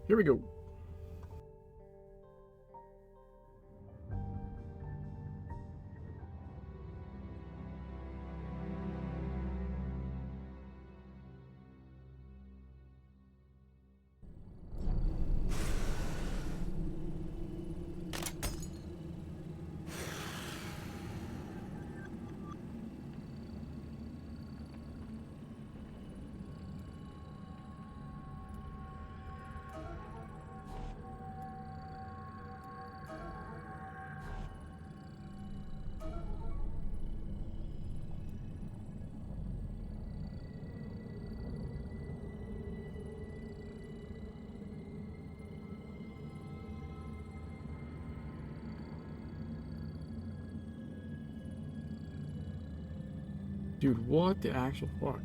Here we go. Dude, what the actual fuck?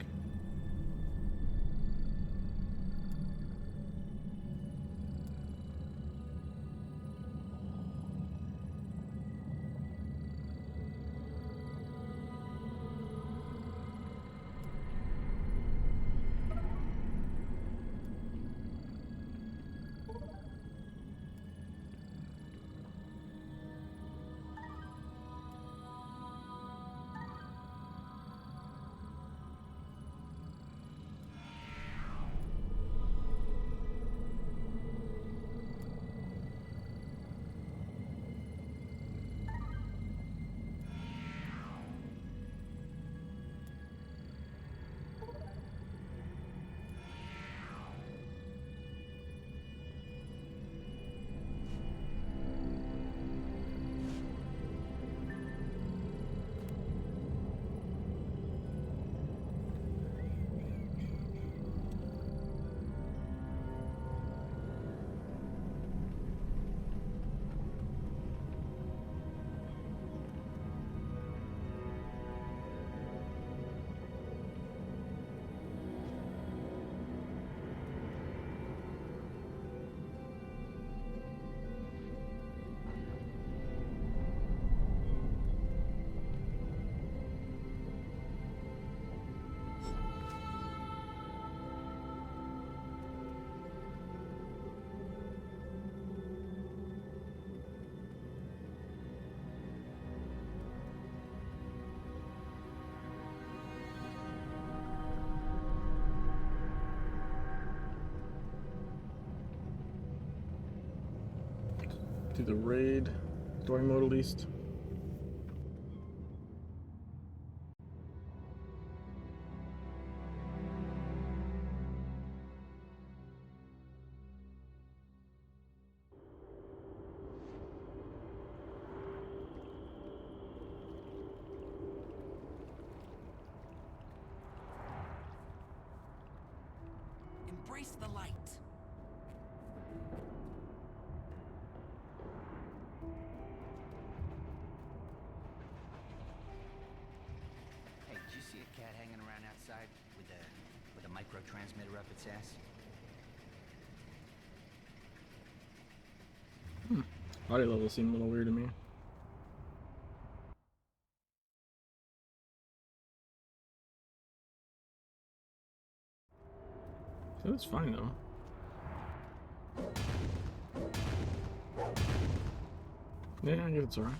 Do the raid story mode at least. Embrace the light. Hey, did you see a cat hanging around outside with a micro transmitter up its ass? Body level seemed a little weird to me. So it's fine though. Yeah, I guess it's alright.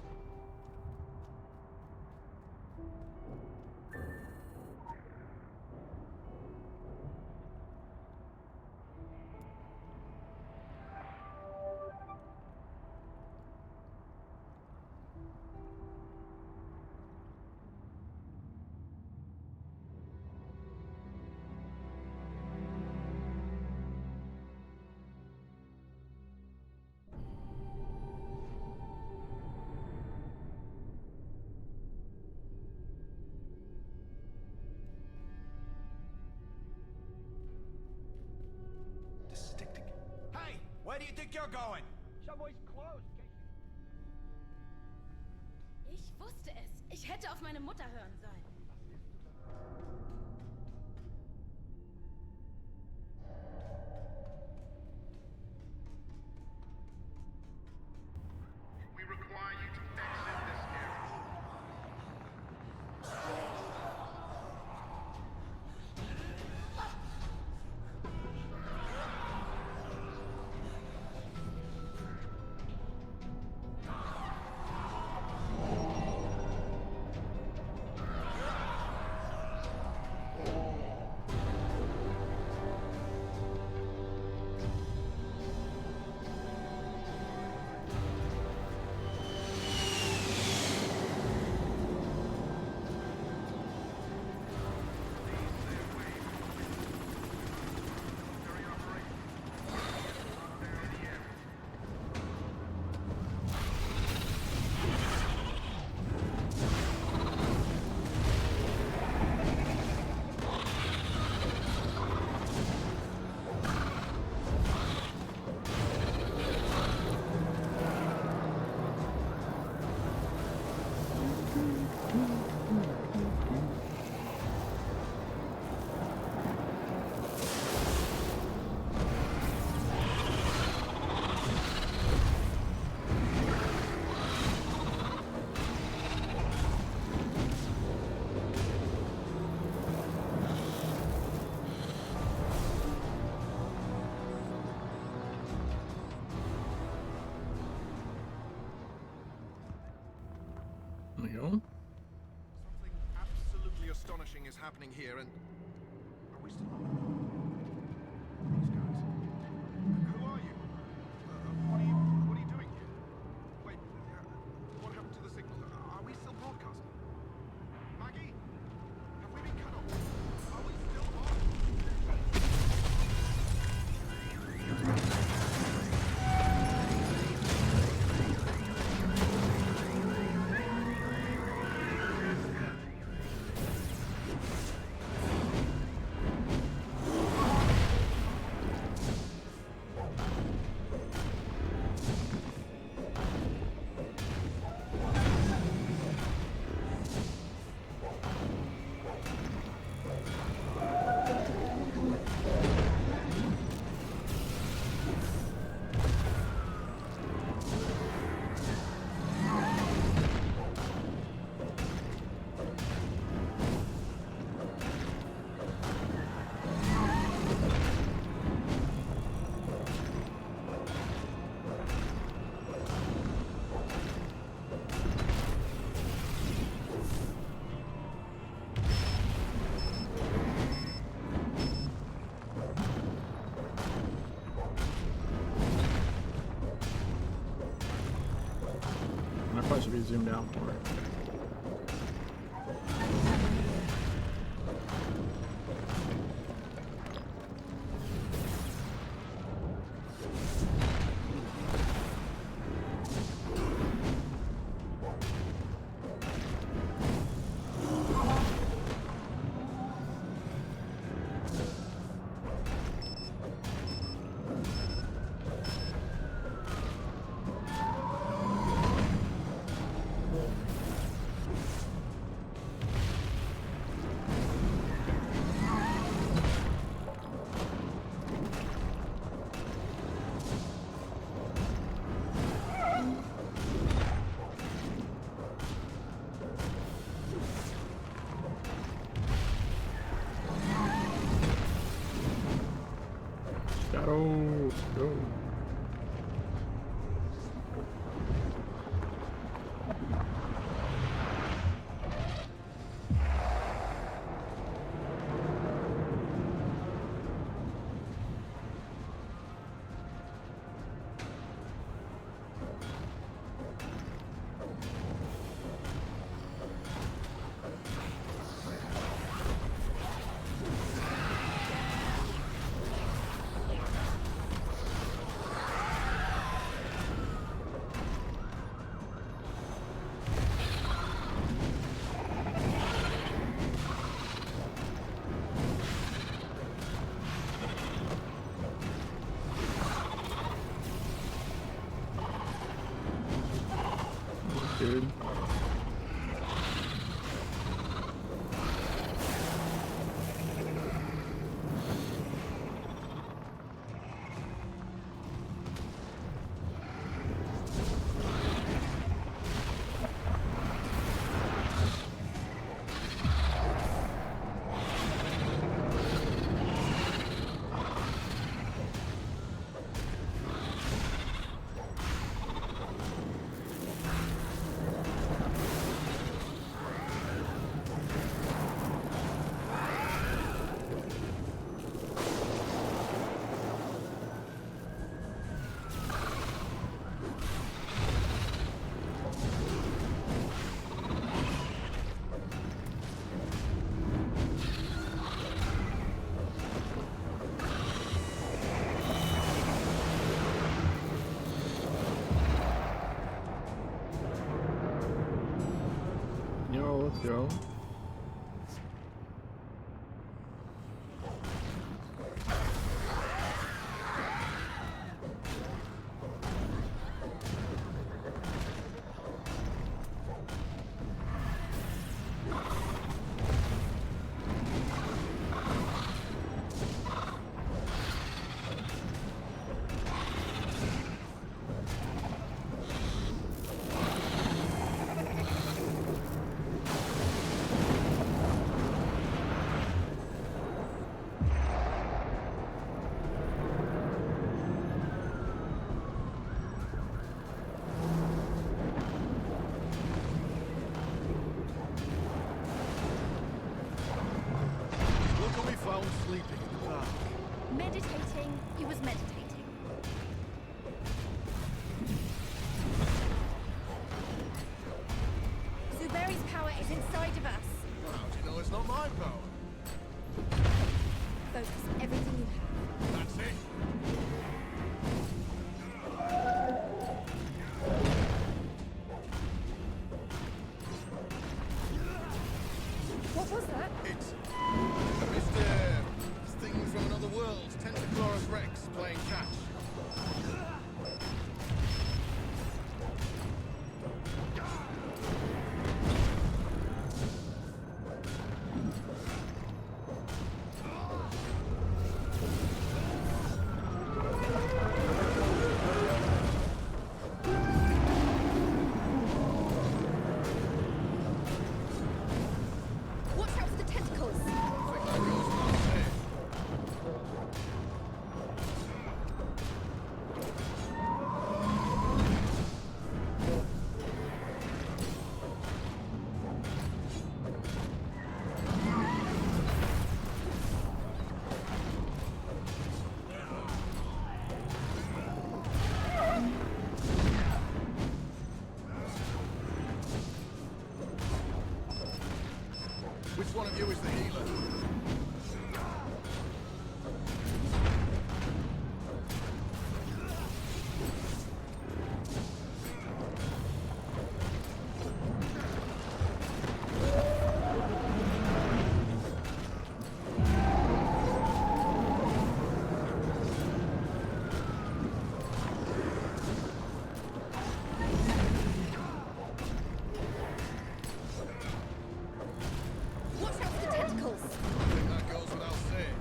Hey, where do you think you're going? Subway's closed. Ich wusste es. Ich hätte auf meine Mutter hören sollen. We require you to exit this area. astonishing is happening here, and are we still on? These guys. Who are you? What are you doing here? Wait, what happened to the signal? Are we still broadcasting? Maggie, have we been cut off? Are we still on? And I probably should be zoomed out more. Shadows, go. Dude. Yo, let's go. sleeping in the park. Meditating. He was meditating. Zuberi's power is inside of us. Well, how do you know it's not my power? Focus everything you have. That's it. What was that? It's Mr. Thing from another world, Tentaclorus Rex, playing catch. Watch out for the tentacles. I think that goes without saying. Which one of you is the healer? Watch out for the tentacles. I think that goes without saying.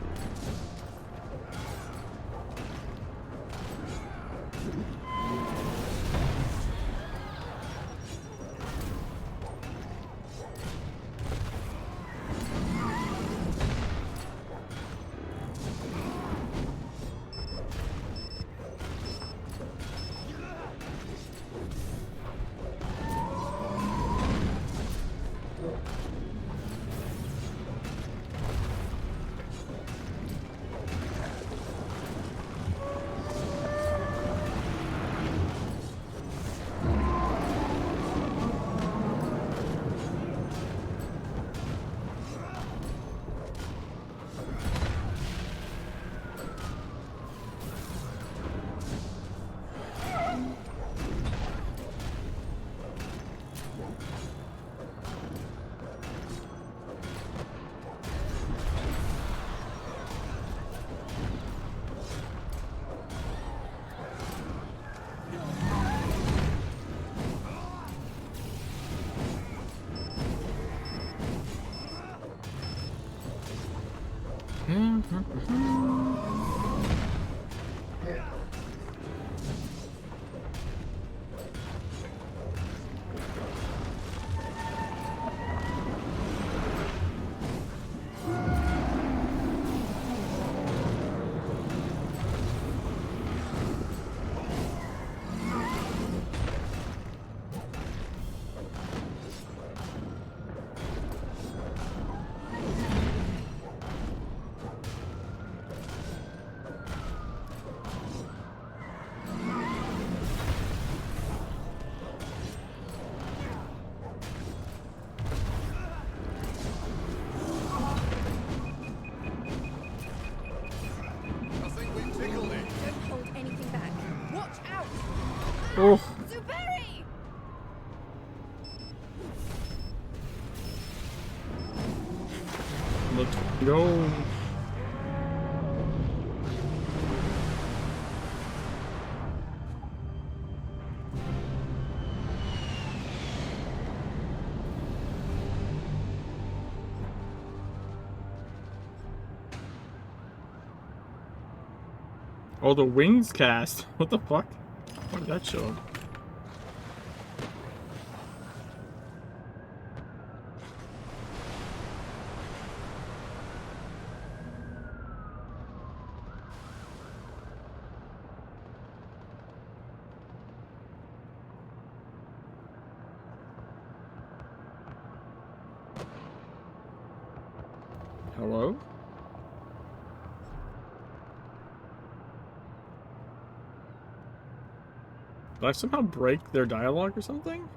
I think we've tickled it. Don't hold anything back. Watch out! Oh, Zuberi! let's go. Oh, the wings cast. What the fuck? What did that show? Hello? Did I somehow break their dialogue or something?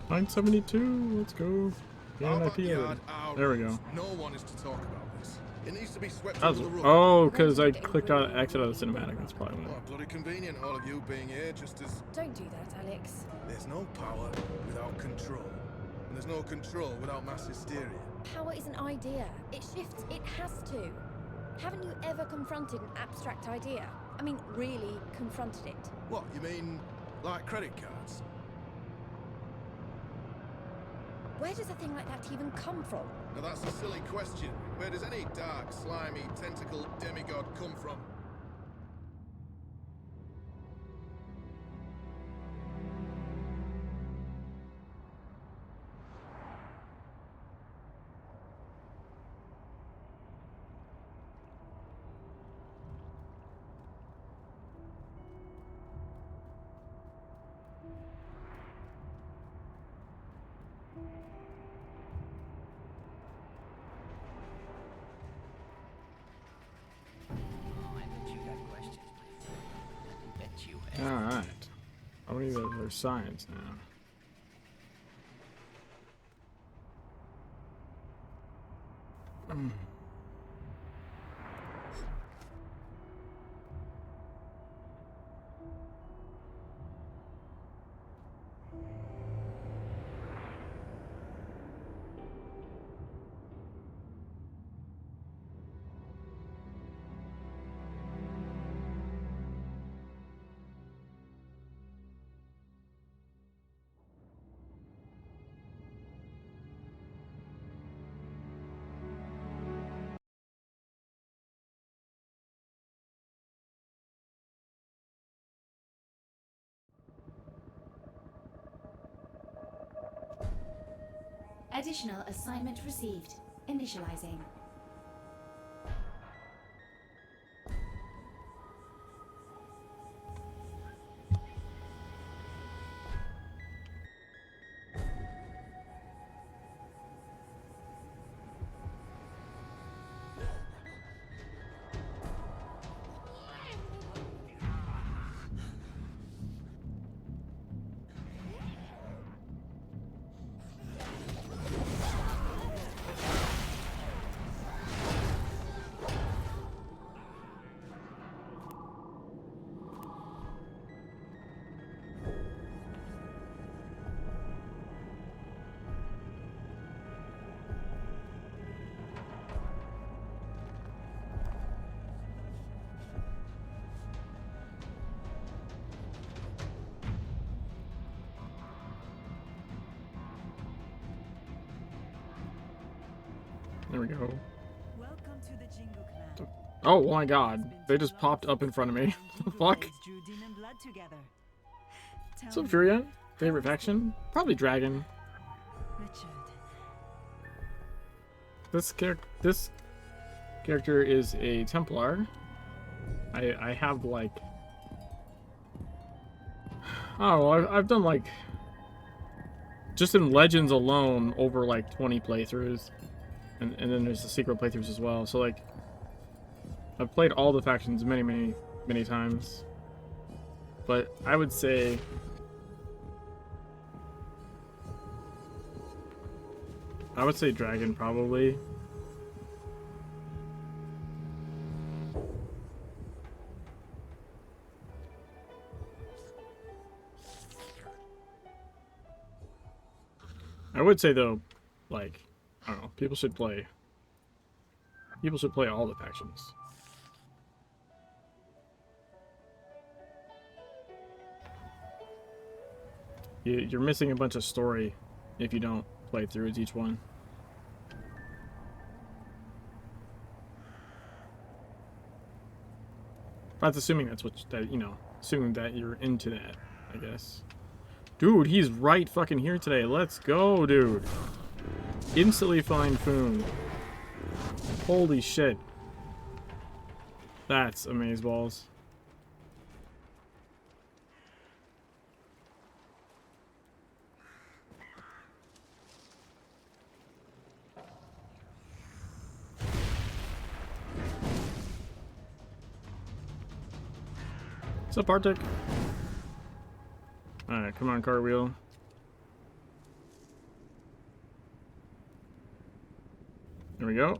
$9.72. Let's go. Get an IP already. There we go. No one is to talk about this. It needs to be swept That was, under the rug. oh, because I clicked on exit out of the cinematic. That's probably why. Oh, bloody convenient, all of you being here, just as Don't do that, Alex. there's no power without control. And there's no control without mass hysteria. Power is an idea. It shifts. It has to. Haven't you ever confronted an abstract idea? I mean, really confronted it? What, you mean like credit cards? Where does a thing like that even come from? Now that's a silly question. Where does any dark, slimy, tentacled demigod come from? Alright. I believe there's science now. Additional assignment received. Initializing. There we go. Welcome to the Jingo clan. Oh my god. They just popped up in front of me. The fuck? What's up, Furia? Favorite faction? Probably Dragon. Richard. This character is a Templar. I have like... Oh, I've done like... Just in Legends alone, over like 20 playthroughs. And then there's the secret playthroughs as well. So like... I've played all the factions many times. But I would say... Dragon, probably. I would say, though, like, I don't know, people should play all the factions. You're missing a bunch of story if you don't play through each one. That's assuming that's assuming that you're into that, I guess. Dude, he's right fucking here today. Let's go, dude. Instantly find Foon. Holy shit. That's amazeballs. What's up, Arctic? Alright, come on, cartwheel. There we go.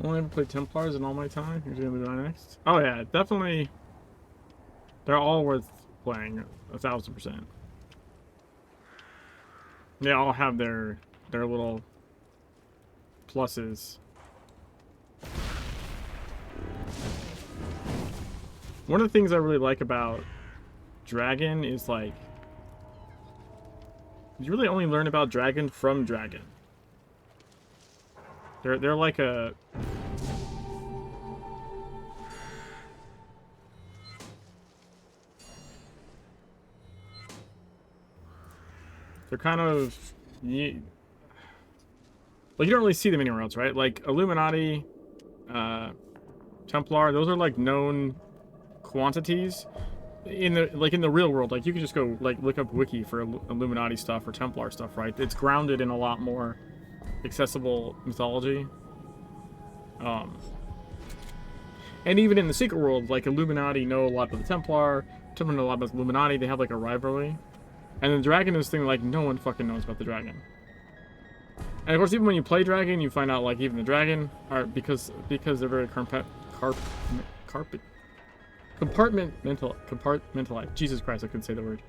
Only ever played Templars in all my time. Who's gonna be next? Oh yeah, definitely. They're all worth playing, 1000%. They all have their little pluses. One of the things I really like about Dragon is like you really only learn about Dragon from Dragon. They're like a they're kind of like you don't really see them anywhere else, right? Like Illuminati, Templar, those are like known quantities in the real world. Like you can just go like look up wiki for Illuminati stuff or Templar stuff, right? It's grounded in a lot more accessible mythology. And even in the secret world, like Illuminati know a lot about the Templar, Templar know a lot about the Illuminati. They have like a rivalry. And the Dragon is thing like no one fucking knows about the Dragon. And of course, even when you play Dragon, you find out like even the Dragon are because they're very compartmentalized. Jesus Christ, I couldn't say the word.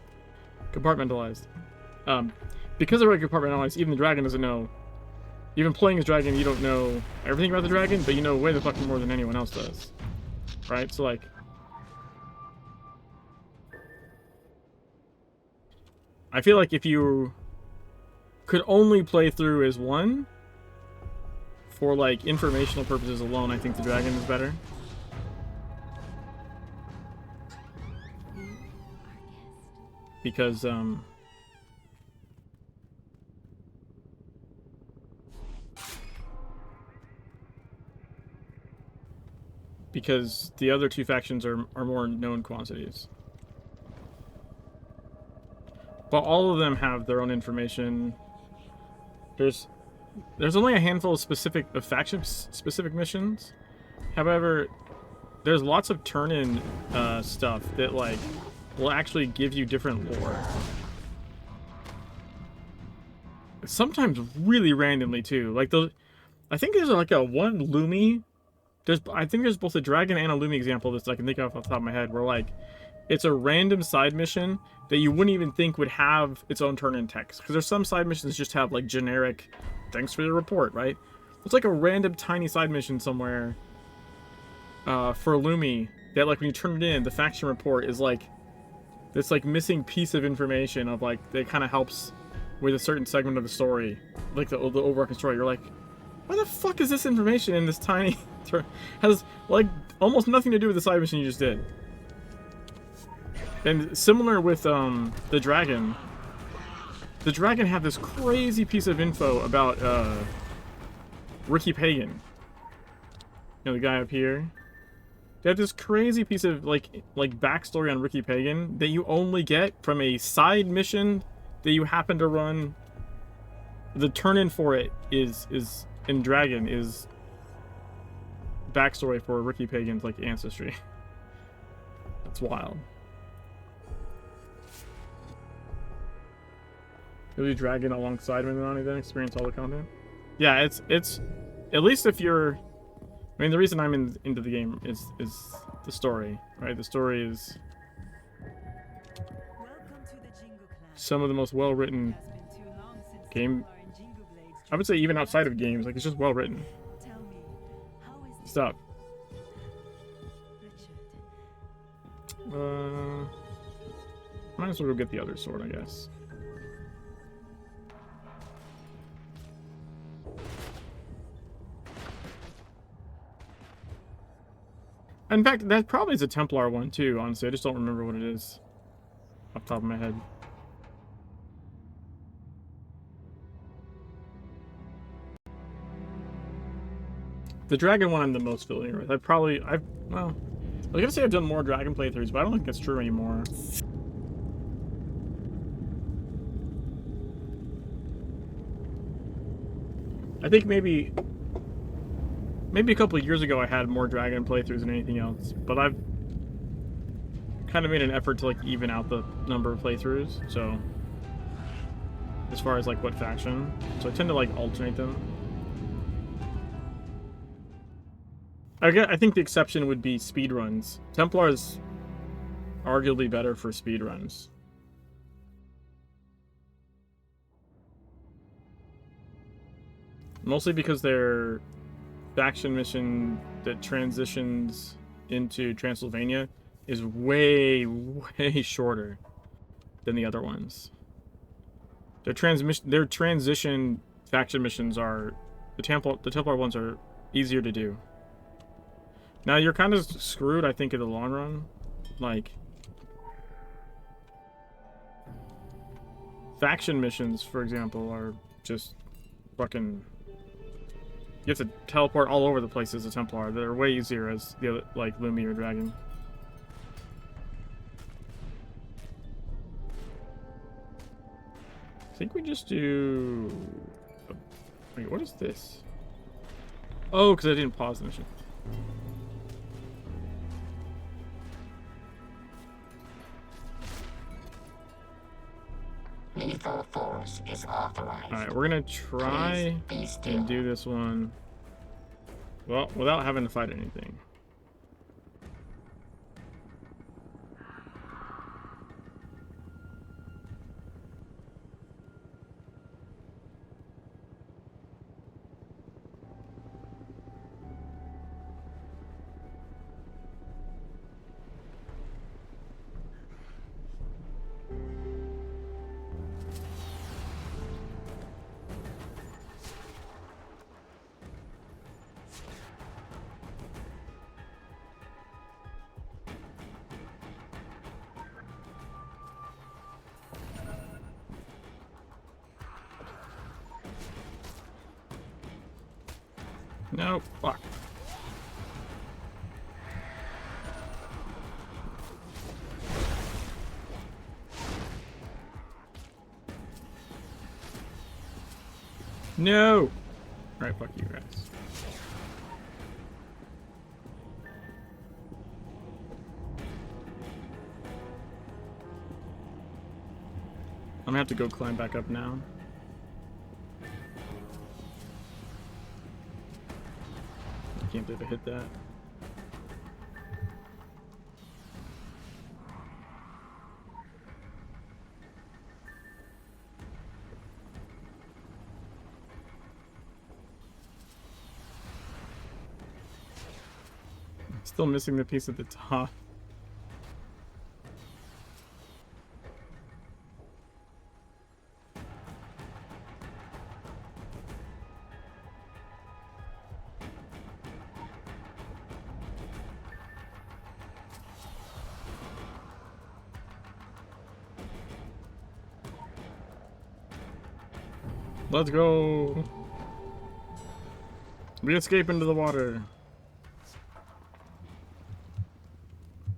Compartmentalized. Because they're very compartmentalized, even the Dragon doesn't know. Even playing as Dragon, you don't know everything about the Dragon, but you know way the fucking more than anyone else does. Right? So like I feel like if you could only play through as one for like informational purposes alone, I think the Dragon is better. Because the other two factions are more known quantities. But all of them have their own information. There's only a handful of faction-specific missions. However, there's lots of turn-in stuff that like will actually give you different lore. Sometimes really randomly too. Like those, I think there's like a one Lumi. I think there's both a Dragon and a Lumi example that I can think of off the top of my head, where like it's a random side mission that you wouldn't even think would have its own turn-in text. Because there's some side missions that just have like generic, thanks for the report, right? It's like a random tiny side mission somewhere for Lumi that like when you turn it in, the faction report is like this like missing piece of information of like that kind of helps with a certain segment of the story, like the overarching story. You're like, why the fuck is this information in this tiny has like almost nothing to do with the side mission you just did. And similar with the Dragon had this crazy piece of info about Ricky Pagan. You know, the guy up here. They have this crazy piece of like backstory on Ricky Pagan that you only get from a side mission that you happen to run. The turn-in for it is in Dragon is backstory for Ricky Pagan's like ancestry. That's wild. You'll do Dragon alongside Illuminati, then experience all the content. Yeah, it's at least if you're. I mean, the reason I'm into the game is the story, right? The story is some of the most well-written game. I would say even outside of games, like it's just well-written. Stop. Might as well go get the other sword, I guess. In fact, that probably is a Templar one too, honestly. I just don't remember what it is off the top of my head. The dragon one I'm the most familiar with. Well, I was gonna say I've done more dragon playthroughs, but I don't think that's true anymore. I think maybe a couple of years ago I had more dragon playthroughs than anything else, but I've kind of made an effort to like even out the number of playthroughs, so as far as like what faction. So I tend to like alternate them. I think the exception would be speedruns. Templar is arguably better for speedruns. Mostly because their faction mission that transitions into Transylvania is way, way shorter than the other ones. Their transition faction missions are the Templar ones are easier to do. Now you're kind of screwed, I think, in the long run. Like faction missions, for example, are just fucking. You have to teleport all over the place as a Templar. They're way easier as the other, like Lumi or Dragon. I think we just do. Wait, what is this? Oh, because I didn't pause the mission. Lethal force is authorized. Alright, we're gonna try and do this one. Well, without having to fight anything. No, fuck. No! Alright, fuck you guys. I'm gonna have to go climb back up now. I can't believe I hit that. Still missing the piece at the top. Let's go! We escape into the water.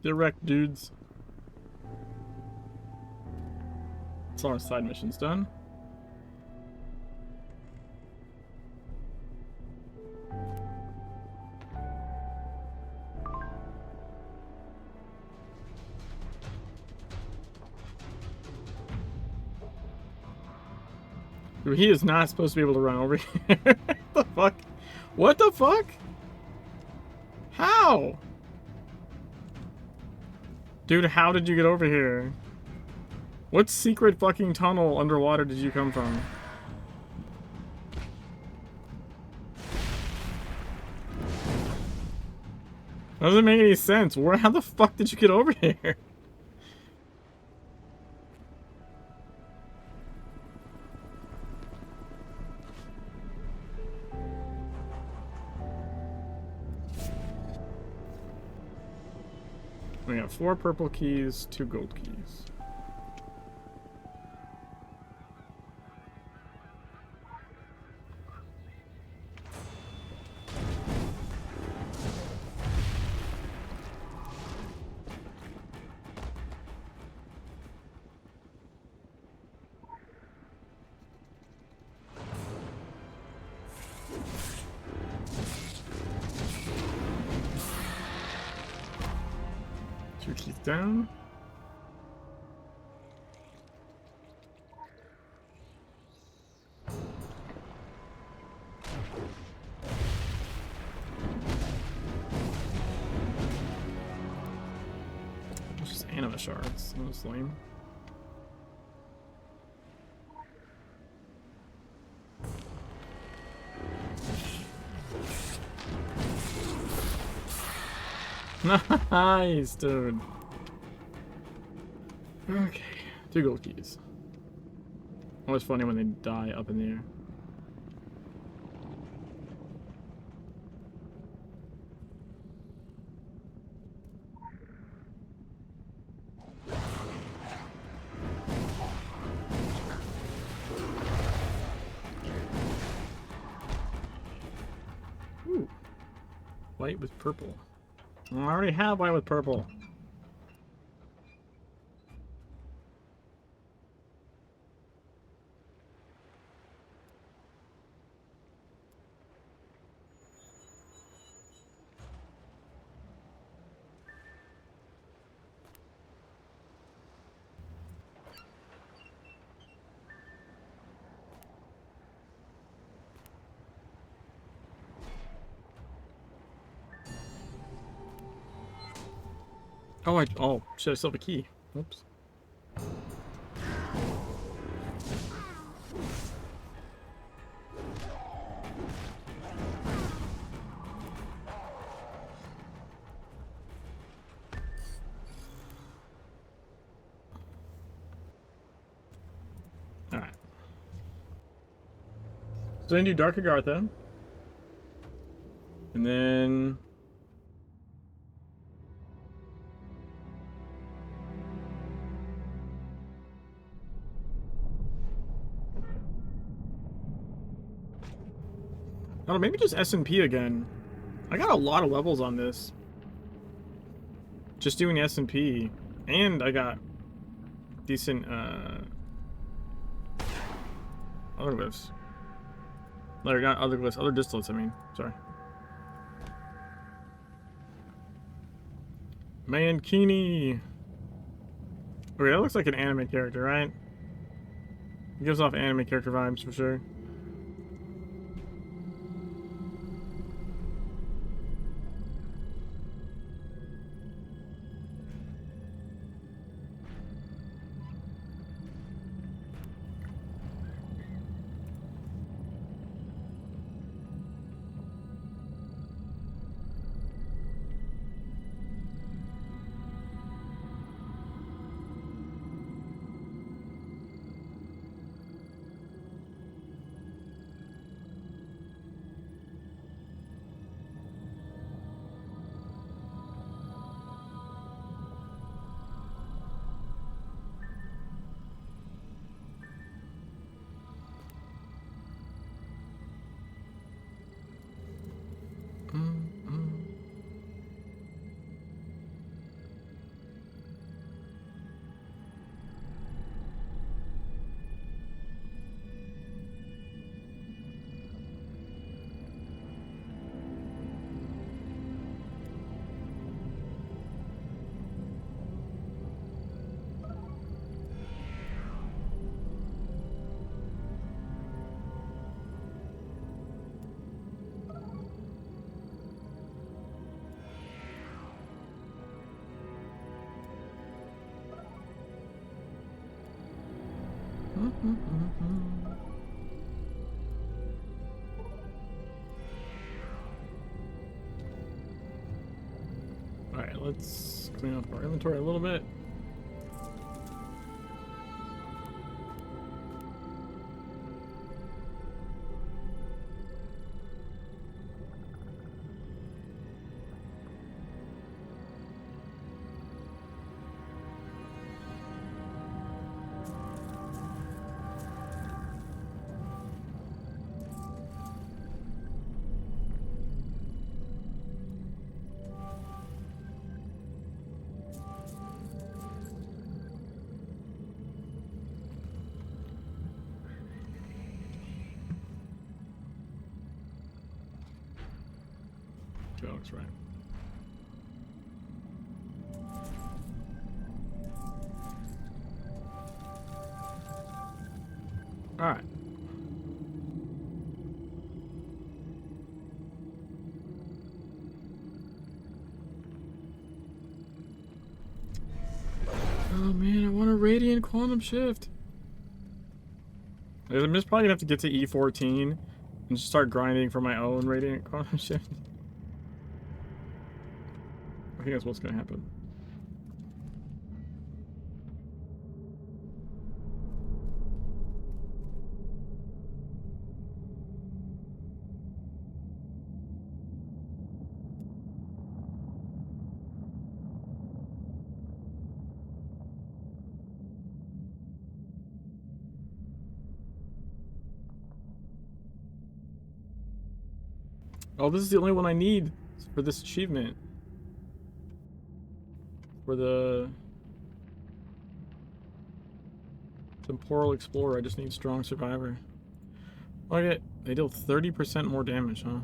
Get wrecked, dudes. That's all our side missions done. Dude, he is not supposed to be able to run over here. What the fuck? What the fuck? How? Dude, how did you get over here? What secret fucking tunnel underwater did you come from? Doesn't make any sense. How the fuck did you get over here? We got 4 purple keys, 2 gold keys. down. It's just anima shards. That's lame. Nice, dude. Okay, 2 gold keys. Always funny when they die up in the air. Ooh. White with purple. I already have white with purple. Oh, shit, I still have a key. Oops. Alright. So then do Dark Agartha. And then... oh, maybe just S&P again. I got a lot of levels on this. Just doing S&P. And I got decent, other glyphs. Or not other glyphs, other distillates, I mean. Sorry. Mankini. Okay, that looks like an anime character, right? It gives off anime character vibes for sure. Alright, let's clean up our inventory a little bit. That looks right. radiant quantum shift. I'm just probably gonna have to get to E14 and just start grinding for my own radiant quantum shift. I think that's what's gonna happen. Oh, this is the only one I need for this achievement. For the Temporal Explorer, I just need Strong Survivor. Okay, they deal 30% more damage, huh?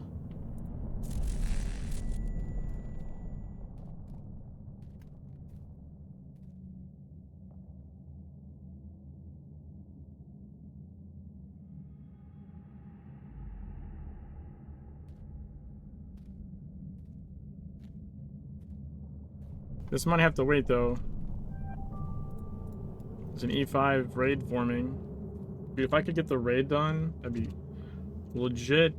This might have to wait though. There's an E5 raid forming. Dude, if I could get the raid done, that'd be legit.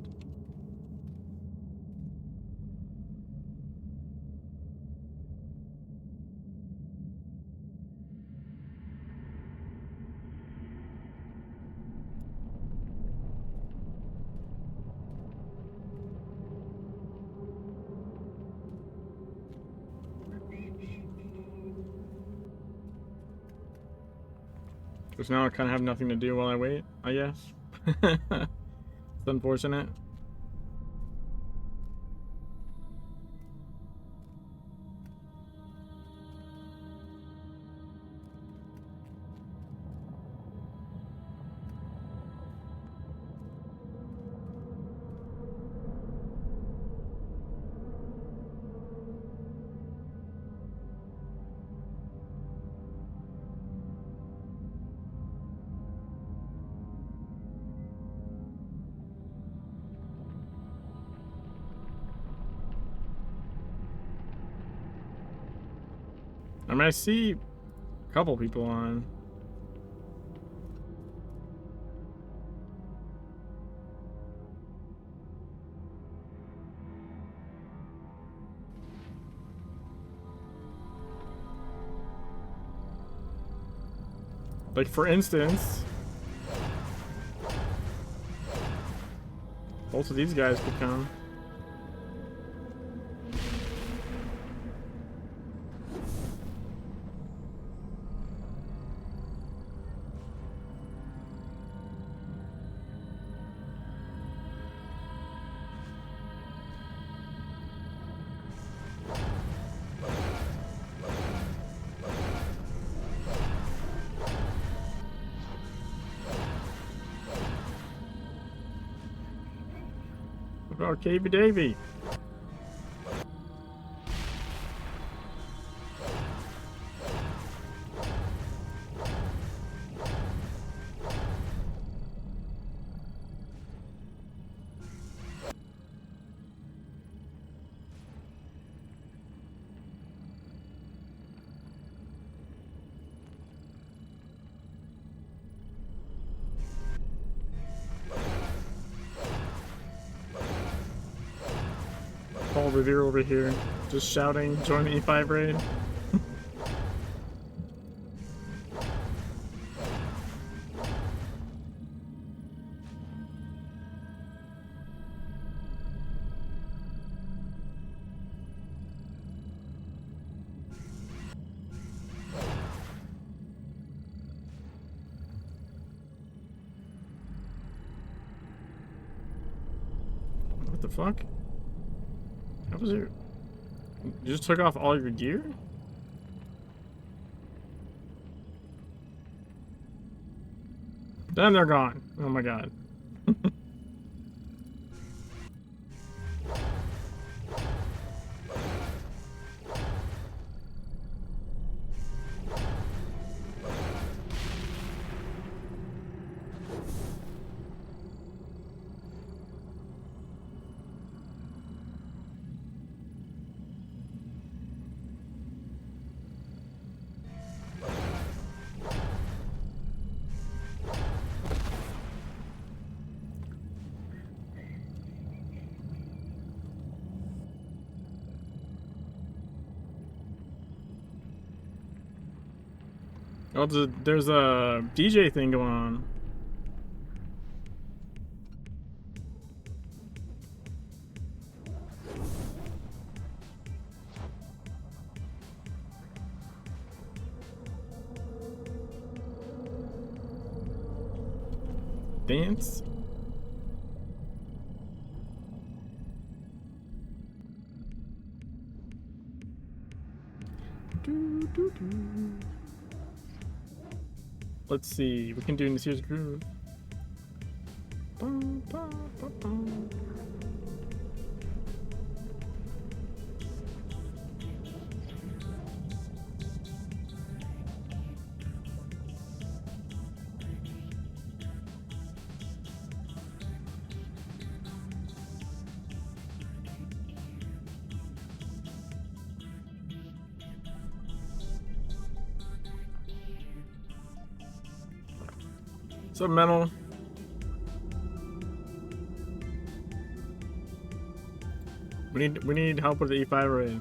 Because now I kind of have nothing to do while I wait, I guess. It's unfortunate. I mean, I see a couple people on. Like, for instance, both of these guys could come. Oh, Davy Davy. Paul Revere over here, just shouting, join the E5 raid. What the fuck? How was your... You just took off all your gear? Then they're gone. Oh my god. Oh, there's a DJ thing going on. Dance. Let's see. We can do Nasir's Groove. What's up, Mental? We need help with the E5 raid.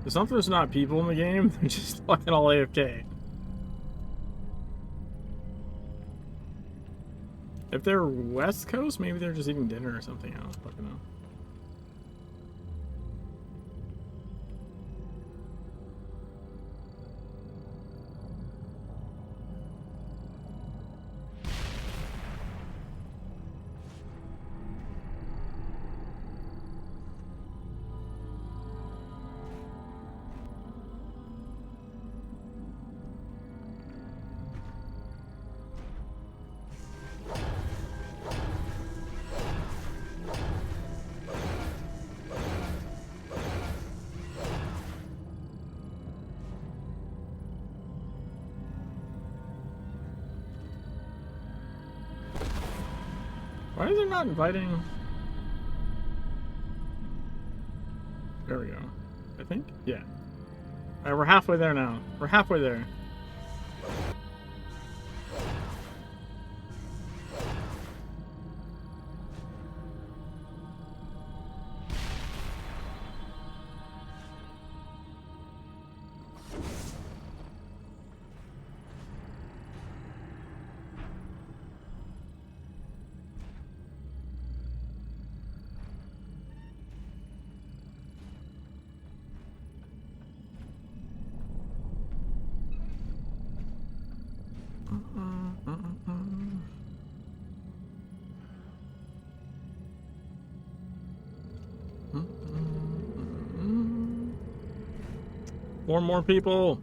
It's not that there's not people in the game, they're just fucking all AFK. If they're West Coast, maybe they're just eating dinner or something. I don't fucking know. Why is it not inviting? There we go. I think? Yeah. Alright, we're halfway there now. We're halfway there. More people.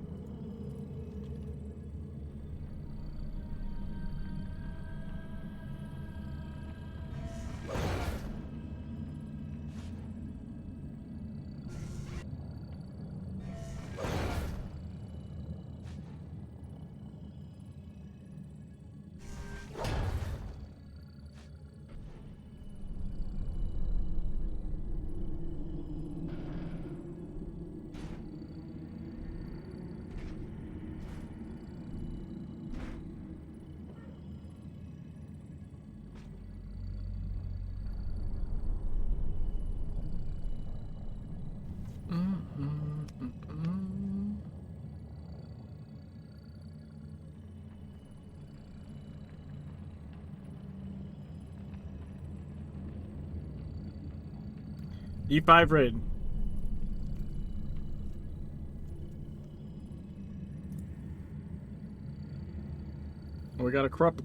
E5 raid. We got a Krupp.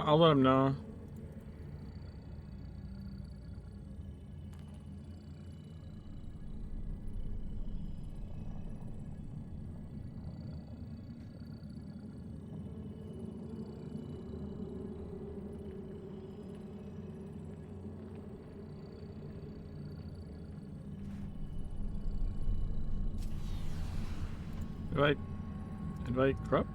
I'll let him know. Invite Krupp?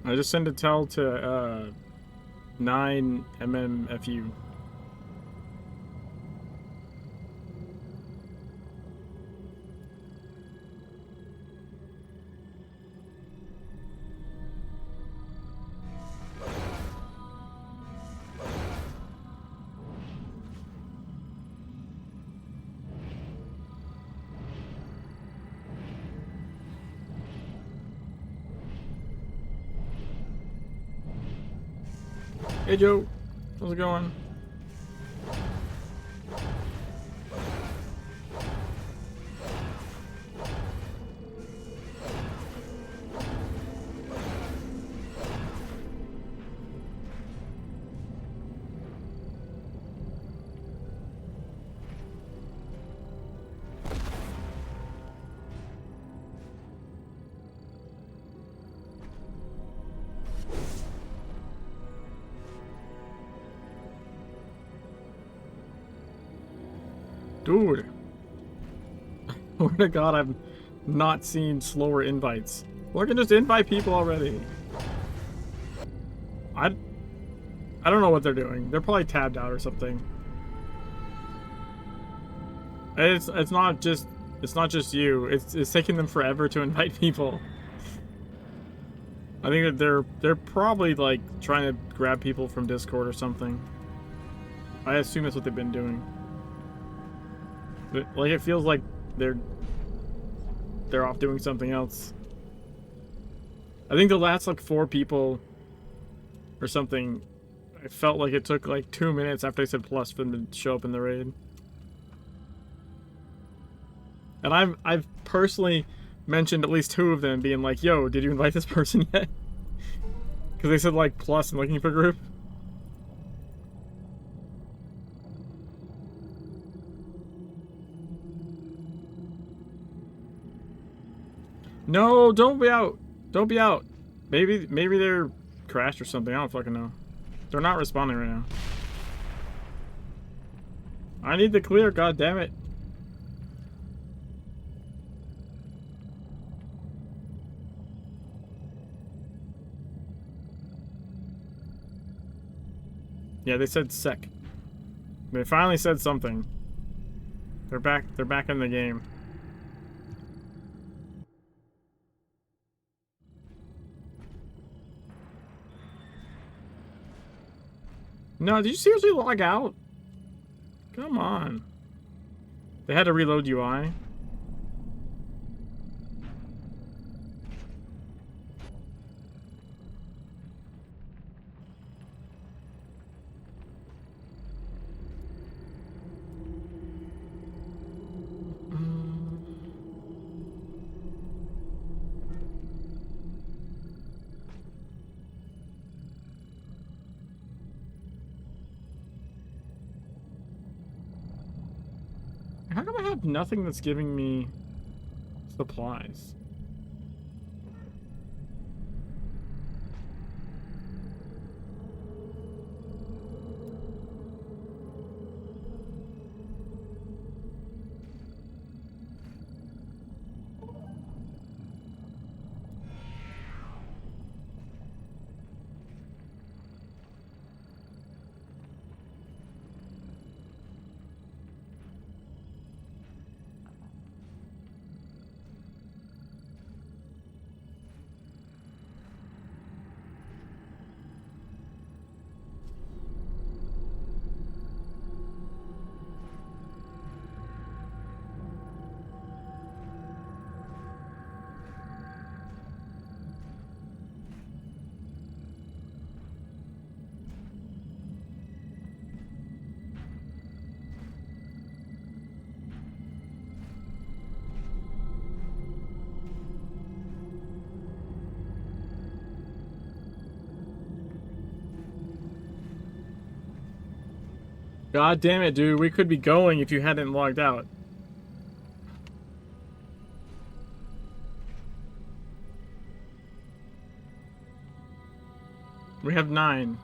I just sent a tell to 9mmfu. Hey Joe, how's it going? Dude. Oh my god, I've not seen slower invites. Well, I can just invite people already. I don't know what they're doing. They're probably tabbed out or something. It's not just you. It's taking them forever to invite people. I think that they're probably like trying to grab people from Discord or something. I assume that's what they've been doing. But, like, it feels like they're off doing something else. I think the last like 4 people or something, I felt like it took like 2 minutes after I said plus for them to show up in the raid. And I've personally mentioned at least 2 of them being like, yo, did you invite this person yet? Because they said like plus and looking for group. No, don't be out. Don't be out. Maybe they're crashed or something. I don't fucking know. They're not responding right now. I need the clear, god damn it. Yeah, they said sec. They finally said something. They're back in the game. No, did you seriously log out? Come on. They had to reload UI. How come I have nothing that's giving me supplies? God damn it, dude. We could be going if you hadn't logged out. We have 9.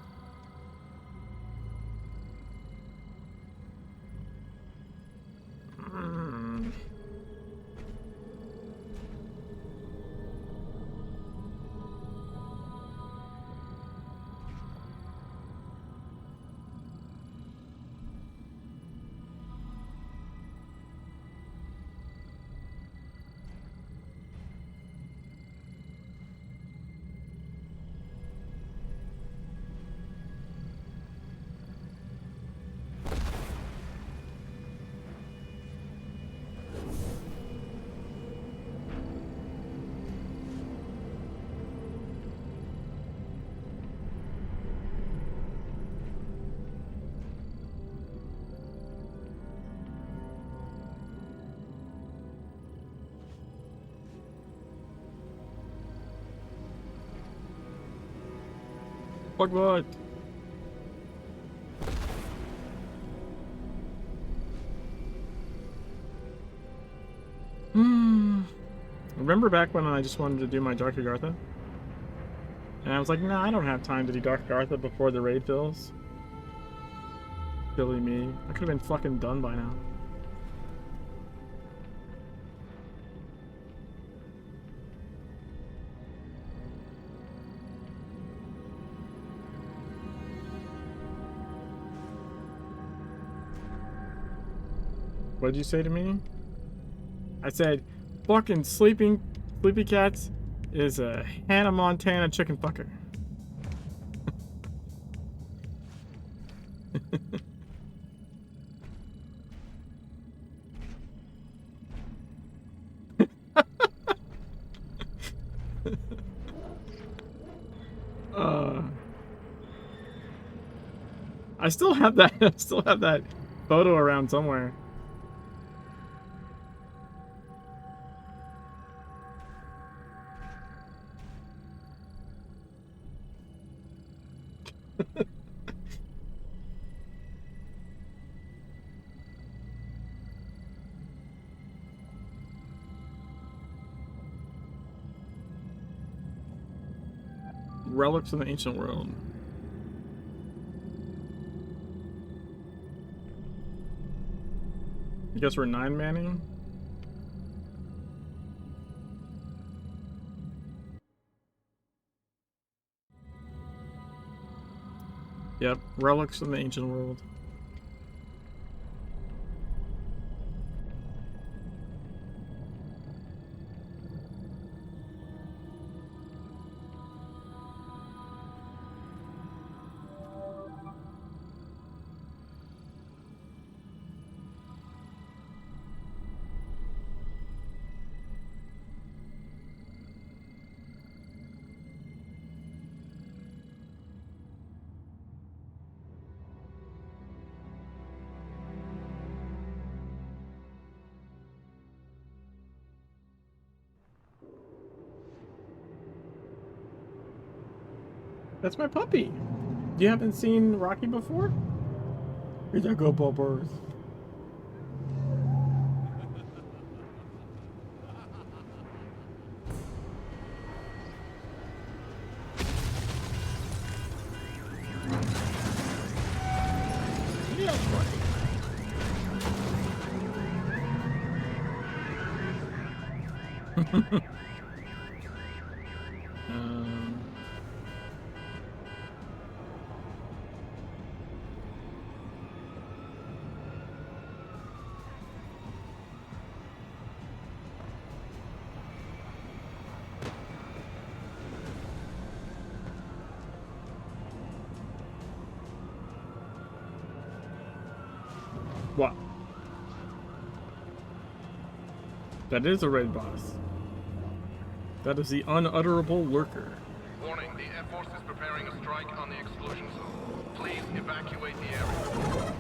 Fuck what? Remember back when I just wanted to do my Dark Agartha? And I was like, nah, I don't have time to do Dark Agartha before the raid fills. Silly me. I could have been fucking done by now. What did you say to me? I said, fucking Sleepy Cats is a Hannah Montana chicken fucker. I still have that. I still have that photo around somewhere. Relics in the ancient world. I guess we're 9 manning. Yep, relics in the ancient world. That's my puppy. You haven't seen Rocky before? Here you go, Bubbers. Yeah, buddy. What? That is a raid boss. That is the unutterable lurker. Warning, the Air Force is preparing a strike on the exclusion zone. Please evacuate the area.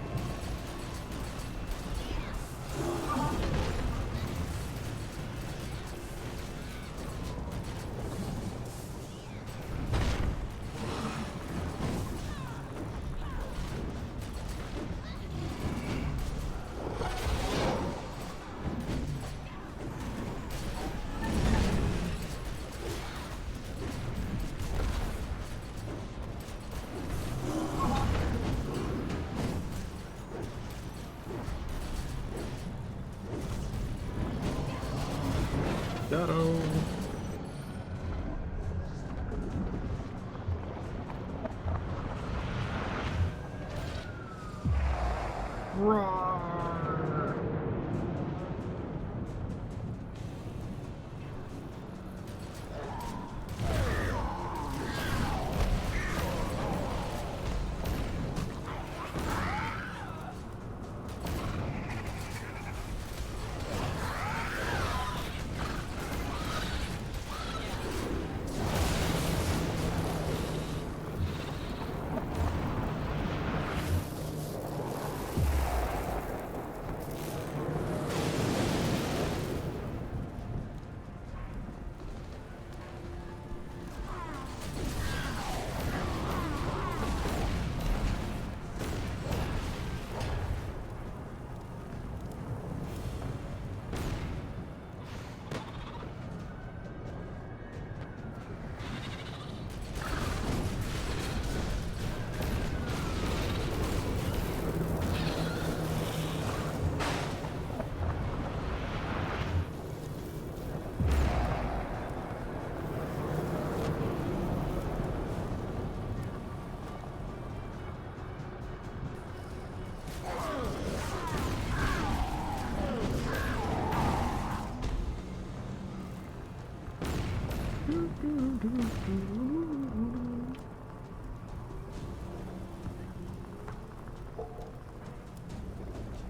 Shadow. Roar.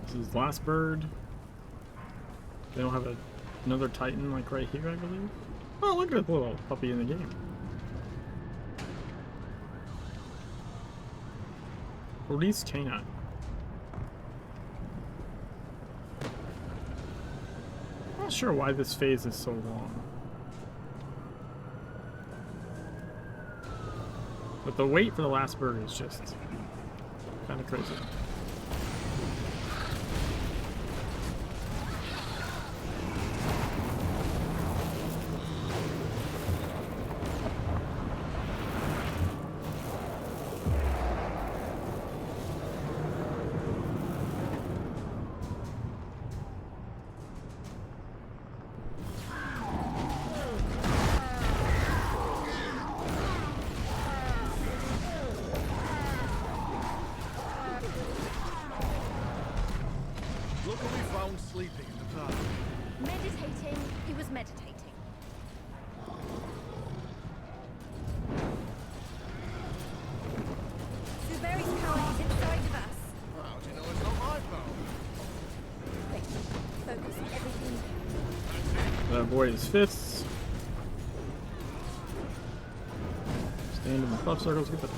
This is Last Bird. They don't have another Titan like right here, I believe. Oh, look at the little puppy in the game. Release canine. Not sure why this phase is so long. But the wait for the Last Bird is just kind of crazy. Look what we found sleeping in the park. Meditating. He was meditating. Zuberi's power is inside of us. How do you know it's not my power? Wait. Focus on everything. That avoid his fists. Stand in the puff circles. Get the...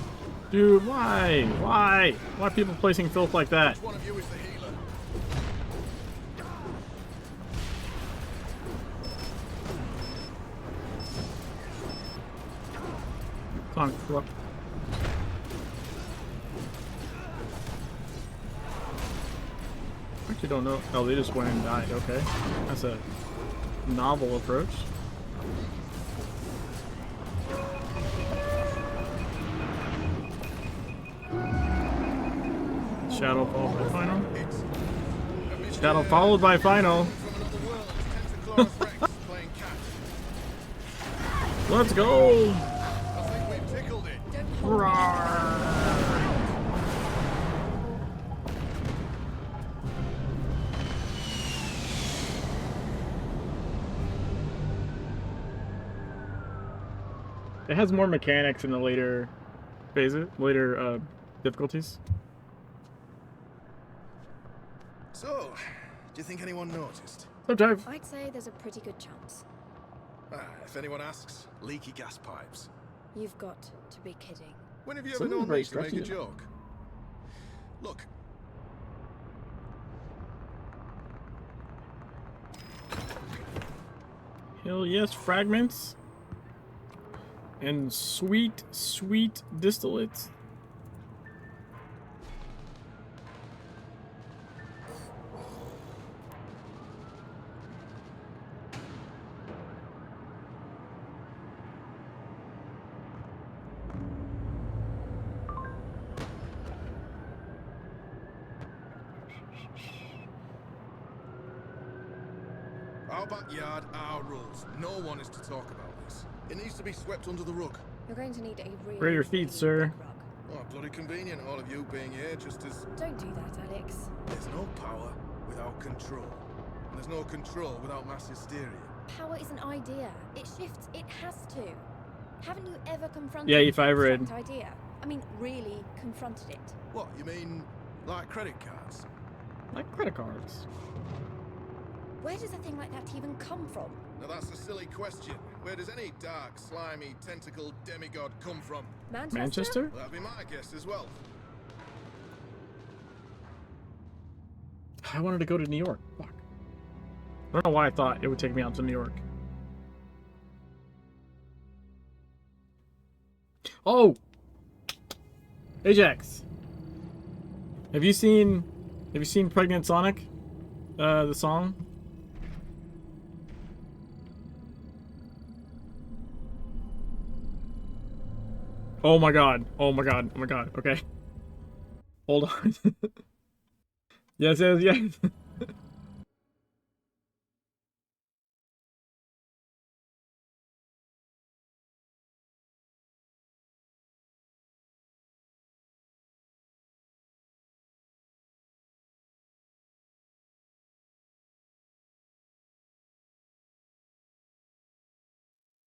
Dude, why? Why? Why are people placing filth like that? Which one of you is the healer? Come on, corrupt. I actually don't know. Oh, they just went and died. Okay. That's a novel approach. Shadow followed by final. It's a mystery Shadow followed by final. from another world. Tentacloris Rex playing catch. Let's go! I think we've tickled it. Don't hold It has more mechanics in the later phases, later difficulties. So, do you think anyone noticed? Sometimes. I'd say there's a pretty good chance. If anyone asks, leaky gas pipes. You've got to be kidding. When have you ever Something's known very me to make a stressy. joke? Look, Hell yes, fragments. And sweet, sweet distillates. Our backyard, our rules. No one is to talk about this. It needs to be swept under the rug. You're going to need a really, Where are your feet, really sir? big rug. Oh, bloody convenient, all of you being here just as... Don't do that, Alex. There's no power without control. And there's no control without mass hysteria. Power is an idea. It shifts. It has to. Haven't you ever confronted Yeah, an if I read. abstract idea? I mean, really confronted it. What, you mean like credit cards? Like credit cards. Where does a thing like that even come from? Now that's a silly question. Where does any dark, slimy, tentacled demigod come from? Manchester? Well, that'd be my guess as well. I wanted to go to New York. Fuck. I don't know why I thought it would take me out to New York. Oh! Ajax! Have you seen Pregnant Sonic? The song? Oh my god. Oh my god. Oh my god. Okay. Hold on. Yes, yes, yes.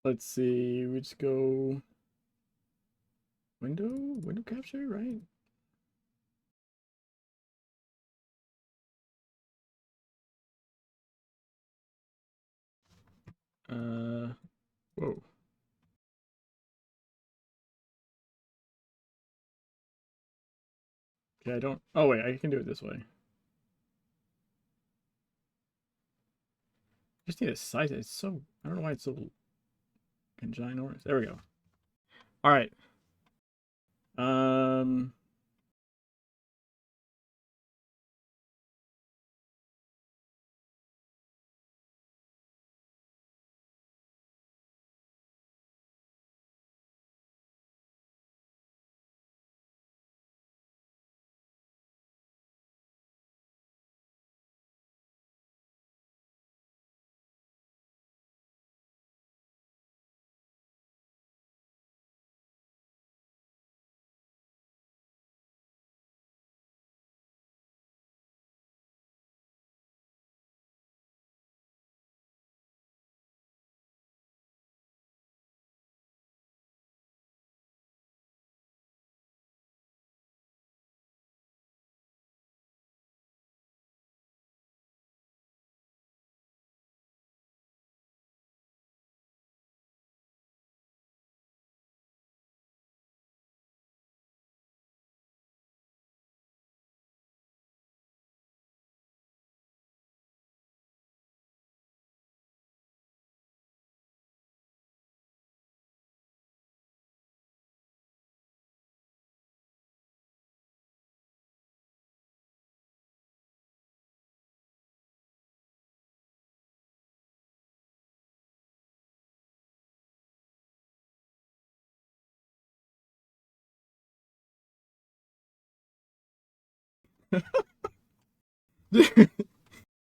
Let's see. We just go window capture, right? Whoa. Okay, I don't. Oh wait, I can do it this way. Just need to size it. It's so. I don't know why it's so ginormous. There we go. All right.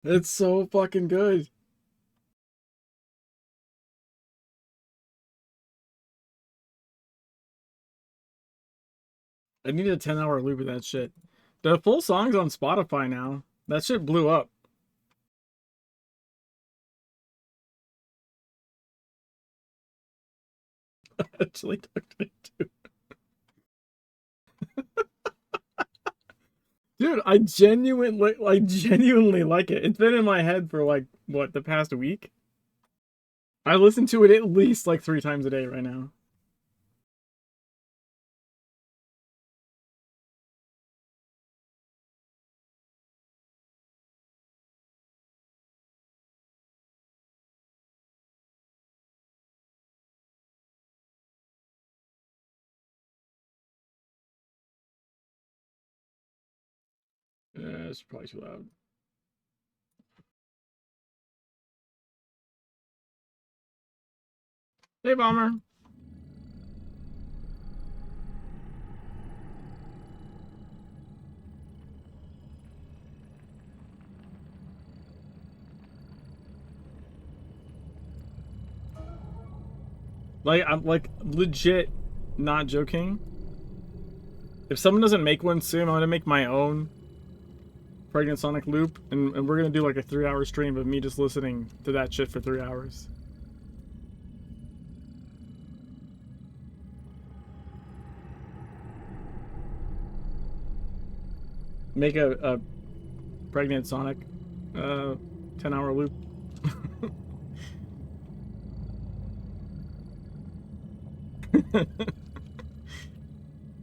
It's so fucking good. I need a 10-hour loop of that shit. The full song's on Spotify now. That shit blew up. I actually took it too. Dude, I genuinely like it. It's been in my head for like what, the past week? I listen to it at least like 3 times a day right now. Yeah, it's probably too loud. Hey, Bomber. Like, I'm like legit not joking. If someone doesn't make one soon, I'm gonna make my own Pregnant Sonic loop, and we're gonna do like a 3-hour stream of me just listening to that shit for 3 hours. Make a Pregnant Sonic 10-hour loop.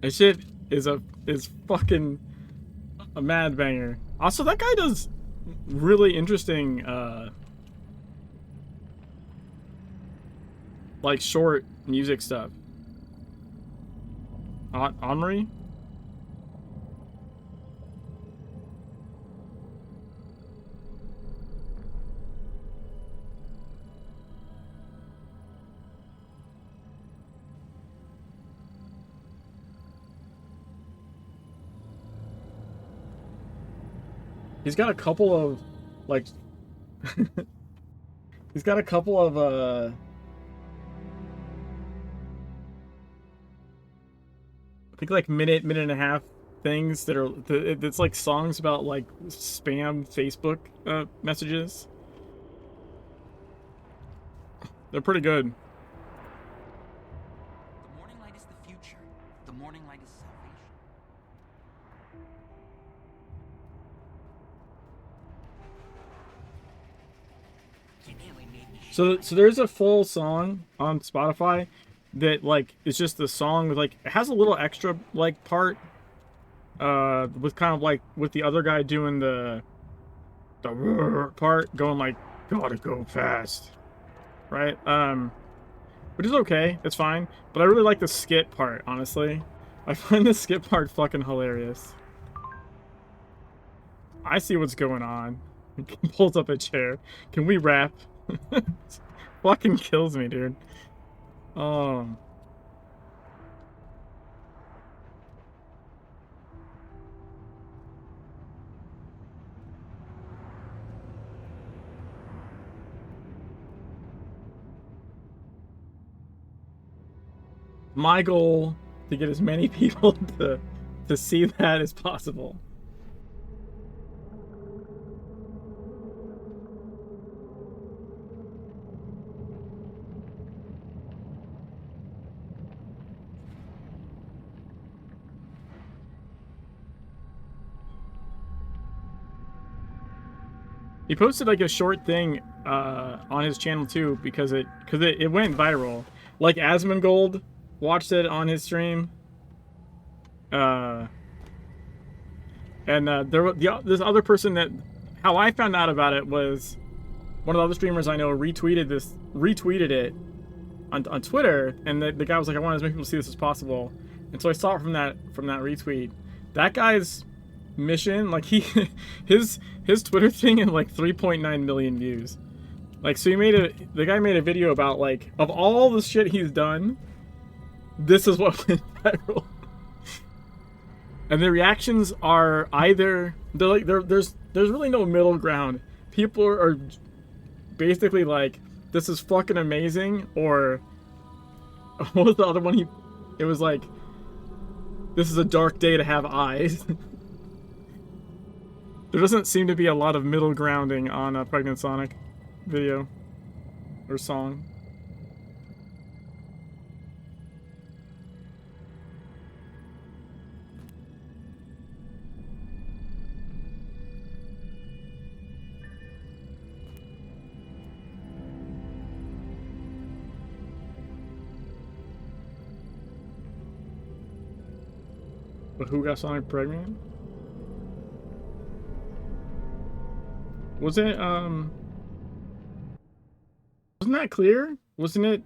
That shit is fucking a mad banger. Also, that guy does really interesting like short music stuff. Omri? He's got a couple of, like, he's got a couple of, I think like minute and a half things that are, it's like songs about like spam Facebook messages. They're pretty good. The morning light is the future. The morning light is salvation. You nearly made me So there's a full song on Spotify that like it's just the song with like it has a little extra like part with kind of like with the other guy doing the part going like gotta go fast, right? Which is okay, it's fine, but I really like the skit part, honestly. I find the skit part fucking hilarious. I see what's going on. He pulls up a chair. Can we rap? Fucking kills me, dude. My goal to get as many people to see that as possible. He posted like a short thing on his channel too because it went viral. Like Asmongold watched it on his stream. And this other person that how I found out about it was one of the other streamers I know retweeted it on Twitter, and the guy was like, I want as many people to see this as possible. And so I saw it from that retweet. That guy's mission, like his Twitter thing in like 3.9 million views. Like, so the guy made a video about like of all the shit he's done, this is what went viral. And the reactions are either there's really no middle ground. People are basically like, this is fucking amazing, or what was the other one? It was like, this is a dark day to have eyes. There doesn't seem to be a lot of middle grounding on a Pregnant Sonic video or song. But who got Sonic pregnant? Was it, wasn't that clear? Wasn't it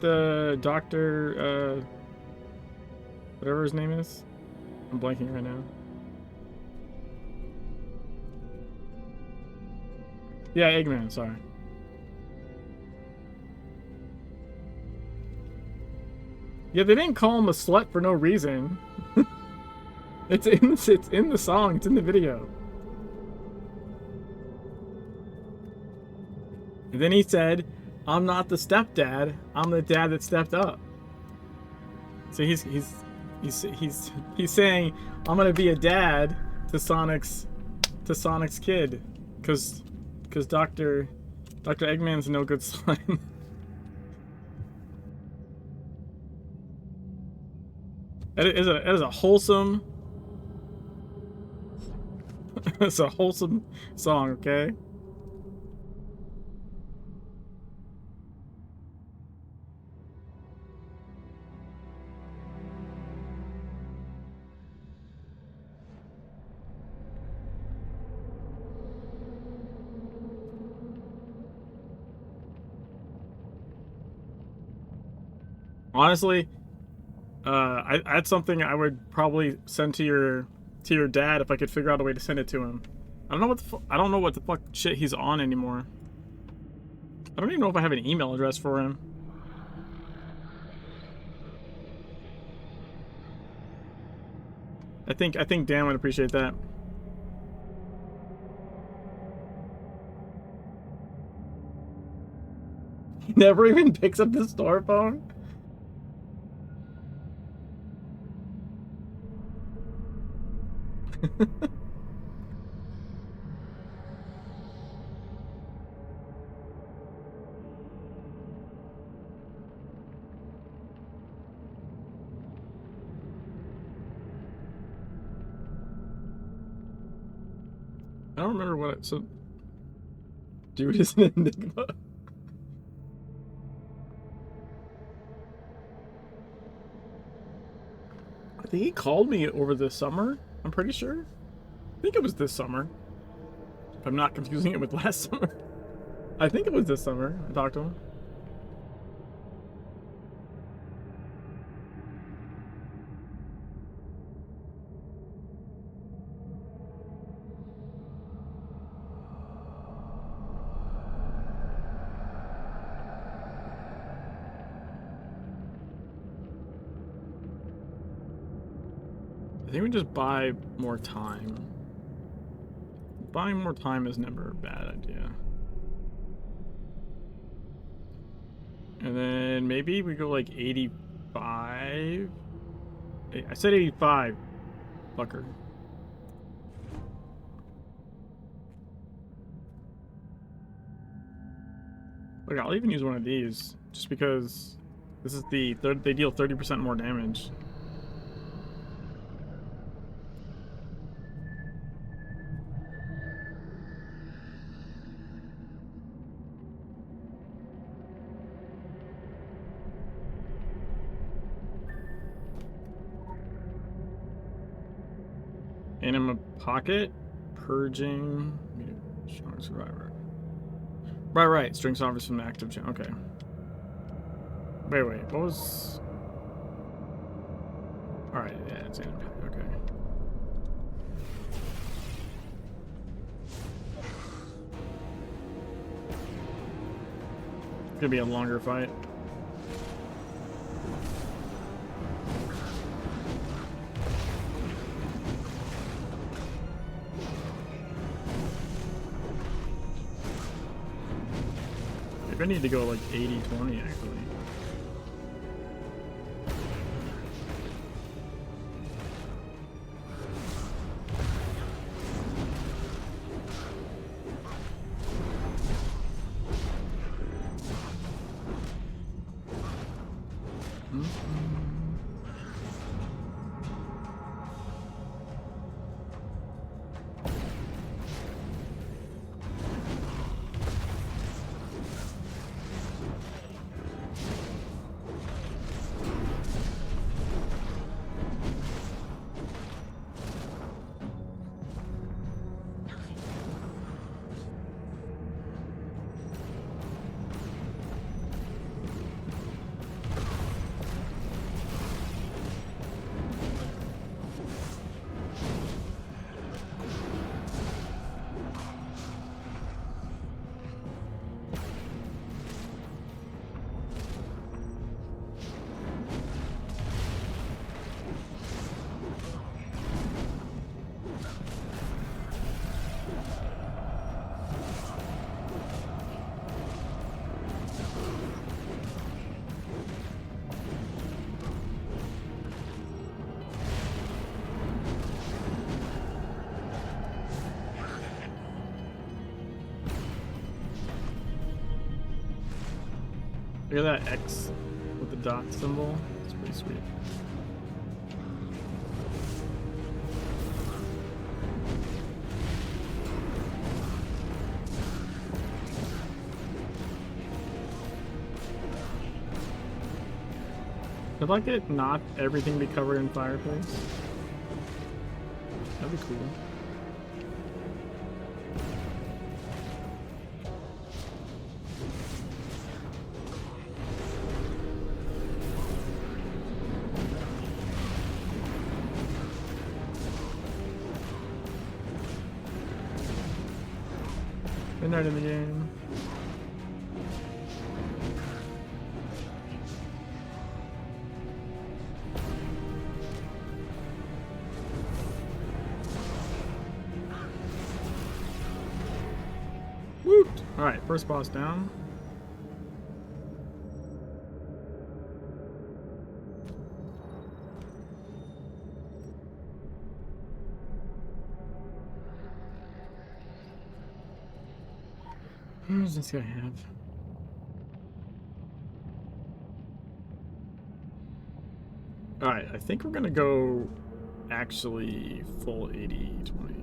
the doctor, whatever his name is? I'm blanking right now. Yeah, Eggman, sorry. Yeah, they didn't call him a slut for no reason. It's in the song, it's in the video. And then he said, I'm not the stepdad. I'm the dad that stepped up. So he's saying I'm gonna be a dad to Sonic's kid, cause Dr. Eggman's no good son. It is a wholesome. It's a wholesome song, okay? Honestly, that's something I would probably send to your dad if I could figure out a way to send it to him. I don't know what the fuck shit he's on anymore. I don't even know if I have an email address for him. I think Dan would appreciate that. He never even picks up the store phone. I don't remember what it, so dude is an enigma. I think he called me over the summer. I'm pretty sure. I think it was this summer. If I'm not confusing it with last summer. I think it was this summer I talked to him. I think we just buy more time. Buying more time is never a bad idea. And then maybe we go like 85. I said 85, fucker. Look, I'll even use one of these just because this is the third. They deal 30% more damage. Anima pocket, purging, strong survivor. Right. Strength offers from the active channel. Okay. Wait. What was? All right. Yeah, it's anima. Okay. It's gonna be a longer fight. I need to go like 80-20 actually. Look at that X with the dot symbol. It's pretty sweet. I'd like it not everything be covered in fireplace. That'd be cool. Midnight in the game. Woot! Alright, first boss down. What does this guy have? Alright, I think we're gonna go actually full 80-20.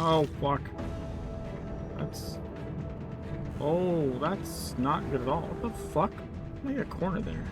Oh, fuck. That's... Oh, that's not good at all. What the fuck? I got a corner there.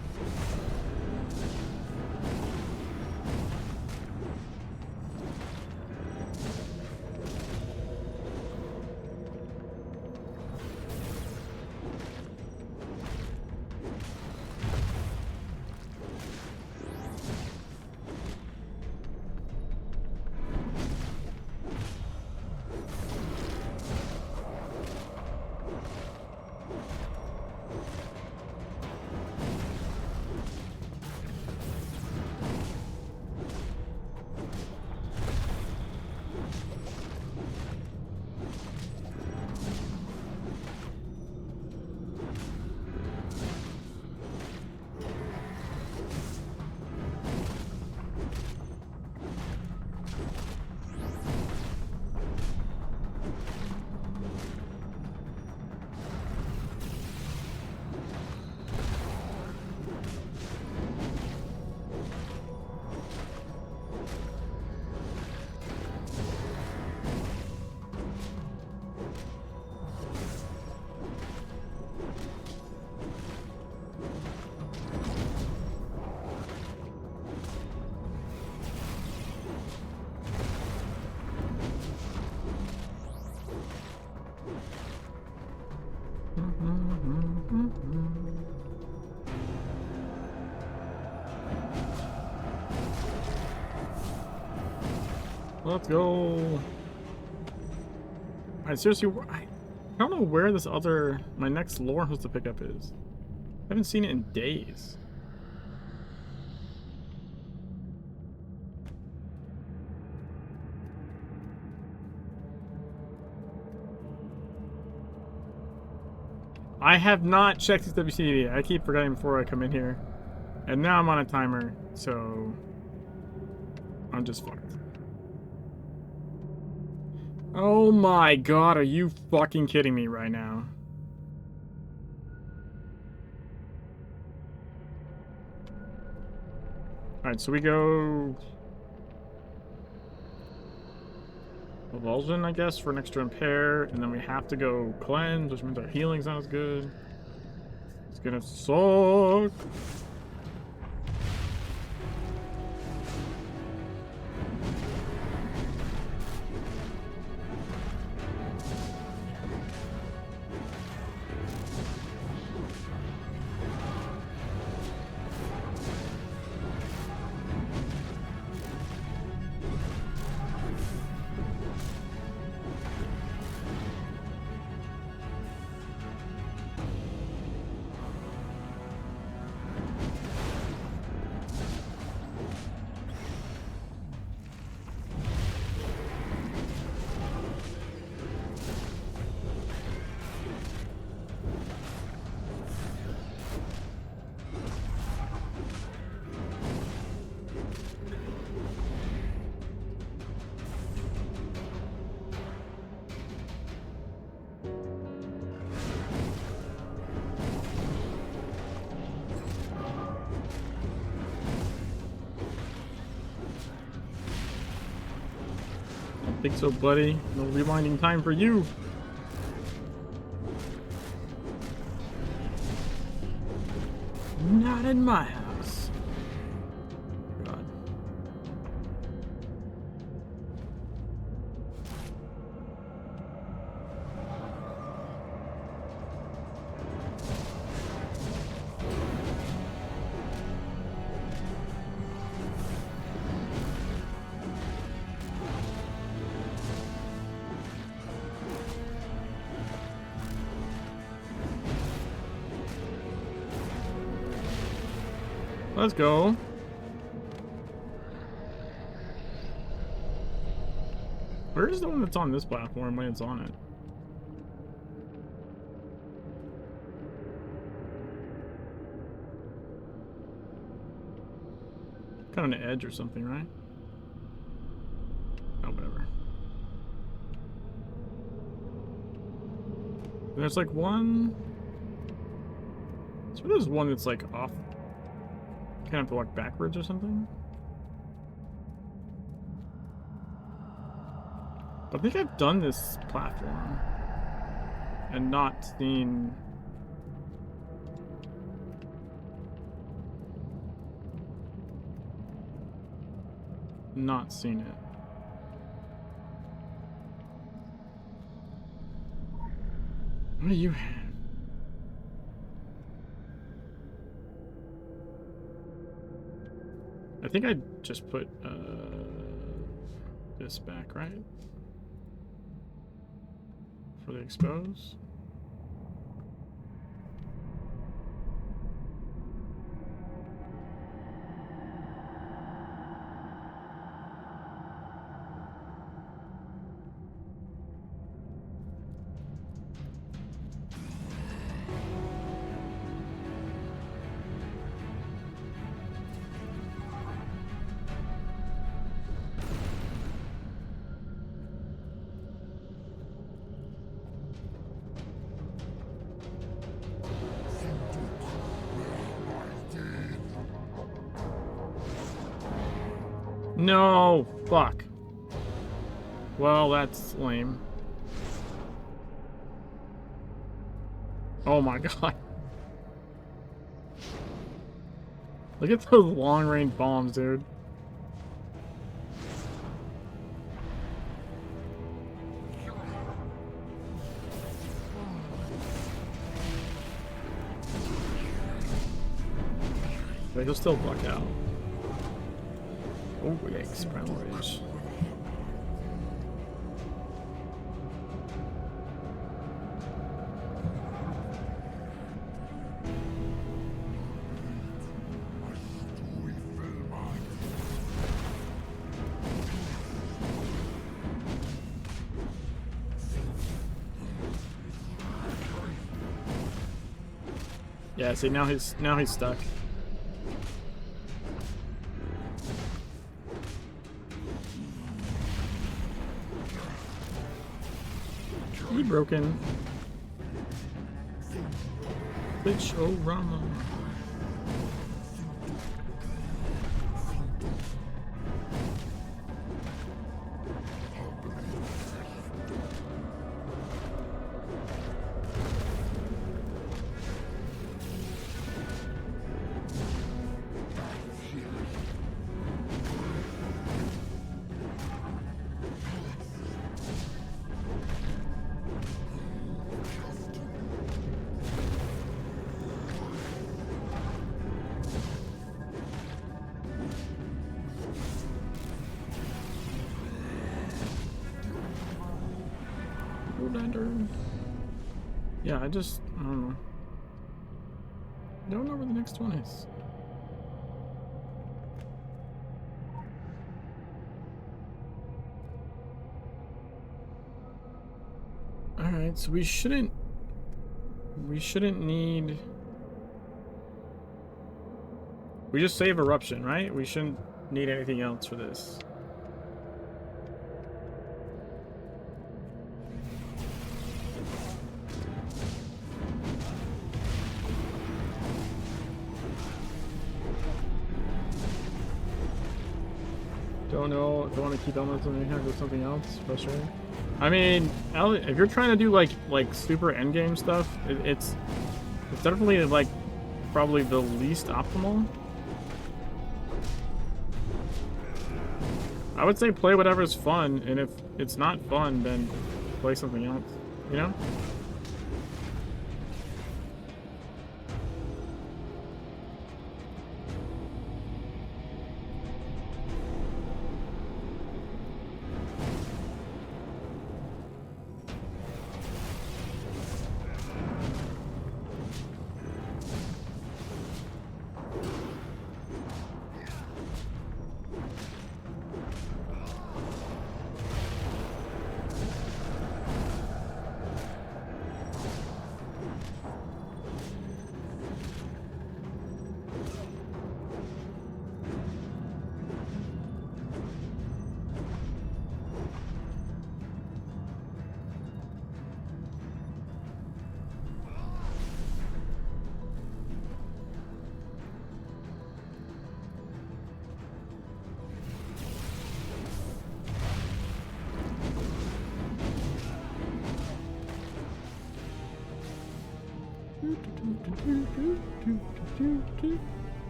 Let's go. I seriously, I don't know where this other, my next lore I'm supposed to pick up is. I haven't seen it in days. I have not checked this WCD. I keep forgetting before I come in here. And now I'm on a timer, so I'm just fucked. Oh my god, are you fucking kidding me right now? Alright, so we go... Revulsion, I guess, for an extra impair, and then we have to go cleanse, which means our healing's not as good. It's gonna suck. Think so, buddy. No rewinding time for you. Not in my house. God. Let's go. Where's the one that's on this platform when it's on it? Kind of an edge or something, right? Oh, whatever. There's like one. So there's one that's like off. Kind of have to walk backwards or something. I think I've done this platform and not seen. Not seen it. What do you have? I think I just put this back, right? For the expose. No, fuck. Well, that's lame. Oh my god. Look at those long-range bombs, dude. But he'll still block out. Oh, yikes, primal rage. Yeah, see now he's stuck. He broken. Bitch, oh Rama. Yeah, I don't know. I don't know where the next one is. Alright, so we shouldn't need. We just save eruption, right? We shouldn't need anything else for this. Do Don't know if I want to keep elements and then do something else. Frustrating. I mean, if you're trying to do like super endgame stuff, it's definitely like probably the least optimal. I would say play whatever's fun, and if it's not fun, then play something else. You know?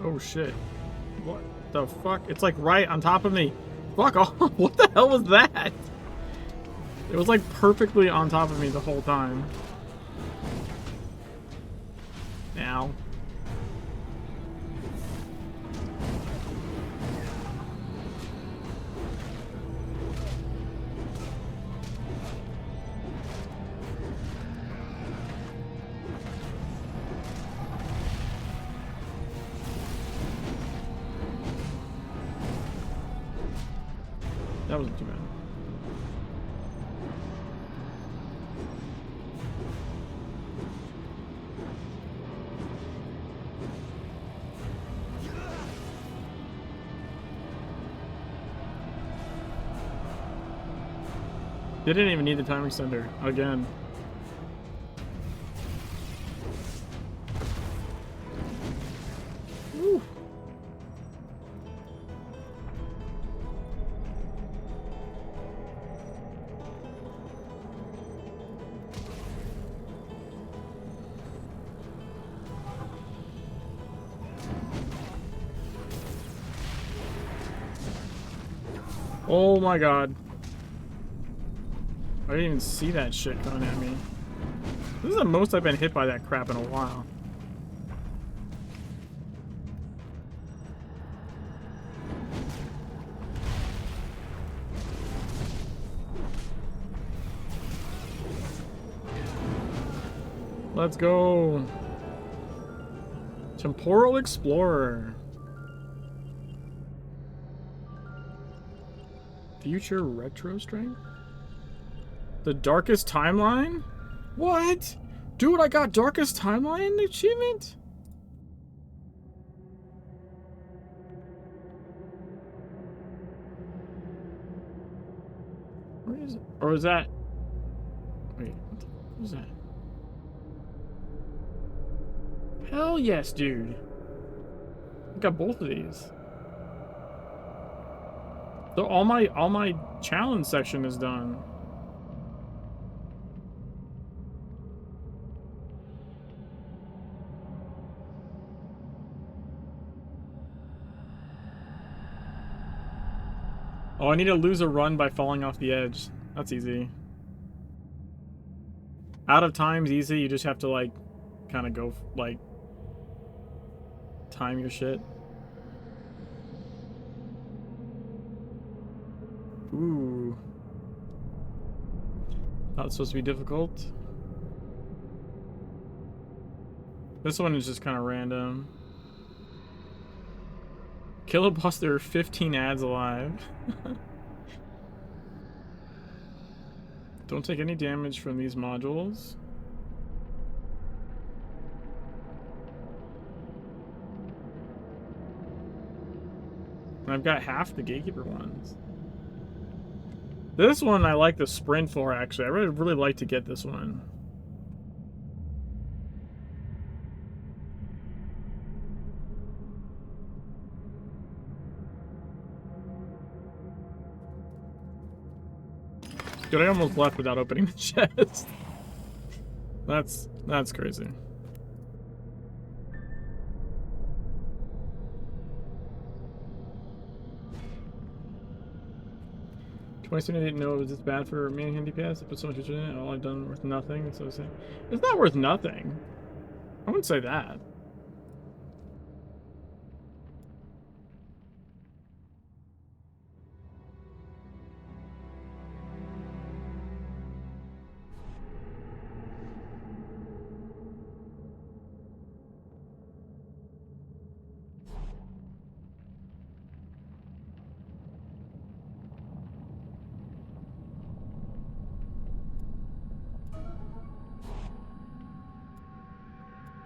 Oh shit. What the fuck? It's like right on top of me. Fuck off. What the hell was that? It was like perfectly on top of me the whole time. Ow. That wasn't too bad. They didn't even need the time extender again. Woo. Oh my god. I didn't even see that shit coming at me. This is the most I've been hit by that crap in a while. Let's go. Temporal Explorer. Future Retro Strength? The Darkest Timeline? What? Dude, I got Darkest Timeline achievement? Where is it? Or is that... Wait, what is that? Hell yes, dude. I got both of these. So all my challenge section is done. Oh, I need to lose a run by falling off the edge. That's easy. Out of time's easy. You just have to like kind of go like time your shit. Ooh. Not supposed to be difficult. This one is just kind of random. Kill a boss, there are 15 ads alive. Don't take any damage from these modules. And I've got half the Gatekeeper ones. This one I like the sprint for, actually. I really like to get this one. Dude, I almost left without opening the chest. That's crazy. I didn't know it was this bad for me and DPS. I put so much in it, all I've done worth nothing. So it's not worth nothing. I wouldn't say that.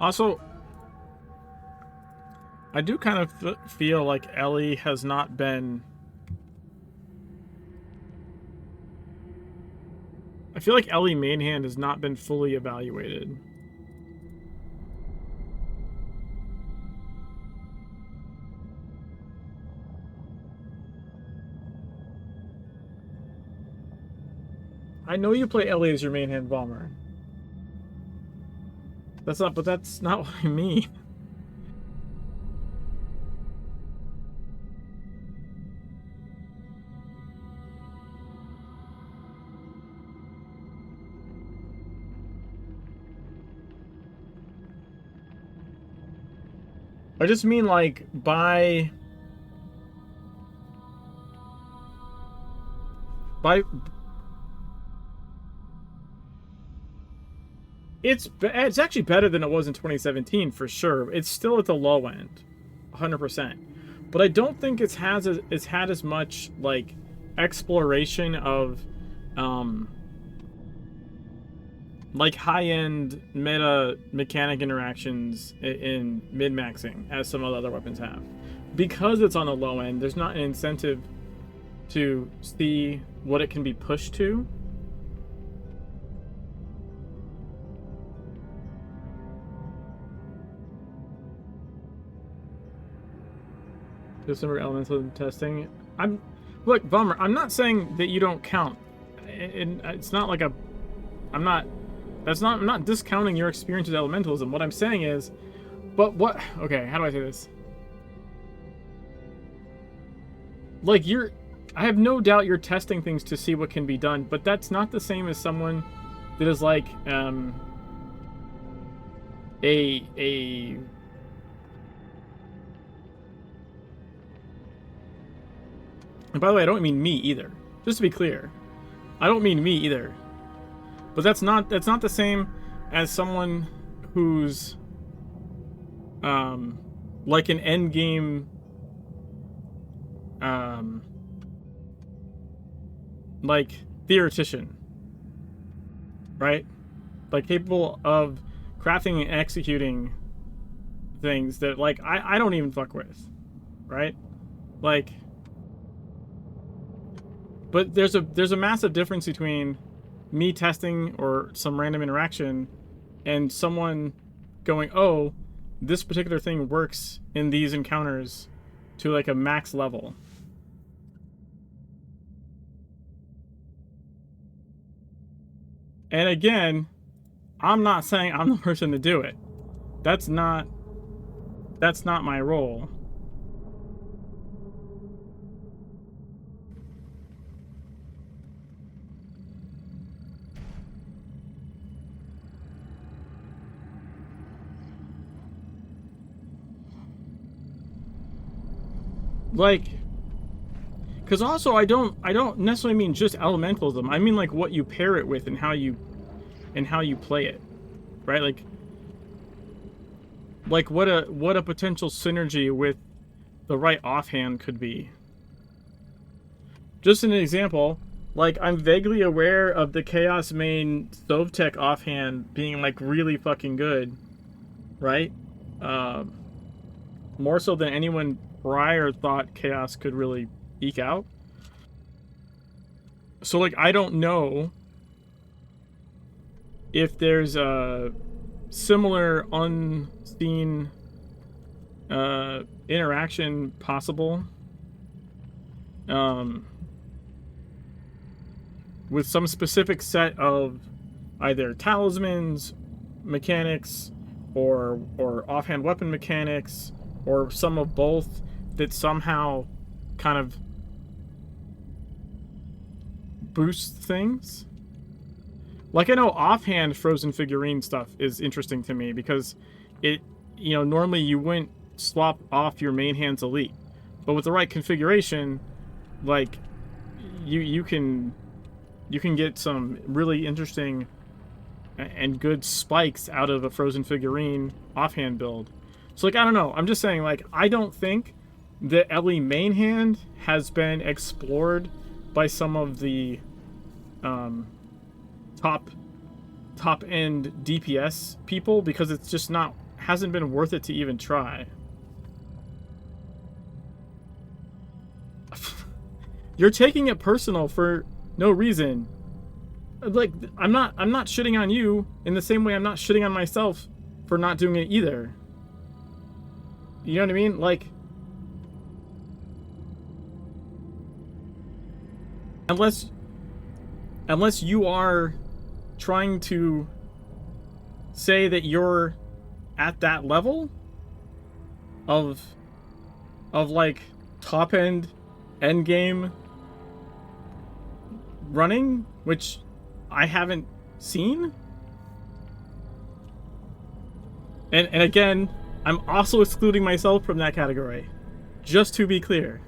Also, I do kind of feel like Ellie has not been... I feel like Ellie main hand has not been fully evaluated. I know you play Ellie as your main hand bomber. That's not what I mean. I just mean like by it's actually better than it was in 2017 for sure. It's still at the low end, 100%. But I don't think it's had as much like exploration of like high-end meta mechanic interactions in min-maxing as some of the other weapons have. Because it's on the low end, there's not an incentive to see what it can be pushed to. December elemental testing. Look, Bummer, I'm not saying that you don't count. It's not like I'm not discounting your experience with elementalism. What I'm saying is, okay, how do I say this? Like I have no doubt you're testing things to see what can be done, but that's not the same as someone that is like, and by the way, I don't mean me either. Just to be clear, I don't mean me either. But that's not the same as someone who's like an end game like theoretician, right? Like capable of crafting and executing things that like I don't even fuck with, right? Like, but there's a massive difference between me testing or some random interaction and someone going, oh, this particular thing works in these encounters to like a max level. And again, I'm not saying I'm the person to do it. That's not my role. Like, because also I don't necessarily mean just elementalism. I mean like what you pair it with and how you play it, right? Like what a potential synergy with the right offhand could be. Just an example, like I'm vaguely aware of the Chaos main Sovtech offhand being like really fucking good, right? More so than anyone prior thought Chaos could really eke out. So like I don't know if there's a similar unseen interaction possible with some specific set of either talismans, mechanics, or offhand weapon mechanics, or some of both that somehow kind of boost things. Like, I know offhand frozen figurine stuff is interesting to me because it, you know, normally you wouldn't swap off your main hand's elite, but with the right configuration, like, you can get some really interesting and good spikes out of a frozen figurine offhand build. So, like, I don't know. I'm just saying, like, I don't think the Ellie main hand has been explored by some of the top end DPS people because it's just hasn't been worth it to even try. You're taking it personal for no reason. Like, I'm not shitting on you in the same way I'm not shitting on myself for not doing it either. You know what I mean? Like, unless you are trying to say that you're at that level of like top end game running, which I haven't seen. And again, I'm also excluding myself from that category, just to be clear.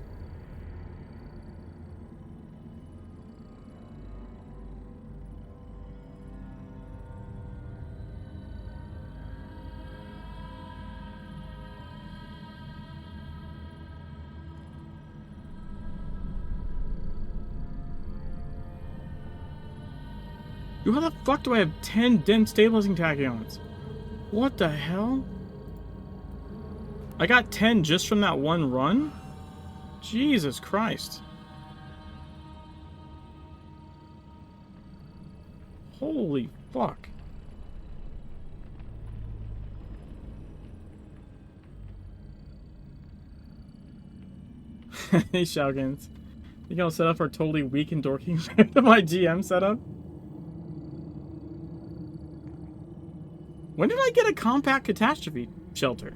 How the fuck do I have 10 dense stabilizing tachyons? What the hell? I got 10 just from that one run? Jesus Christ. Holy fuck. Hey, Shougans. Think I'll set up are totally weak and dorky compared to my GM setup? When did I get a compact catastrophe shelter?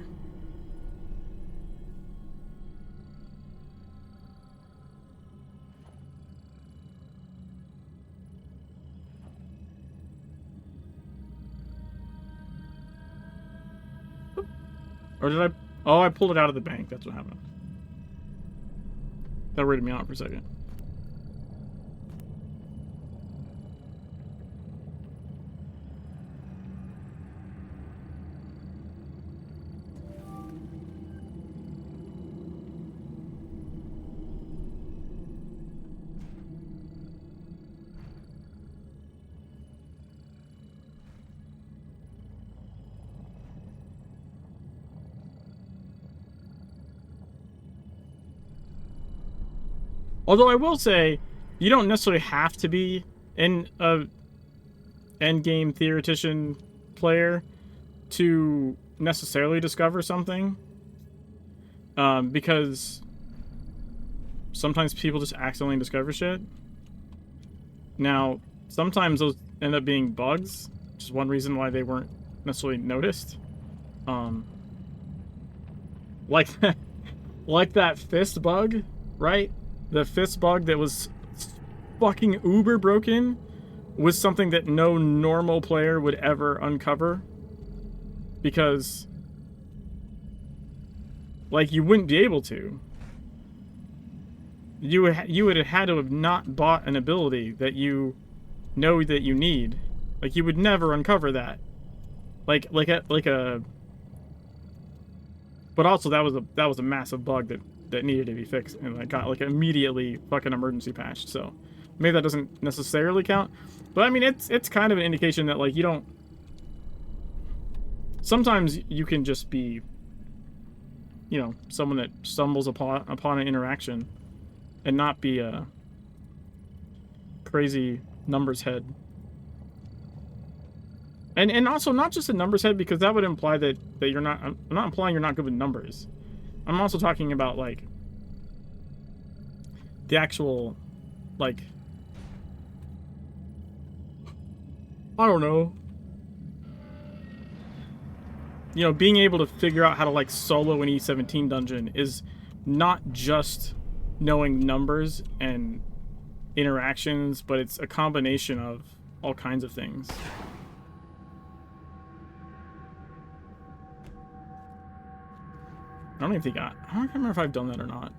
Or did I... Oh, I pulled it out of the bank. That's what happened. That weirded me out for a second. Although I will say, you don't necessarily have to be an endgame theoretician player to necessarily discover something. Because sometimes people just accidentally discover shit. Now, sometimes those end up being bugs, which is one reason why they weren't necessarily noticed. Like that fist bug, right? The fist bug that was fucking uber broken was something that no normal player would ever uncover. Because, like, you wouldn't be able to. You would have had to have not bought an ability that you know that you need. Like, you would never uncover that. Like a. But also that was a massive bug that needed to be fixed, and I got like immediately fucking emergency patched. So maybe that doesn't necessarily count, but I mean it's kind of an indication that like you don't. Sometimes you can just be, you know, someone that stumbles upon an interaction, and not be a crazy numbers head. And also not just a numbers head, because that would imply that you're not. I'm not implying you're not good with numbers. I'm also talking about, like, the actual, like, I don't know. You know, being able to figure out how to like solo an E17 dungeon is not just knowing numbers and interactions, but it's a combination of all kinds of things. I don't even think I don't remember if I've done that or not.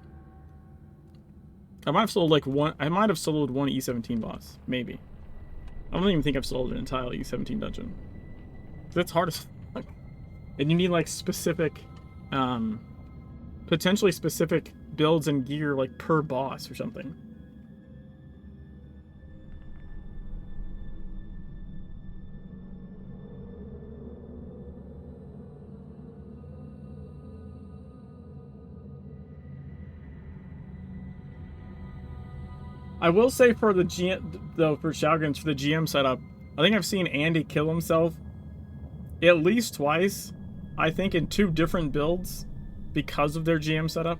I might have sold like one. I might have soloed one E17 boss, maybe. I don't even think I've sold an entire E17 dungeon. That's hard as fuck. And you need like specific, potentially specific builds and gear like per boss or something. I will say for the GM, though, for Shogun's, for the GM setup, I think I've seen Andy kill himself at least twice. I think in 2 different builds because of their GM setup.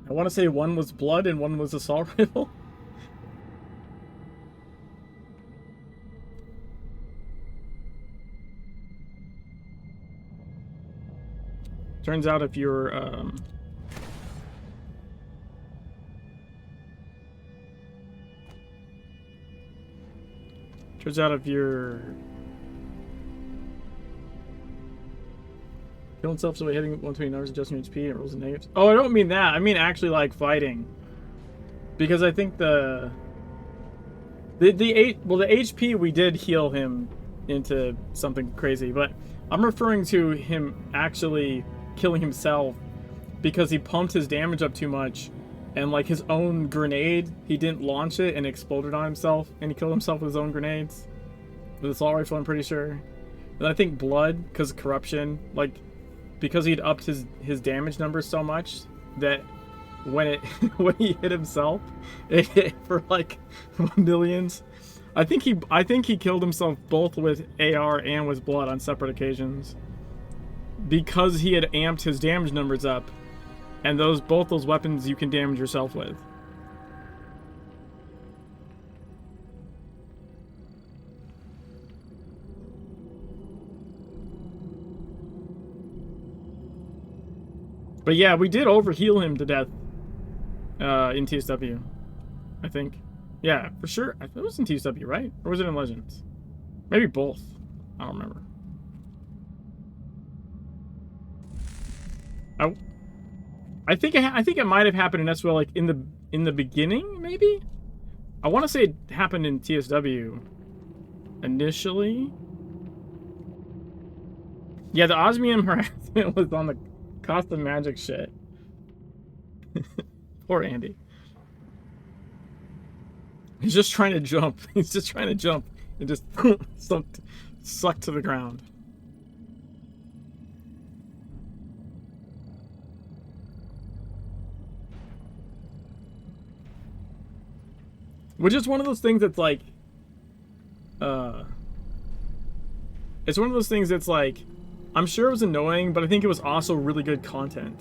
I want to say one was blood and one was assault rifle. Turns out if you're, kill himself so by hitting 120 numbers, adjusting your HP, and it rolls in negatives. Oh, I don't mean that. I mean actually like fighting. Because I think the HP, we did heal him into something crazy, but I'm referring to him actually killing himself because he pumped his damage up too much, and like his own grenade, he didn't launch it and exploded on himself, and he killed himself with his own grenades with assault rifle, I'm pretty sure. And I think blood, because of corruption, like because he'd upped his damage numbers so much that when he hit himself, it hit for like millions. I think he killed himself both with AR and with blood on separate occasions because he had amped his damage numbers up, and both those weapons you can damage yourself with. But yeah, we did overheal him to death in TSW, I think. Yeah, for sure. It was in TSW, right? Or was it in Legends? Maybe both. I don't remember. I think it might have happened in SWL like in the beginning, maybe. I want to say it happened in TSW initially. Yeah, the osmium harassment was on the cost of magic shit. Poor Andy. He's just trying to jump. He's just trying to jump and just sucked to the ground. Which is one of those things that's like, it's one of those things that's like, I'm sure it was annoying, but I think it was also really good content.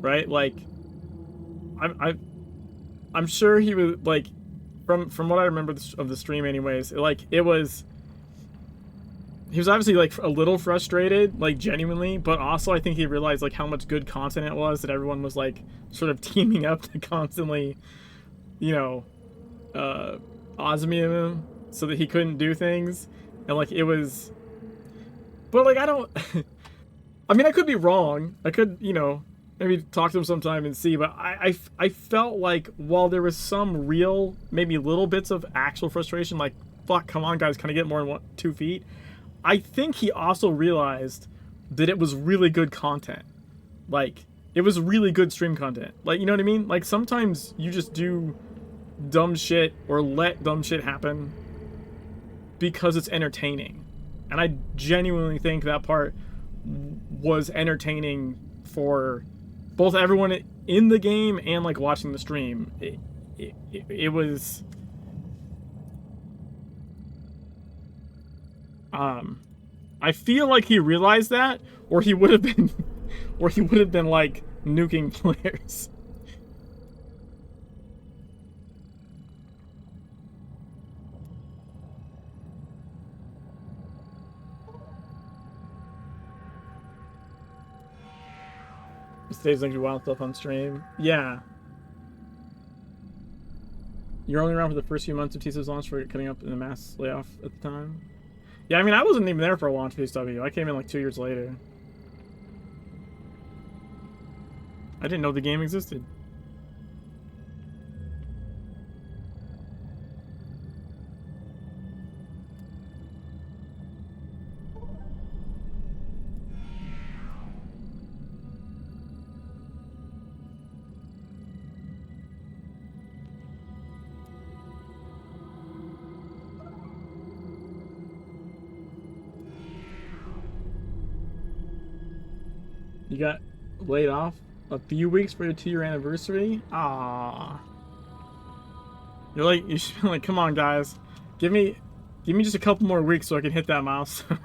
Right? Like, I'm sure he was like, from what I remember of the stream, anyways. Like he was obviously like a little frustrated, like genuinely, but also I think he realized like how much good content it was that everyone was like sort of teaming up to constantly, you know, osmium him so that he couldn't do things, and like it was. But like I don't. I mean, I could be wrong. I could, you know, maybe talk to him sometime and see, but I felt like while there was some real, maybe little bits of actual frustration, like, fuck, come on guys, can I get more than 2 feet? I think he also realized that it was really good content. Like, it was really good stream content. Like, you know what I mean? Like, sometimes you just do dumb shit or let dumb shit happen because it's entertaining. And I genuinely think that part was entertaining for both everyone in the game and like watching the stream. It was I feel like he realized that, or he would have been like nuking players. Stays like wild stuff on stream. Yeah. You're only around for the first few months of TSO's launch for cutting up in a mass layoff at the time. Yeah, I mean, I wasn't even there for a launch PSW. I came in like 2 years later. I didn't know the game existed. You got laid off a few weeks for your 2-year anniversary? Ah. You're like, you should be like, come on guys. Give me just a couple more weeks so I can hit that milestone.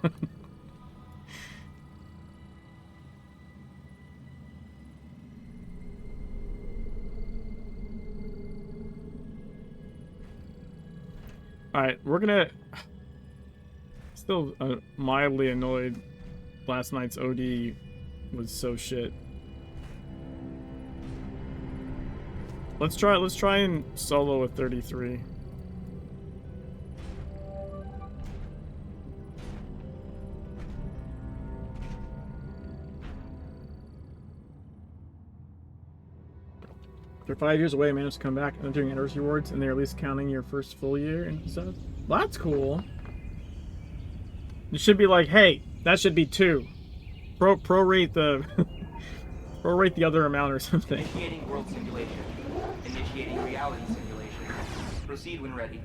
Alright, we're gonna... Still mildly annoyed last night's OD was so shit. Let's try and solo with 33. They're 5 years away, managed to come back and doing anniversary awards, and they're at least counting your first full year and stuff. Well, that's cool. It should be like, hey, that should be 2. Prorate the prorate the other amount or something. Initiating world simulation. Initiating reality simulation. Proceed when ready.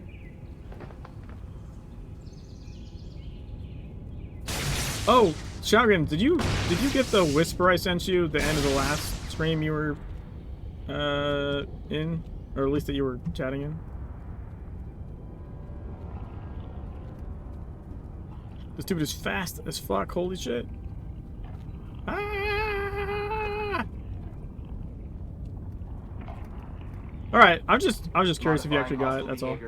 Oh, Shotgun, did you get the whisper I sent you at the end of the last stream you were in, or at least that you were chatting in? This dude is fast as fuck. Holy shit. Ah! Alright, I was just curious if you actually got it, that's all.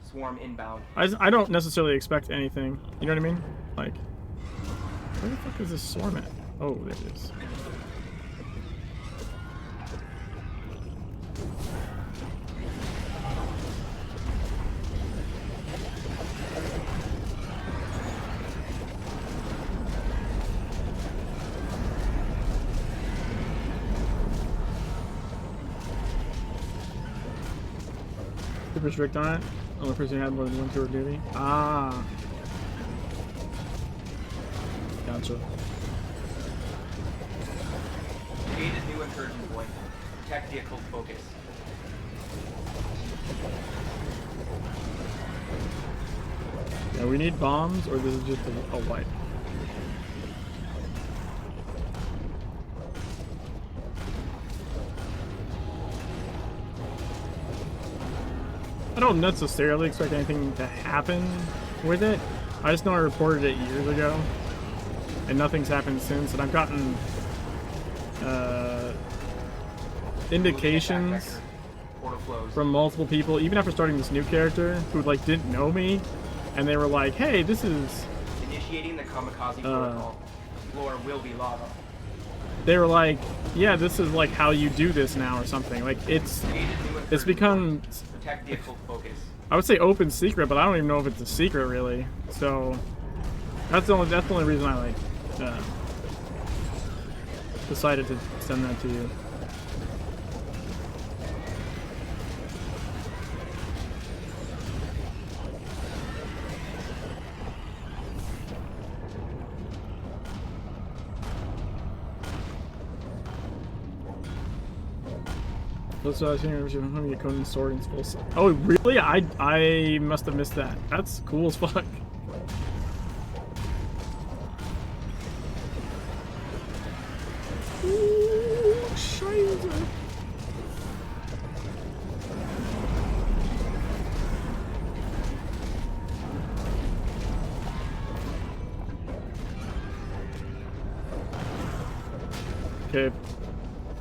Swarm inbound. I don't necessarily expect anything. You know what I mean? Like, where the fuck is this swarm at? Oh, there it is. Super strict on it. Only person who had more than 1 tour of duty. Ah. Gotcha. Gated new incursion point. Protect the occult focus. Yeah, we need bombs, or this is just a wipe. I don't necessarily expect anything to happen with it. I just know I reported it years ago, and nothing's happened since. And I've gotten indications from multiple people, even after starting this new character, who like didn't know me, and they were like, "Hey, this is." Initiating the kamikaze protocol. Floor will be lava. They were like, "Yeah, this is like how you do this now," or something. Like it's become. Protect the occult focus. I would say open secret, but I don't even know if it's a secret really. So that's the only reason I like decided to send that to you. That's what I was hearing. I'm gonna get Conan's sword and full set. Oh, really? I must have missed that. That's cool as fuck. Ooh, Scheiße. Okay.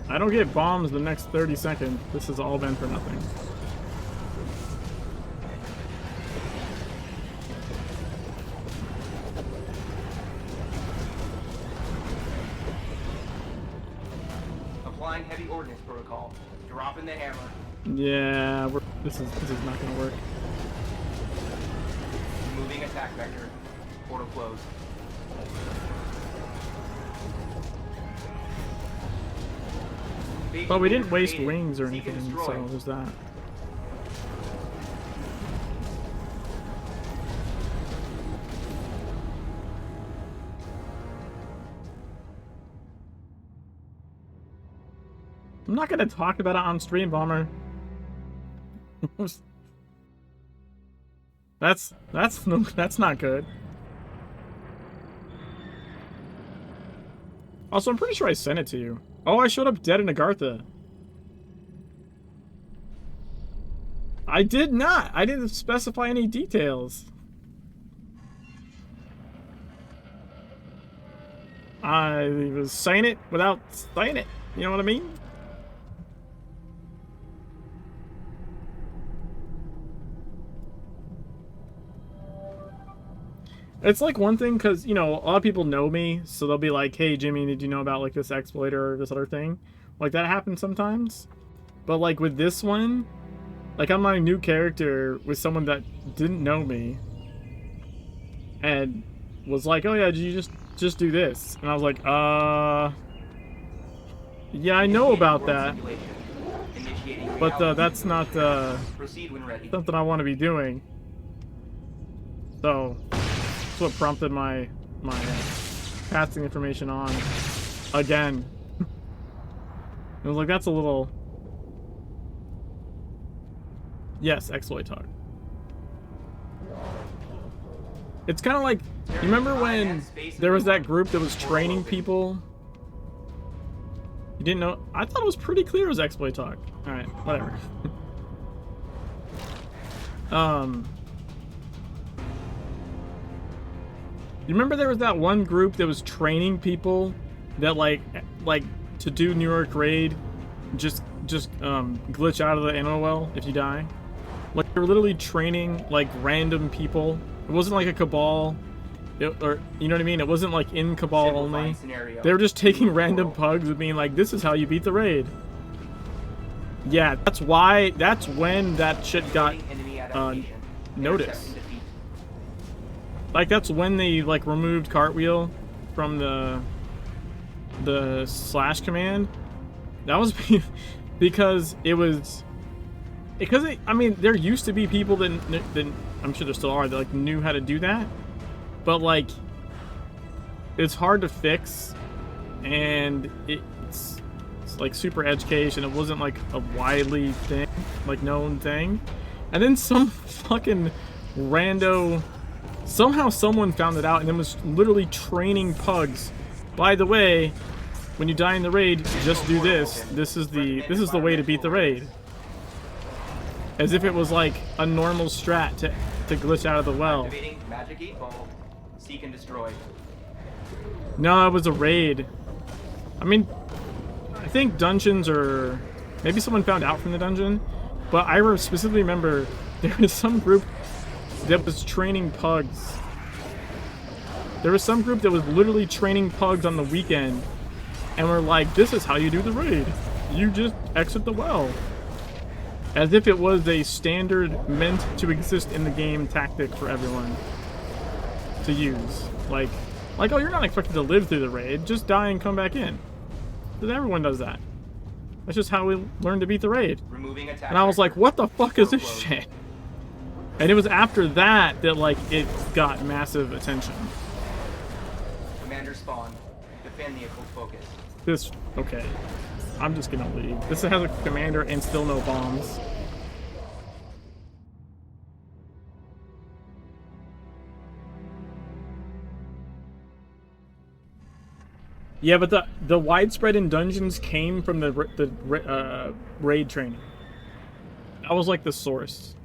I don't get bombs the next 30 seconds. This has all been for nothing. Align heavy ordnance protocol. Drop in the hammer. Yeah, this is not gonna work. Removing attack vector. Portal closed. But we didn't waste wings or anything, so there's that. I'm not gonna talk about it on stream, Bomber. That's not good. Also, I'm pretty sure I sent it to you. Oh, I showed up dead in Agartha. I did not. I didn't specify any details. I was saying it without saying it. You know what I mean? It's like one thing because, you know, a lot of people know me, so they'll be like, hey, Jimmy, did you know about, like, this exploit or this other thing? Like, that happens sometimes. But, like, with this one, like, I'm my new character with someone that didn't know me and was like, oh, yeah, did you just do this? And I was like, yeah, I know about that. But, that's not, something I want to be doing. So... what prompted my passing information on again. It was like, that's a little... Yes, exploit talk. It's kind of like, you remember when there was that group that was training people? You didn't know? I thought it was pretty clear it was exploit talk. Alright, whatever. You remember there was that one group that was training people that like to do New York raid, just glitch out of the ammo well if you die? Like, they were literally training like random people. It wasn't like a cabal, or you know what I mean? It wasn't like in cabal only. They were just taking random pugs and being like, this is how you beat the raid. Yeah, that's when that shit got noticed. Like, that's when they, like, removed Cartwheel from the slash command. That was because it was... I mean, there used to be people that I'm sure there still are, that, like, knew how to do that. But, like, it's hard to fix, and it's like, super edge case, and it wasn't, like, a widely known thing. And then some fucking rando... Somehow someone found it out and then was literally training pugs. By the way, when you die in the raid, just do this. This is the way to beat the raid. As if it was like a normal strat to glitch out of the well. Magic 8 ball. Seek and destroy. No, it was a raid. I mean, I think dungeons or maybe someone found out from the dungeon, but I specifically remember there was some group that was training pugs. There was some group that was literally training pugs on the weekend, and we're like, this is how you do the raid. You just exit the well. As if it was a standard meant to exist in the game tactic for everyone to use. Like, oh, you're not expected to live through the raid, just die and come back in. Because everyone does that. That's just how we learn to beat the raid. And I was like, what the fuck is this shit? And it was after that that, like, it got massive attention. Commander spawn. Defend the occult focus. This, okay. I'm just gonna leave. This has a commander and still no bombs. Yeah, but the widespread in dungeons came from the raid training. That was like the source.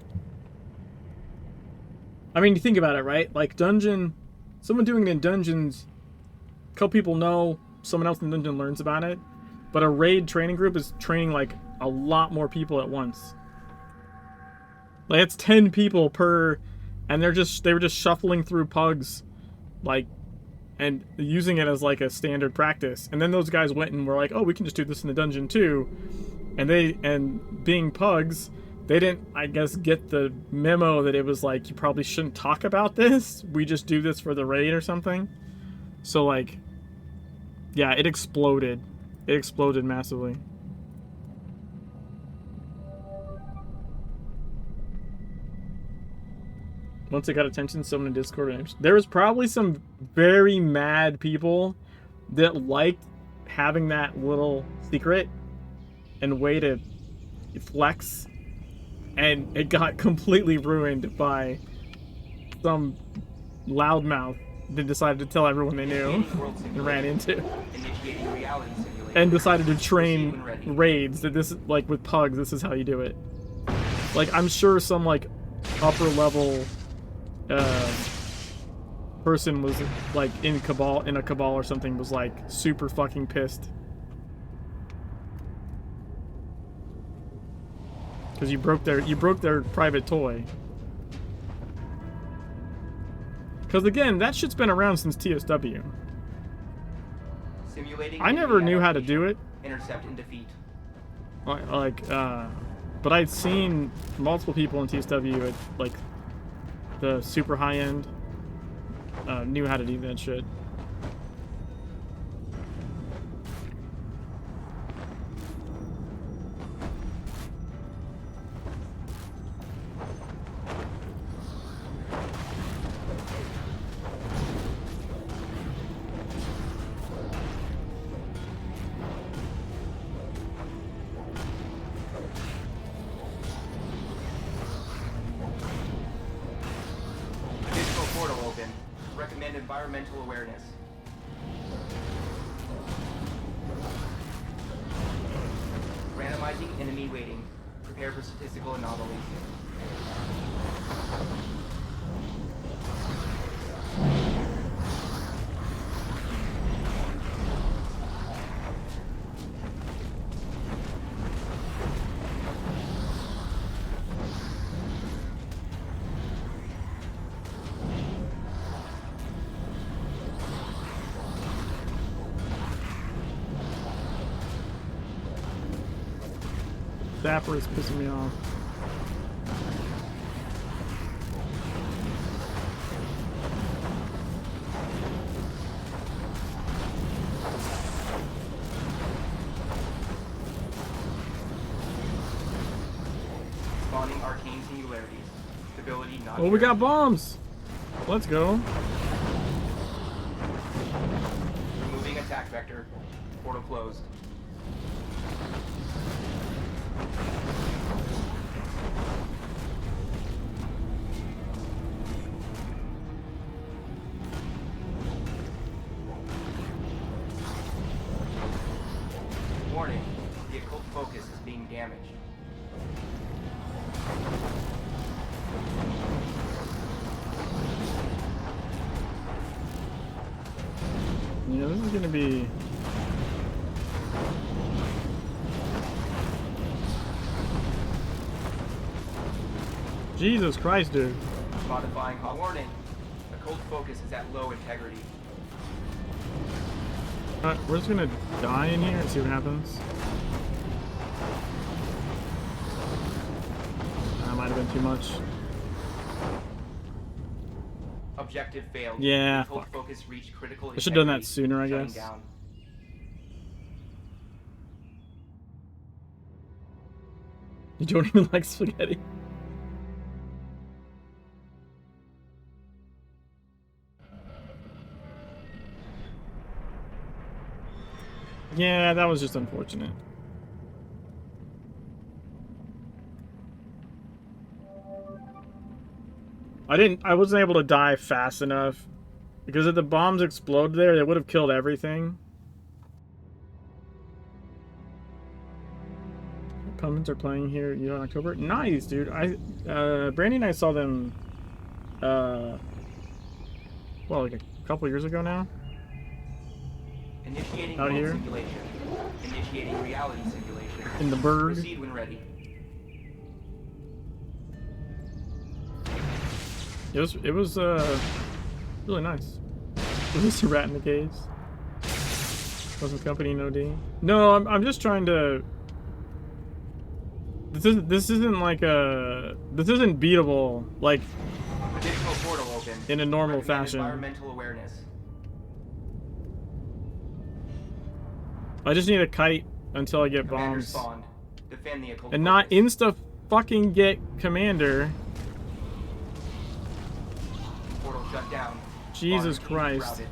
I mean, you think about it, right? Like, someone doing it in dungeons, a couple people know, someone else in the dungeon learns about it, but a raid training group is training, like, a lot more people at once. Like, it's 10 people per, and they were just shuffling through pugs, like, and using it as like a standard practice. And then those guys went and were like, oh, we can just do this in the dungeon too. And being pugs, they didn't, I guess, get the memo that it was like, you probably shouldn't talk about this. We just do this for the raid or something. So like, yeah, it exploded. It exploded massively. Once it got attention, someone in Discord, there was probably some very mad people that liked having that little secret and way to flex, and it got completely ruined by some loudmouth that decided to tell everyone they knew and ran into, and decided to train raids that this, like with pugs, this is how you do it. Like, I'm sure some like upper level person was like in a cabal or something, was like super fucking pissed because you broke their private toy. Because again, that shit's been around since TSW. Simulating I never knew how to do it. Intercept and defeat. But I'd seen multiple people in TSW at like the super high end knew how to do that shit. Environmental awareness. Randomizing enemy weighting. Prepare for statistical anomalies. Zapper is pissing me off. Spawning arcane singularities. Stability not. Oh, we got bombs! Let's go. Removing attack vector. Portal closed. Warning, the occult focus is being damaged. Yeah, this is gonna be... Jesus Christ, dude. Modifying hot warning. Occult focus is at low integrity. We're just gonna die in here and see what happens. That might have been too much. Objective failed. Yeah, Occult fuck. focus reached critical I should have done that integrity. sooner, I Shutting guess. down. You don't even like spaghetti. Yeah, that was just unfortunate. I wasn't able to die fast enough because if the bombs exploded there, they would have killed everything. Pumpkins are playing here, in October. Nice, dude. Brandy and I saw them, well, like a couple years ago now. Initiating Out world here? simulation. Initiating reality simulation. In the Berg. Proceed when ready. It was really nice. There's a rat in the cage. Wasn't company, no D. No, I'm just trying to. This isn't like a. This isn't beatable like Additional portal open. in a normal Recommend fashion. Environmental awareness. I just need a kite until I get Commander bombs. spawned. Defend the occult And not focus. insta fucking get commander. Portal shut down. Jesus Spawner team Christ. routed.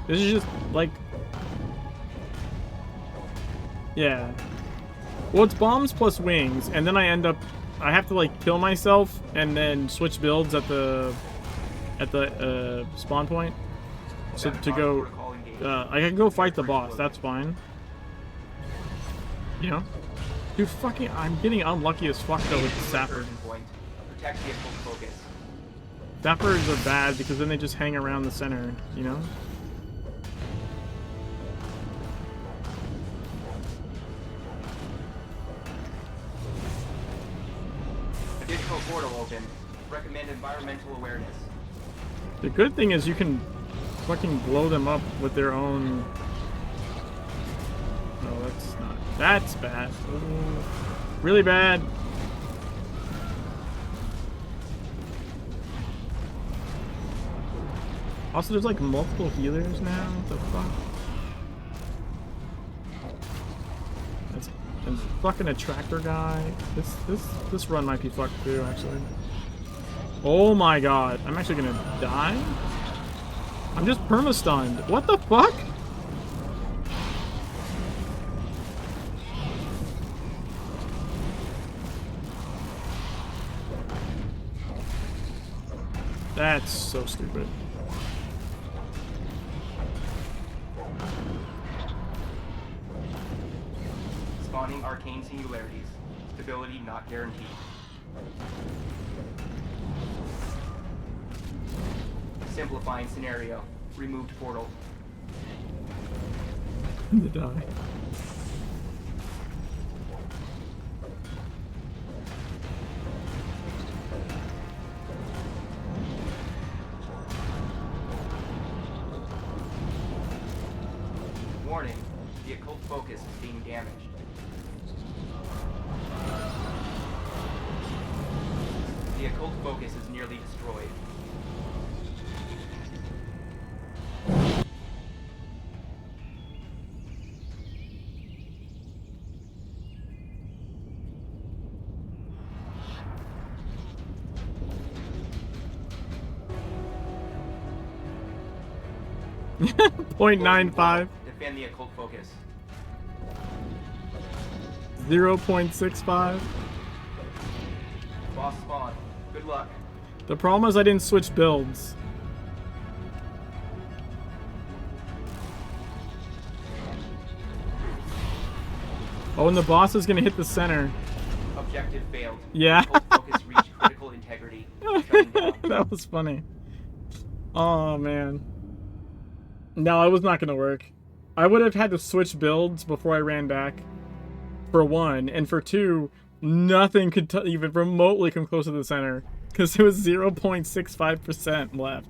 This is just like. Yeah. Well, it's bombs plus wings, and then I end up. I have to like kill myself and then switch builds at the spawn point. So to go. Protocol engaged. I can go fight the boss. That's fine. You know? Dude, fucking. I'm getting unlucky as fuck though with the sapper. Dispersion point. Protect the occult focus. Sappers are bad because then they just hang around the center, you know? Additional portal open. Recommend environmental awareness. The good thing is you can fucking blow them up with their own... No, that's not... That's bad. Ooh. Really bad. Also, there's like multiple healers now. What the fuck? That's fucking a tractor guy. This run might be fucked too, actually. Oh my god. I'm actually gonna die? I'm just perma-stunned. What the fuck? That's so stupid. Spawning arcane singularities. Stability not guaranteed. Simplifying scenario. Removed portal. I'm gonna die. Warning. The occult focus is being damaged. The occult focus is nearly destroyed. .95. Defend the occult focus. 0.65. Boss spawn. Good luck. The problem is I didn't switch builds. Oh, and the boss is gonna hit the center. Objective failed. Yeah. Occult focus reached critical integrity. Shutting down. That was funny. Oh man. No, it was not gonna work. I would have had to switch builds before I ran back. For one, and for two, nothing could even remotely come close to the center because it was 0.65% left.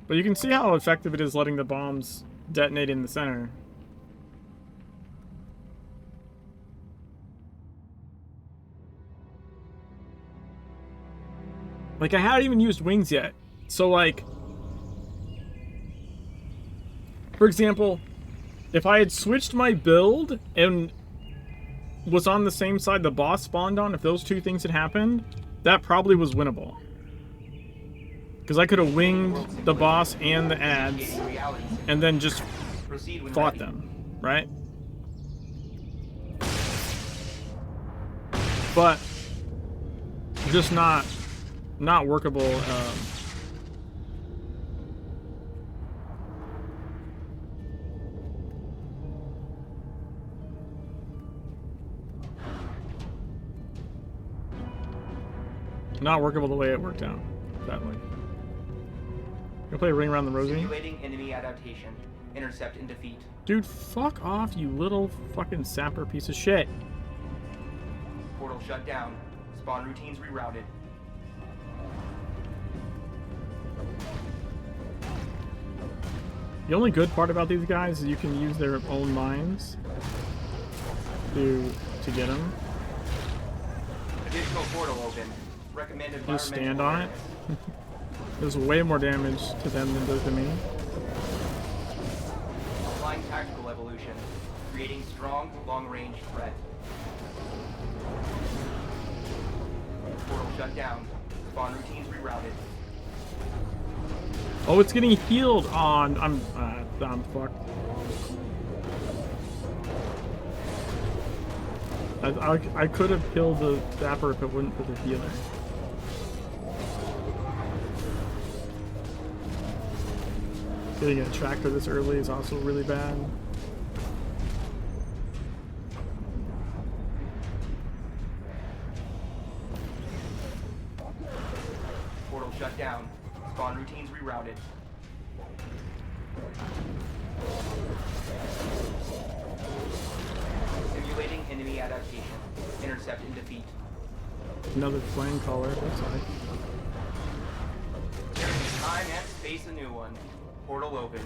But you can see how effective it is letting the bombs detonate in the center. Like, I hadn't even used wings yet. So, like... For example, if I had switched my build and was on the same side the boss spawned on, if those two things had happened, that probably was winnable. Because I could have winged the boss and the ads and then just fought them, right? But just not workable. Not workable the way it worked out, sadly. Gonna play Ring Around the Rosie. Simulating enemy adaptation. Intercept and defeat. Dude, fuck off, you little fucking sapper piece of shit. Portal shut down. Spawn routines rerouted. The only good part about these guys is you can use their own mines to get them. Additional portal open. Recommend environmental Just stand on it. awareness. There's way more damage to them than does to me. Applying tactical evolution. Creating strong, long-range threat. Portal shut down. Spawn routines rerouted. Oh, it's getting healed on. I'm fucked. I could have killed the Zapper if it wasn't for the healer. Getting a tractor this early is also really bad. Portal shut down. Spawn routines rerouted. Simulating enemy adaptation. Intercept and defeat. Another flame caller, looks like. There's time and space, a new one. Portal open.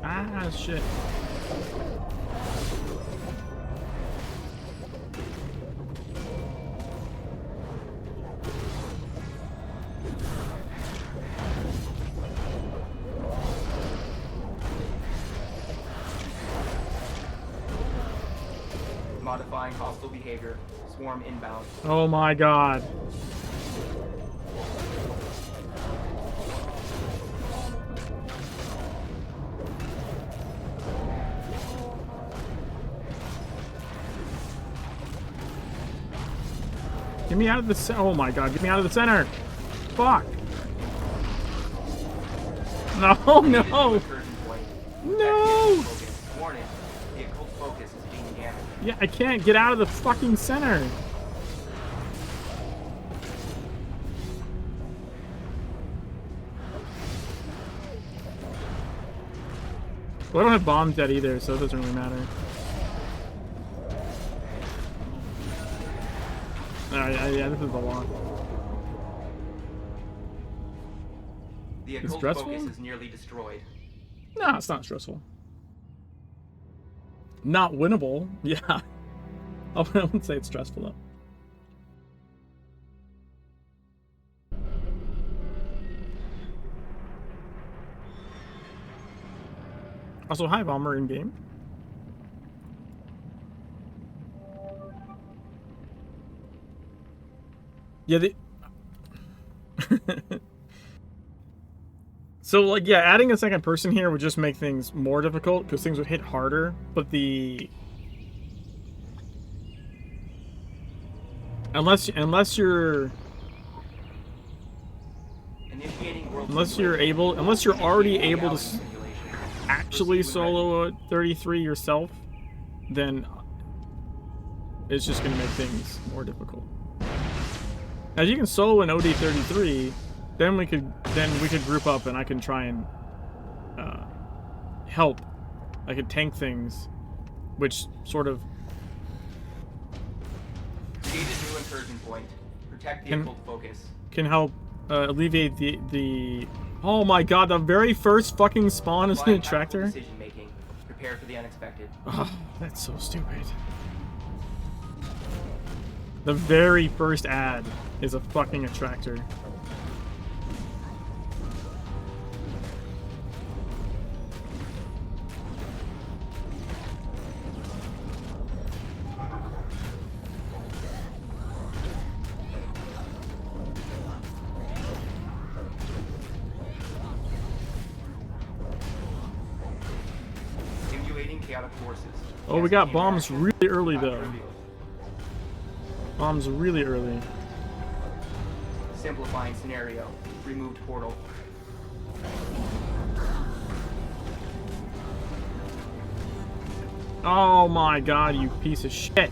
Ah, shit. Modifying hostile behavior. Swarm inbound. Oh my god. Get me out of the center. Oh my god, get me out of the center. Fuck. No, no. Recursion point. No. Focus. Warning. The occult focus is being damaged. Yeah, I can't get out of the fucking center. Well, I don't have bombs yet either, so it doesn't really matter. Alright, yeah, this is a lot. The It's occult stressful? focus is nearly destroyed. No, it's not stressful. Not winnable, yeah. I wouldn't say it's stressful though. Also, hi, Bomber in game. Yeah, so, like, yeah, adding a second person here would just make things more difficult because things would hit harder, but unless you're already able to actually solo a 33 yourself, then it's just going to make things more difficult. Now, you can solo an OD33, then we could group up and I can try and help. I could tank things, which sort of Create a new incursion point. Protect the occult focus. can help alleviate the. Oh my god! The very first fucking spawn is an Applying attractor. tactical decision making. Prepare for the unexpected. Oh, that's so stupid. The very first ad is a fucking attractor. Simulating chaotic forces. Oh, we got bombs really early though. Bombs really early. Simplifying scenario. Removed portal. Oh my god, you piece of shit.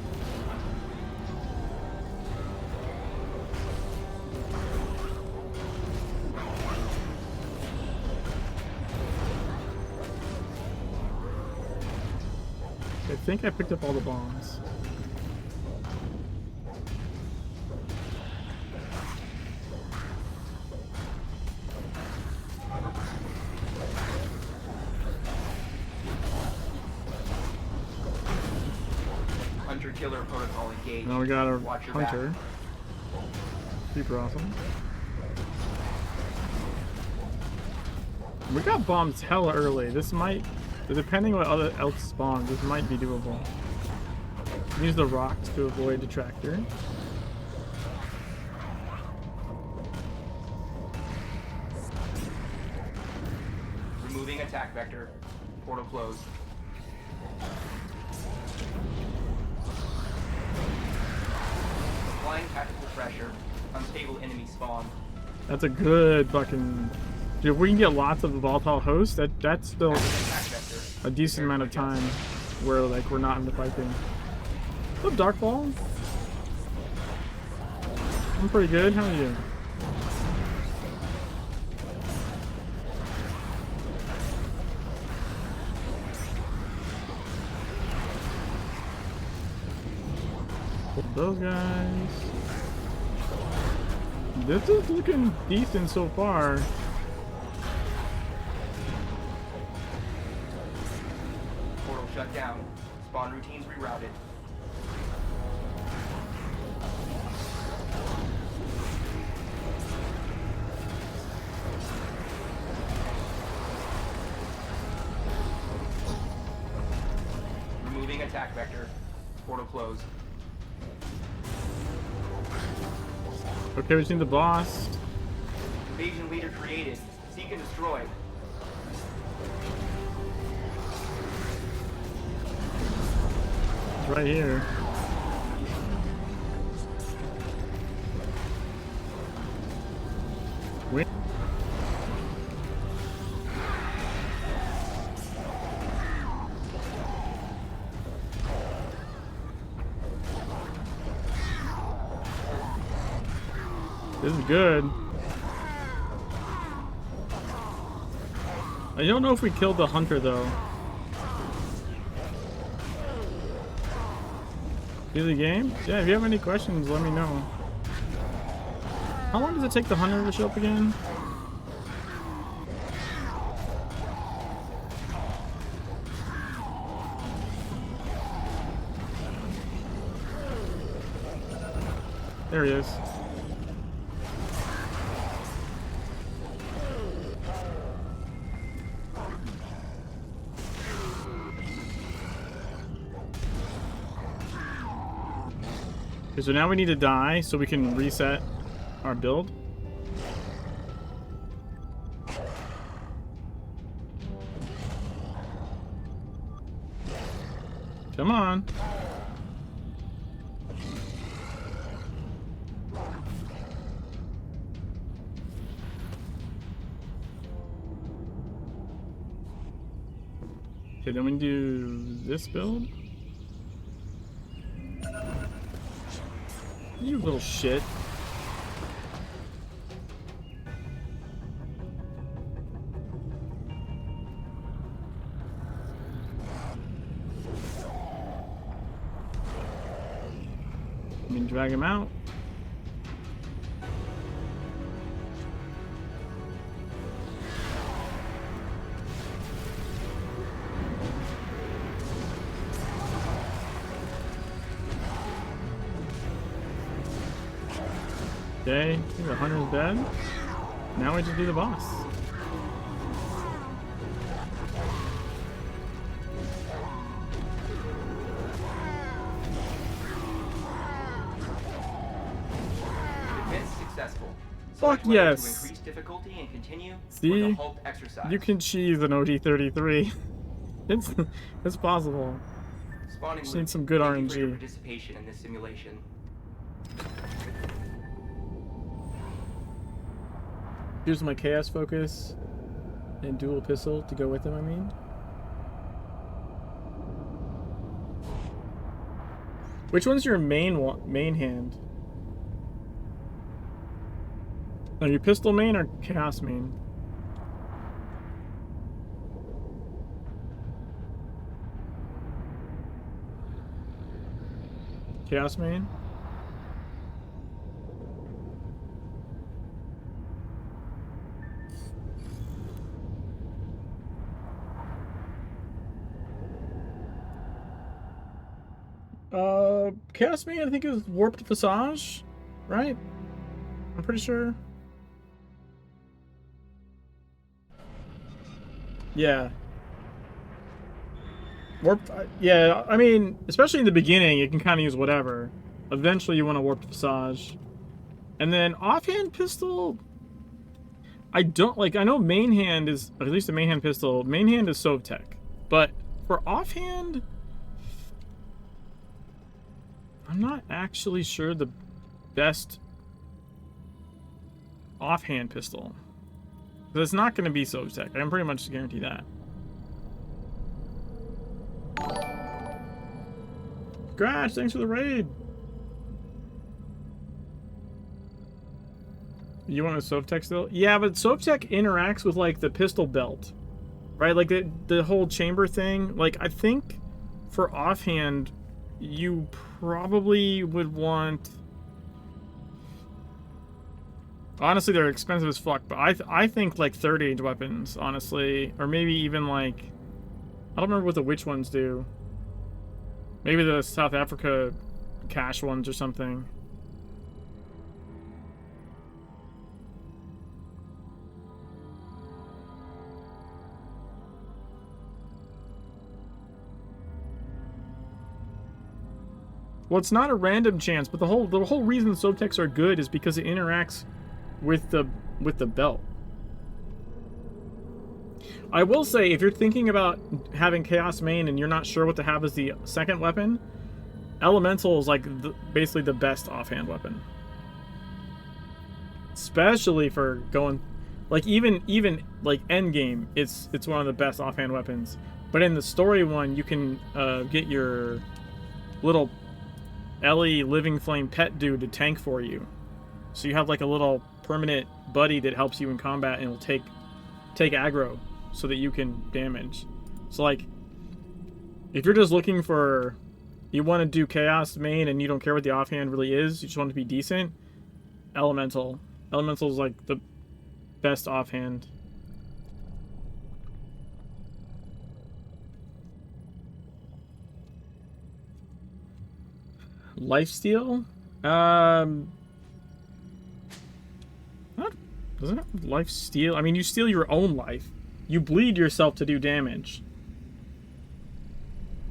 think I picked up all the bombs. Hunter-killer protocol engaged. Now we got our Watch your hunter. back. Super awesome. We got bombs hella early. This might, depending on what other else spawns, this might be doable. Use the rocks to avoid the tractor. Removing attack vector. Portal closed. Applying tactical pressure. Unstable enemy spawn. That's a good fucking. Dude, if we can get lots of volatile hosts, that's still Attack vector. a decent amount of time where like we're not in the fighting. What's up, Darkfall? I'm pretty good. How are you? Those guys. This is looking decent so far. Portal shut down. Spawn routines rerouted. Removing attack vector. Portal closed. Okay, we've seen the boss. Invasion leader created. Seek and destroy. It's right here. Wait. This is good. I don't know if we killed the hunter though. See the game? Yeah, if you have any questions, let me know. How long does it take the hunter to show up again? There he is. Okay, so now we need to die so we can reset our build. Come on. Okay, then we do this build. You little shit. Let me drag him out. Okay, the hunter's dead. Now we just do the boss. Defense successful. Fuck Select whether yes. To increase difficulty and continue. Or See? to halt exercise. You can cheese an OD33. It's possible. Spawning Just need loop. some good Thank you for your RNG. participation in this simulation. Here's my chaos focus and dual pistol to go with them, I mean. Which one's your main hand? Are you pistol main or chaos main? Chaos main. Chaos main I think is Warped Visage, right? I'm pretty sure. Yeah. Warped, yeah, I mean, especially in the beginning, you can kind of use whatever. Eventually, you want to Warped Visage. And then offhand pistol, I don't, like, I know main hand is, at least the main hand pistol, main hand is Sovtech. But for offhand, I'm not actually sure the best offhand pistol. But it's not going to be Sovtech. I can pretty much guarantee that. Scratch, thanks for the raid. You want a Sovtech still? Yeah, but Sovtech interacts with like the pistol belt, right? Like the whole chamber thing. Like I think for offhand, you probably would want. Honestly, they're expensive as fuck, but I think like third age weapons, honestly, or maybe even like I don't remember what the witch ones do. Maybe the South Africa cash ones or something. Well, it's not a random chance, but the whole reason Sovtechs are good is because it interacts with the belt. I will say, if you're thinking about having Chaos main and you're not sure what to have as the second weapon, Elemental is like basically the best offhand weapon. Especially for going, like even like endgame, it's one of the best offhand weapons. But in the story one, you can get your little Ellie Living Flame pet dude to tank for you. So you have like a little permanent buddy that helps you in combat and will take aggro so that you can damage. So like, if you're just looking for, you want to do Chaos main and you don't care what the offhand really is, you just want to be decent, Elemental. Elemental is like the best offhand. Lifesteal? Doesn't have life steal? I mean, you steal your own life. You bleed yourself to do damage.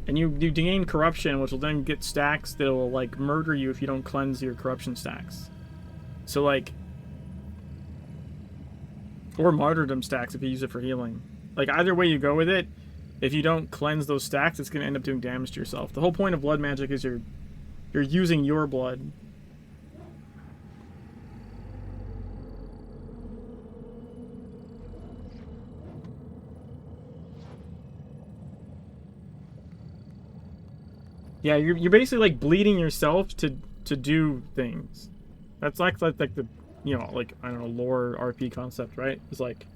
And you gain corruption, which will then get stacks that will, like, murder you if you don't cleanse your corruption stacks. So, like... Or martyrdom stacks if you use it for healing. Like, either way you go with it, if you don't cleanse those stacks, it's going to end up doing damage to yourself. The whole point of blood magic is you're using your blood. Yeah, you're basically like bleeding yourself to do things. That's like the, you know, like, I don't know, lore RP concept, right? It's like,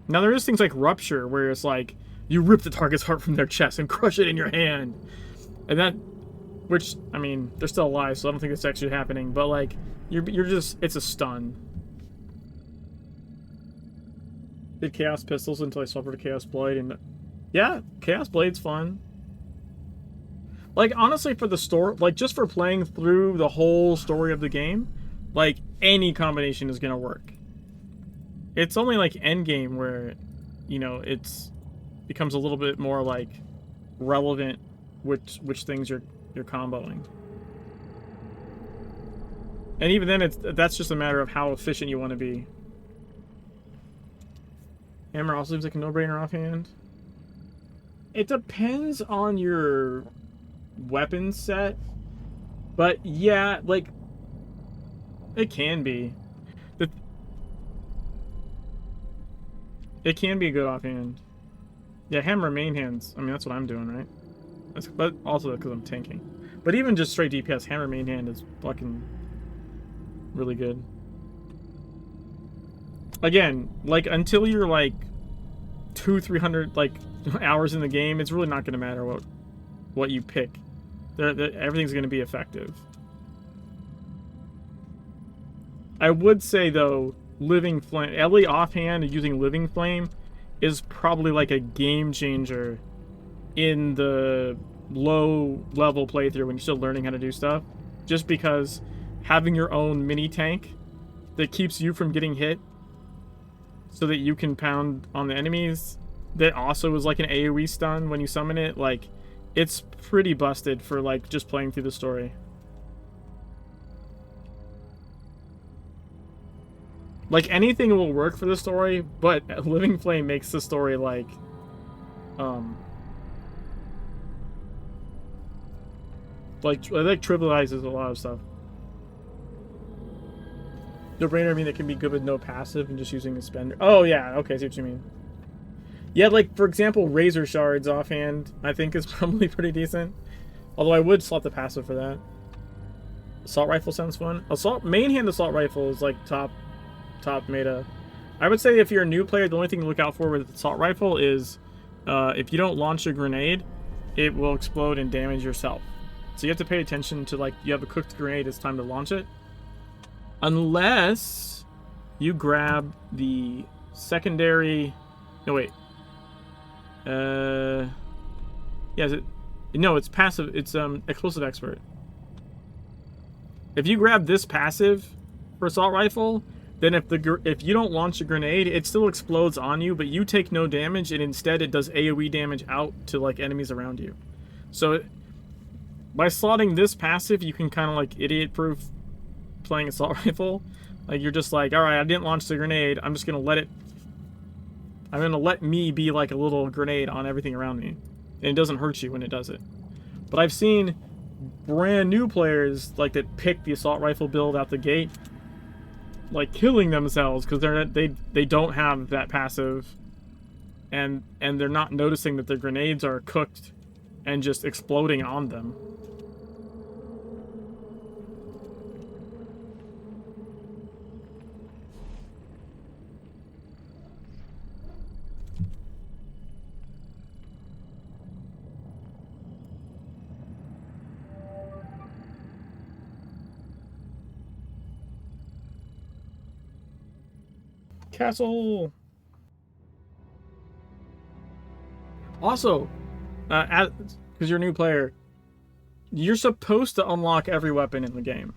now there is things like Rupture where it's like you rip the target's heart from their chest and crush it in your hand, and that, which, I mean, they're still alive, so I don't think it's actually happening. But like, you're just, it's a stun. Did Chaos Pistols until I swapped over to Chaos Blade, and yeah, Chaos Blade's fun. Like, honestly, for the story, like, just for playing through the whole story of the game, like, any combination is gonna work. It's only, like, endgame where, you know, it's becomes a little bit more, like, relevant which things you're comboing. And even then, that's just a matter of how efficient you want to be. Hammer also seems like a no-brainer offhand. It depends on your weapon set, but yeah, like, it can be. It can be a good offhand. Yeah, hammer main hands. I mean, that's what I'm doing, right? But also because I'm tanking. But even just straight DPS, hammer main hand is fucking really good. Again, like, until you're like 200-300 like hours in the game, it's really not going to matter what you pick. Everything's going to be effective. I would say, though, Living Flame, at least offhand, using Living Flame is probably like a game changer in the low-level playthrough when you're still learning how to do stuff. Just because having your own mini tank that keeps you from getting hit so that you can pound on the enemies, that also is like an AoE stun when you summon it, like, it's pretty busted for, like, just playing through the story. Like, anything will work for the story, but Living Flame makes the story, like, trivializes a lot of stuff. No brainer, I mean, it can be good with no passive and just using a spender. Oh, yeah, okay, I see what you mean. Yeah, like, for example, Razor Shards offhand, I think is probably pretty decent. Although I would slot the passive for that. Assault Rifle sounds fun. Main hand Assault Rifle is, like, top meta. I would say if you're a new player, the only thing to look out for with Assault Rifle is if you don't launch a grenade, it will explode and damage yourself. So you have to pay attention to, like, you have a cooked grenade, it's time to launch it. Unless you grab the secondary... No, wait. Yeah, is it? No, it's passive. It's Explosive Expert. If you grab this passive for Assault Rifle, then if you don't launch a grenade, it still explodes on you, but you take no damage, and instead it does AoE damage out to, like, enemies around you. So by slotting this passive, you can kind of, like, idiot-proof playing Assault Rifle. Like, you're just like, alright, I didn't launch the grenade, I'm just gonna let it... I'm gonna let me be like a little grenade on everything around me. And it doesn't hurt you when it does it. But I've seen brand new players, like, that pick the Assault Rifle build out the gate, like, killing themselves because they don't have that passive, and they're not noticing that their grenades are cooked and just exploding on them. Castle. Also, because you're a new player, you're supposed to unlock every weapon in the game.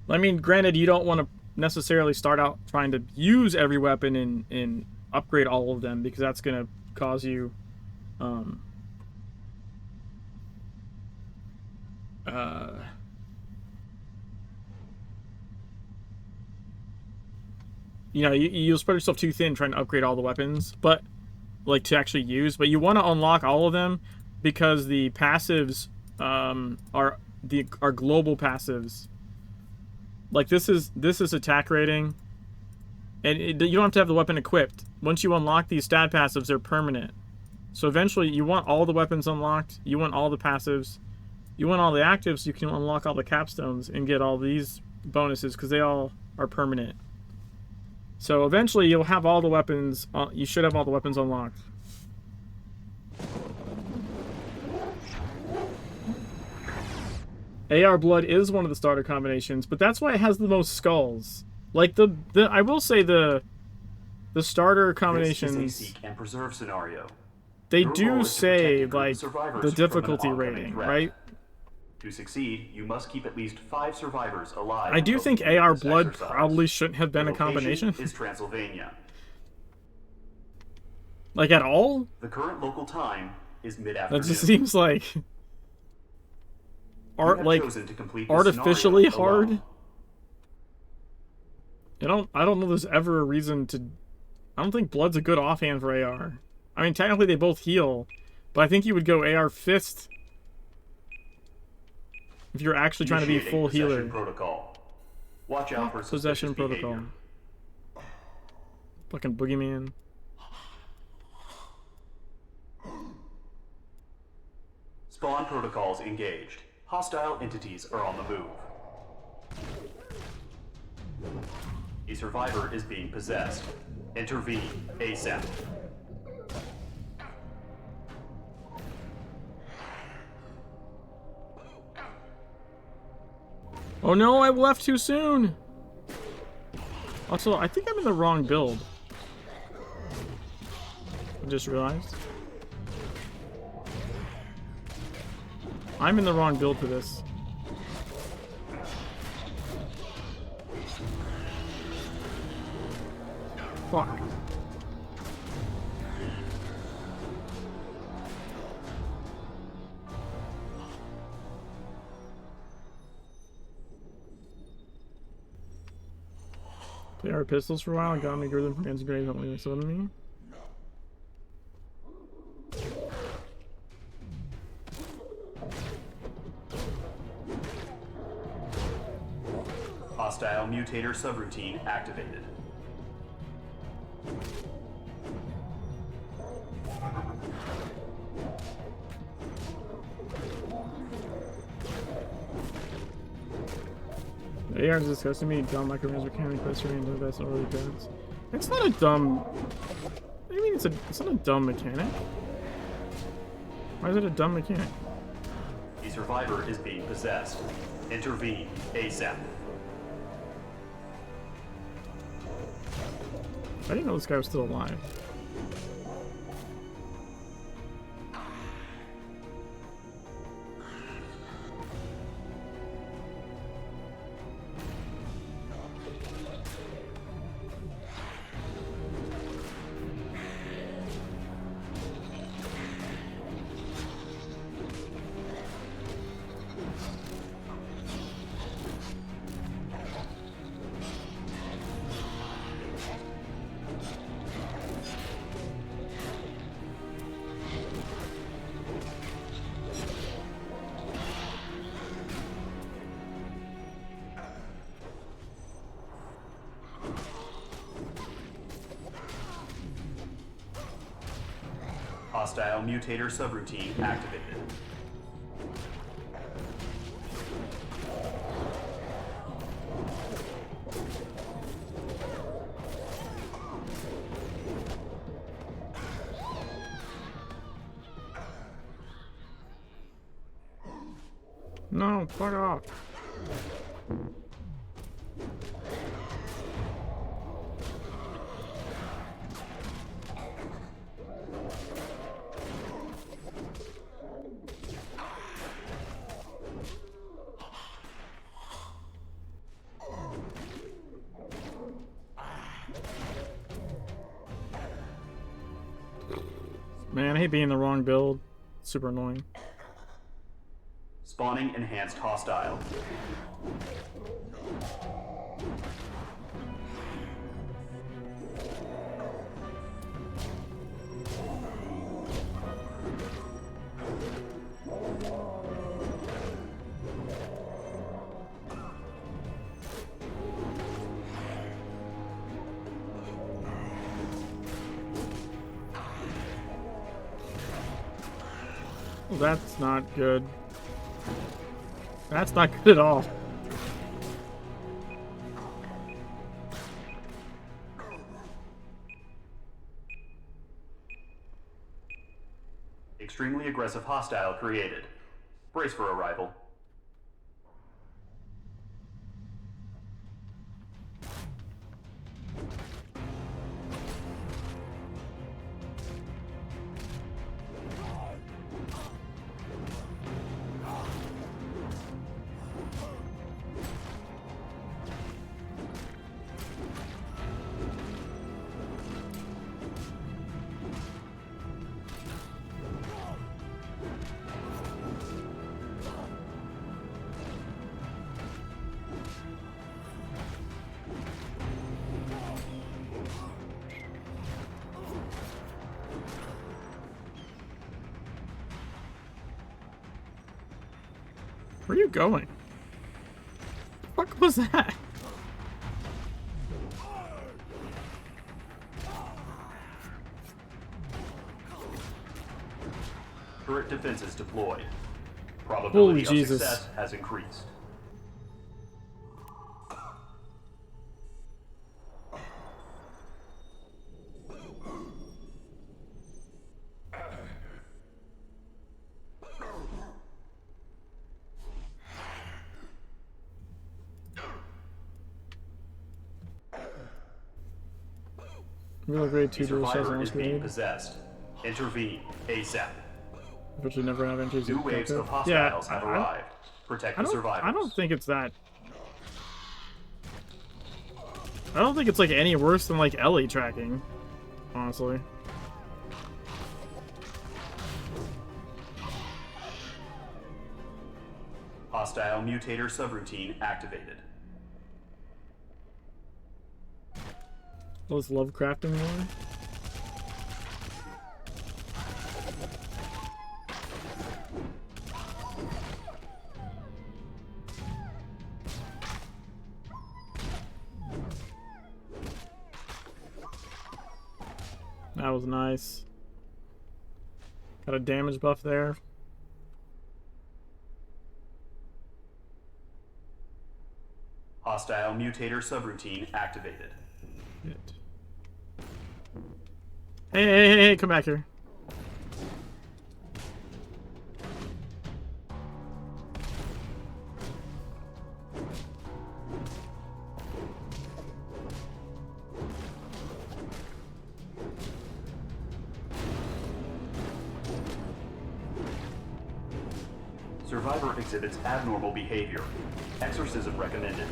I mean, granted, you don't want to necessarily start out trying to use every weapon and upgrade all of them, because that's going to cause you you know, you'll spread yourself too thin trying to upgrade all the weapons, but, like, to actually use. But you want to unlock all of them because the passives are global passives. Like, this is attack rating, and you don't have to have the weapon equipped. Once you unlock these stat passives, they're permanent. So eventually, you want all the weapons unlocked. You want all the passives. You want all the actives so you can unlock all the capstones and get all these bonuses because they all are permanent. So eventually you'll have all the weapons, you should have all the weapons unlocked. AR Blood is one of the starter combinations, but that's why it has the most skulls. Like, I will say the starter combinations... This is a seek and preserve scenario. They do say, like, the difficulty rating, right? To succeed, you must keep at least 5 survivors alive. I do think AR Blood probably shouldn't have been a combination. Is Transylvania. Like, at all? The current local time is mid-afternoon. That just seems like artificially hard. I don't know there's ever a reason to... I don't think Blood's a good offhand for AR. I mean, technically they both heal, but I think you would go AR Fist if you're actually trying to be full healer. Protocol. Watch out for Possession Protocol. Behavior. Fucking boogeyman. Spawn protocols engaged. Hostile entities are on the move. A survivor is being possessed. Intervene ASAP. Oh no, I left too soon. Also, I think I'm in the wrong build. I just realized. I'm in the wrong build for this. Fuck. Play our pistols for a while and got me good from guns grenades, not leaving so to me. Hostile mutator subroutine activated. The AR is disgusting me, dumb micromanage mechanic, press range, the best early guns. It's not a dumb. What do you mean it's not a dumb mechanic? Why is it a dumb mechanic? The survivor is being possessed. Intervene ASAP. I didn't know this guy was still alive. Hostile mutator subroutine activated. No, fuck off. Man, I hate being in the wrong build. It's super annoying. Spawning enhanced hostile. Well, that's not good. That's not good at all. Extremely aggressive hostile created. Brace for arrival. Where are you going? What the fuck was that? Turret defenses deployed. Probability Holy of Jesus. success has increased. Real grade 2 A dual shells survivor on is being grade. possessed. Intervene ASAP. Virtually never have entries. New with waves Deco. of hostiles have I arrived. Protect the survivors. I don't think it's that. I don't think it's like any worse than like Ellie tracking, honestly. Hostile mutator subroutine activated. Well, it's Lovecrafting more. That was nice. Got a damage buff there. Hostile mutator subroutine activated. Shit. Hey, come back here. Survivor exhibits abnormal behavior. Exorcism recommended.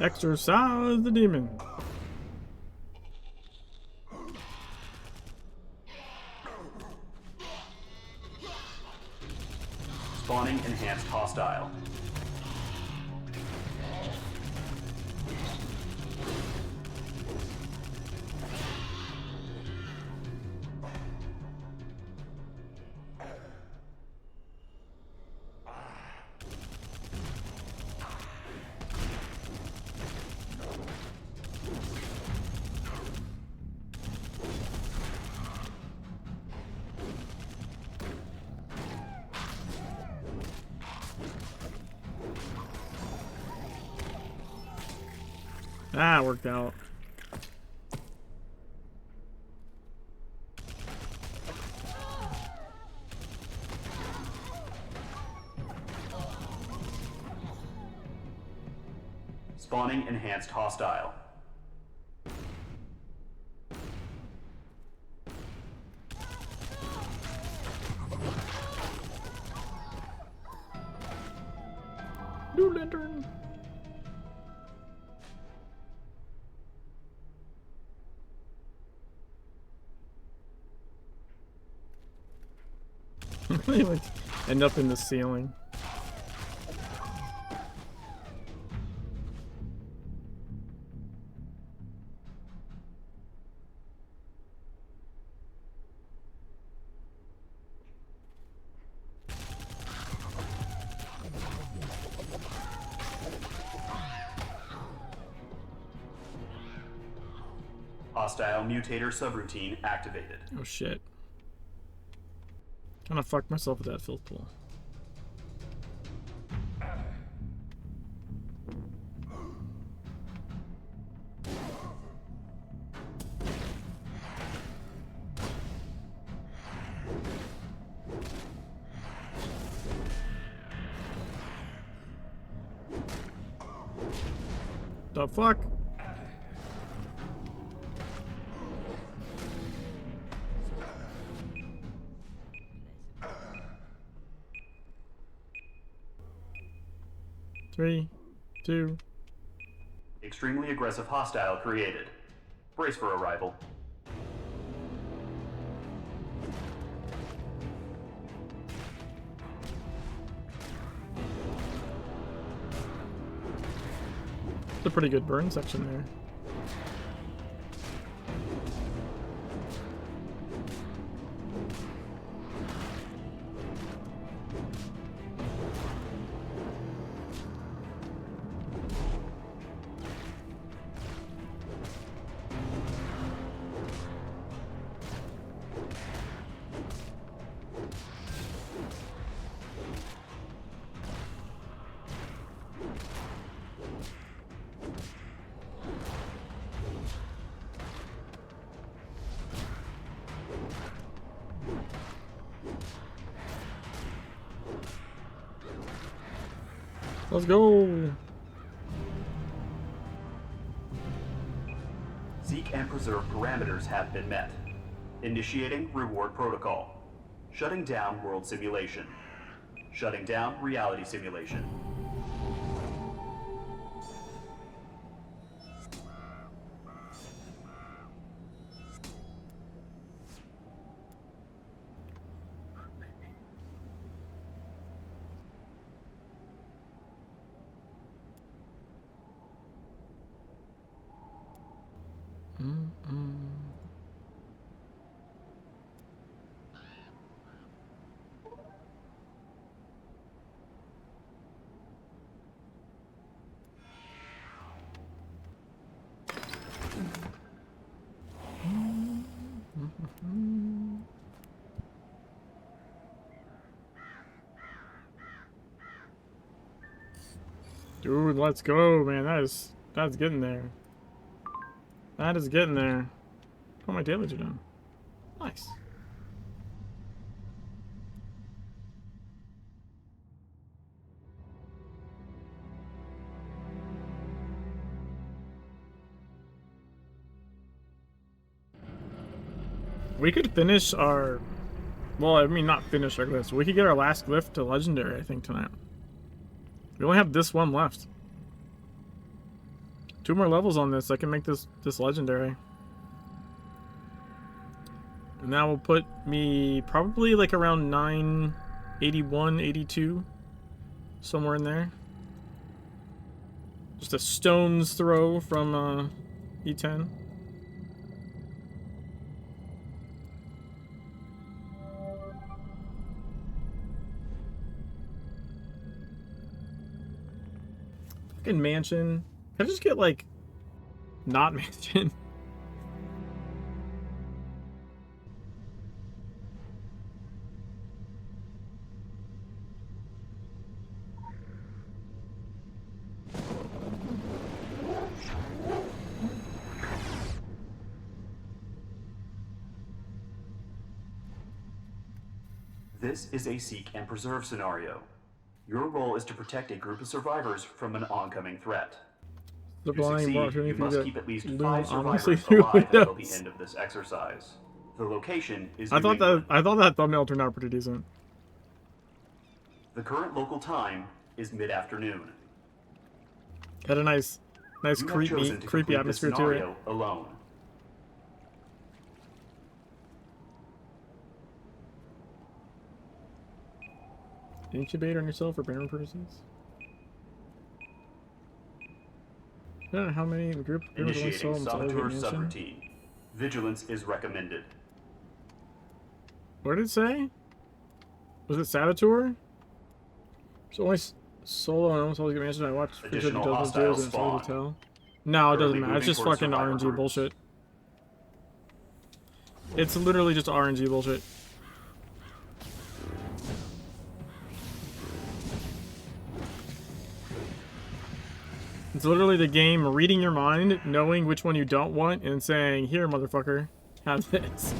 Exorcise the demon. Spawning enhanced hostile. Ah, worked out. Spawning enhanced hostile. New lantern. They like end up in the ceiling. Hostile mutator subroutine activated. Oh shit. Kinda fucked myself with that filth pool. The fuck? Three, two. Extremely aggressive hostile created. Brace for arrival. It's a pretty good burn section there. Let's go. Seek and preserve parameters have been met. Initiating reward protocol. Shutting down world simulation. Shutting down reality simulation. Dude, let's go, man. That's getting there. That is getting there. Oh, my dailies are done. Nice. We could finish our... Well, I mean, not finish our glyphs. We could get our last glyph to legendary, I think, tonight. We only have this one left. 2 more levels on this. I can make this legendary. And that will put me probably like around 981, 82. Somewhere in there. Just a stone's throw from E10. Fucking mansion. Can I just get like not mansion? This is a seek and preserve scenario. Your role is to protect a group of survivors from an oncoming threat. To succeed, you must keep at least 5 survivors alive until the end of this exercise. The location is I thought that thumbnail turned out pretty decent. The current local time is mid-afternoon. Had a nice creepy atmosphere to it. Alone. Incubate on yourself for barren purposes. I don't know how many in the group. Initiating saboteur subroutine. Vigilance is recommended. What did it say? Was it saboteur? So only solo and almost always get mentioned. I watched Additional dozens hostile of videos and spawn. it's hard to tell. No, it doesn't matter. It's just towards fucking survivor RNG groups. bullshit. It's literally just RNG bullshit. It's literally the game reading your mind, knowing which one you don't want, and saying, "Here, motherfucker, have this."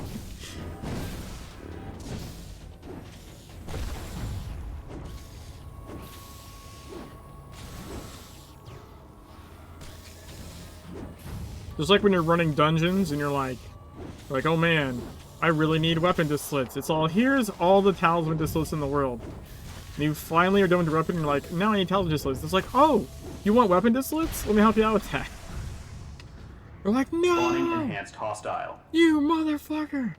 Just like when you're running dungeons and you're like, oh man, I really need weapon dislits. It's all, here's all the talisman dislits in the world. And you finally are done with your weapon and you're like, now I need talisman dislits. It's like, oh, you want weapon dislits? Let me help you out with that. You're like, Spawning no! enhanced hostile. You motherfucker!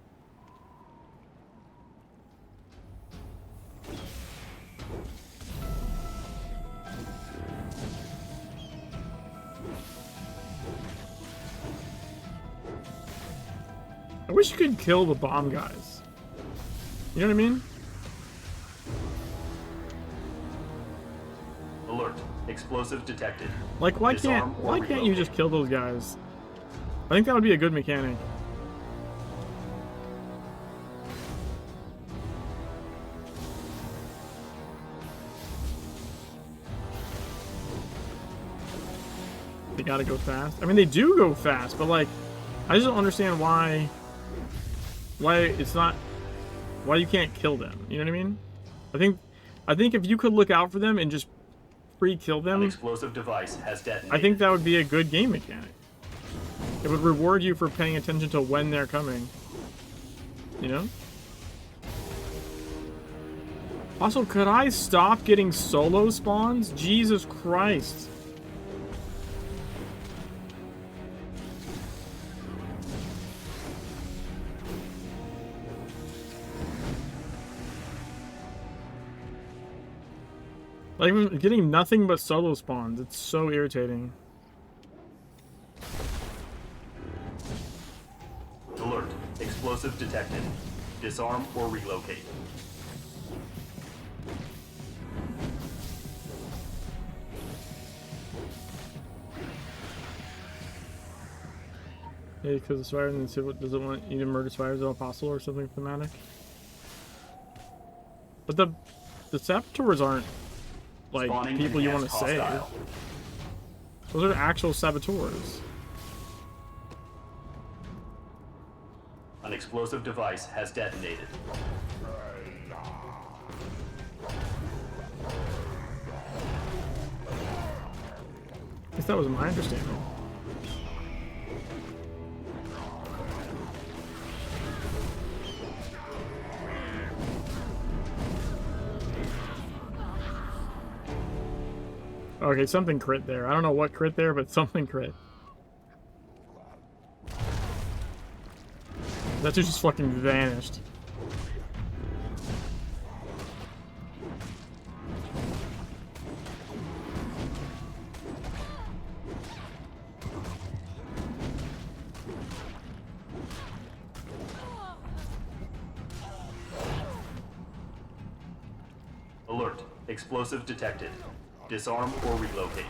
I wish you could kill the bomb guys. You know what I mean? Alert. Explosives detected. Like, why Disarm or can't you relocate. just kill those guys? I think that would be a good mechanic. They gotta go fast. I mean, they do go fast, but like, I just don't understand why it's not, why you can't kill them. You know what I mean? I think if you could look out for them and just free kill An them, explosive device has detonated. I think that would be a good game mechanic. It would reward you for paying attention to when they're coming. You know? Also, could I stop getting solo spawns? Jesus Christ. Like, I'm getting nothing but solo spawns. It's so irritating. Alert. Explosive detected. Disarm or relocate. Yeah, because the spider doesn't want you to murder spiders at all possible or something thematic. But the saboteurs aren't like Spawning people you want to enhanced save. hostile. Those are actual saboteurs. An explosive device has detonated. At least that was my understanding. Okay, something crit there. I don't know what crit there, but something crit. That dude just fucking vanished. Alert. Explosive detected. Disarm or relocate.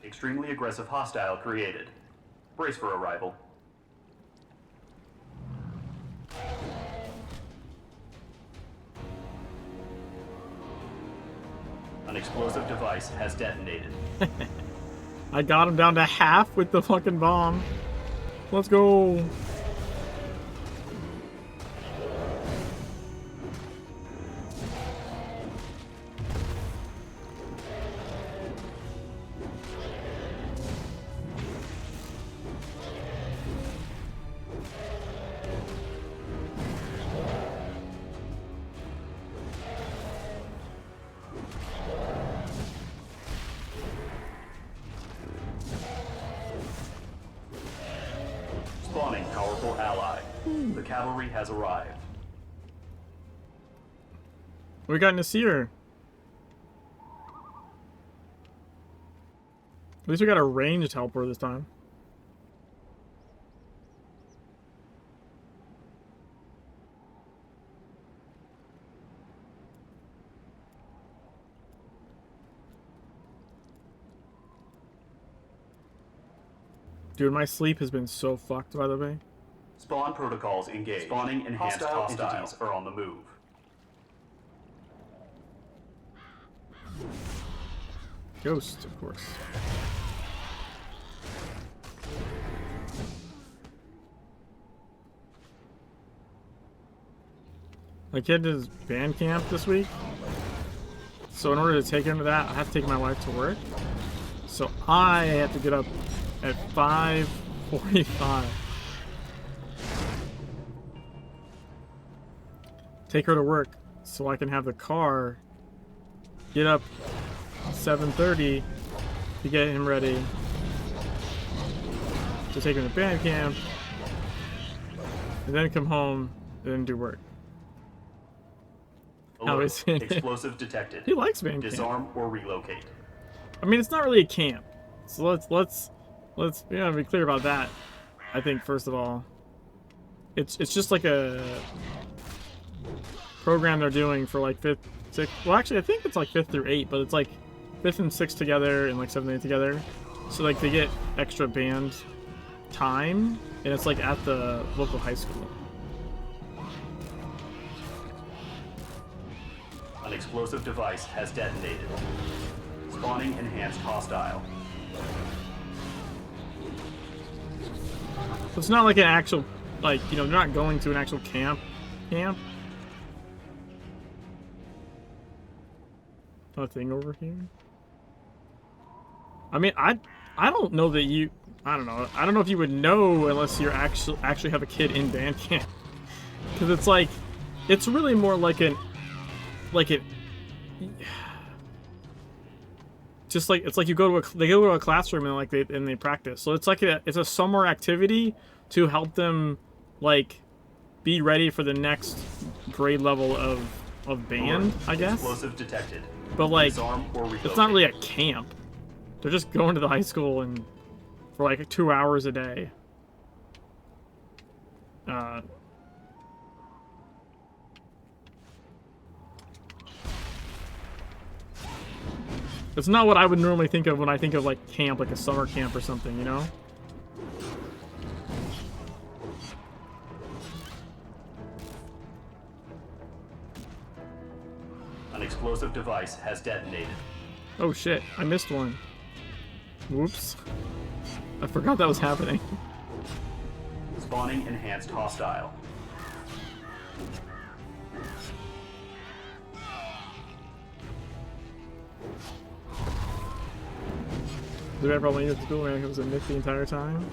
Extremely aggressive hostile created. Brace for arrival. An explosive device has detonated. I got him down to half with the fucking bomb. Let's go. Spawning powerful ally. The cavalry has arrived. We got Nasir. At least we got a ranged helper this time. Dude, my sleep has been so fucked, by the way. Spawn protocols engaged. Spawning enhanced hostiles are on the move. Ghost, of course. My kid does band camp this week. So in order to take him to that, I have to take my wife to work. So I have to get up at 5:45. Take her to work so I can have the car get up 7:30 to get him ready to take him to band camp and then come home and then do work. How is it? Explosive detected. He likes band camp. Disarm or relocate. I mean, it's not really a camp. So let's be clear about that. I think first of all, it's just like a program they're doing for like 5th, 6th. Well, actually, I think it's like 5th through 8, but it's like 5th and 6th together and like 7th and 8th together. So like they get extra band time, and it's like at the local high school. An explosive device has detonated. Spawning enhanced hostile. It's not like an actual, like, you know, they're not going to an actual camp. Nothing over here. I mean, I don't know that you, I don't know. I don't know if you would know unless you actually have a kid in band camp. Because it's like, it's really more like just like, it's like you go to they go to a classroom and like they practice. So it's like it's a summer activity to help them like be ready for the next grade level of band, I guess. Explosive detected. But like, Disarm or relocate. it's not really a camp. They're just going to the high school and for like 2 hours a day. It's not what I would normally think of when I think of like camp, like a summer camp or something, you know? An explosive device has detonated. Oh shit, I missed one. Whoops. I forgot that was happening. Spawning enhanced hostile. Did I probably need to school man? It was a Nick the entire time.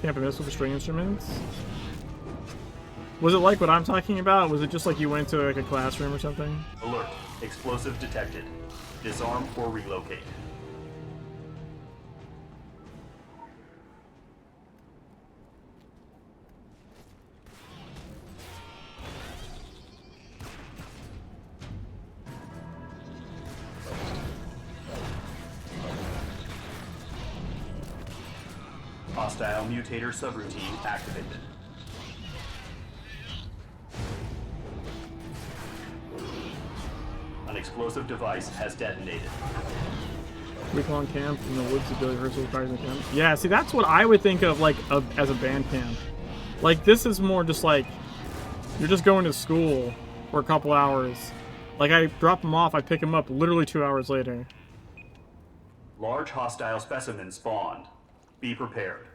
Camp and missile with string instruments. Was it like what I'm talking about? Was it just like you went to like a classroom or something? Alert. Explosive detected. Disarm or relocate. Hostile mutator subroutine activated. An explosive device has detonated. Week-long camp in the woods, ability rehearsal, practice camp. Yeah, see, that's what I would think of like as a band camp. Like this is more just like you're just going to school for a couple hours. Like I drop them off, I pick them up literally 2 hours later. Large hostile specimen spawned. Be prepared.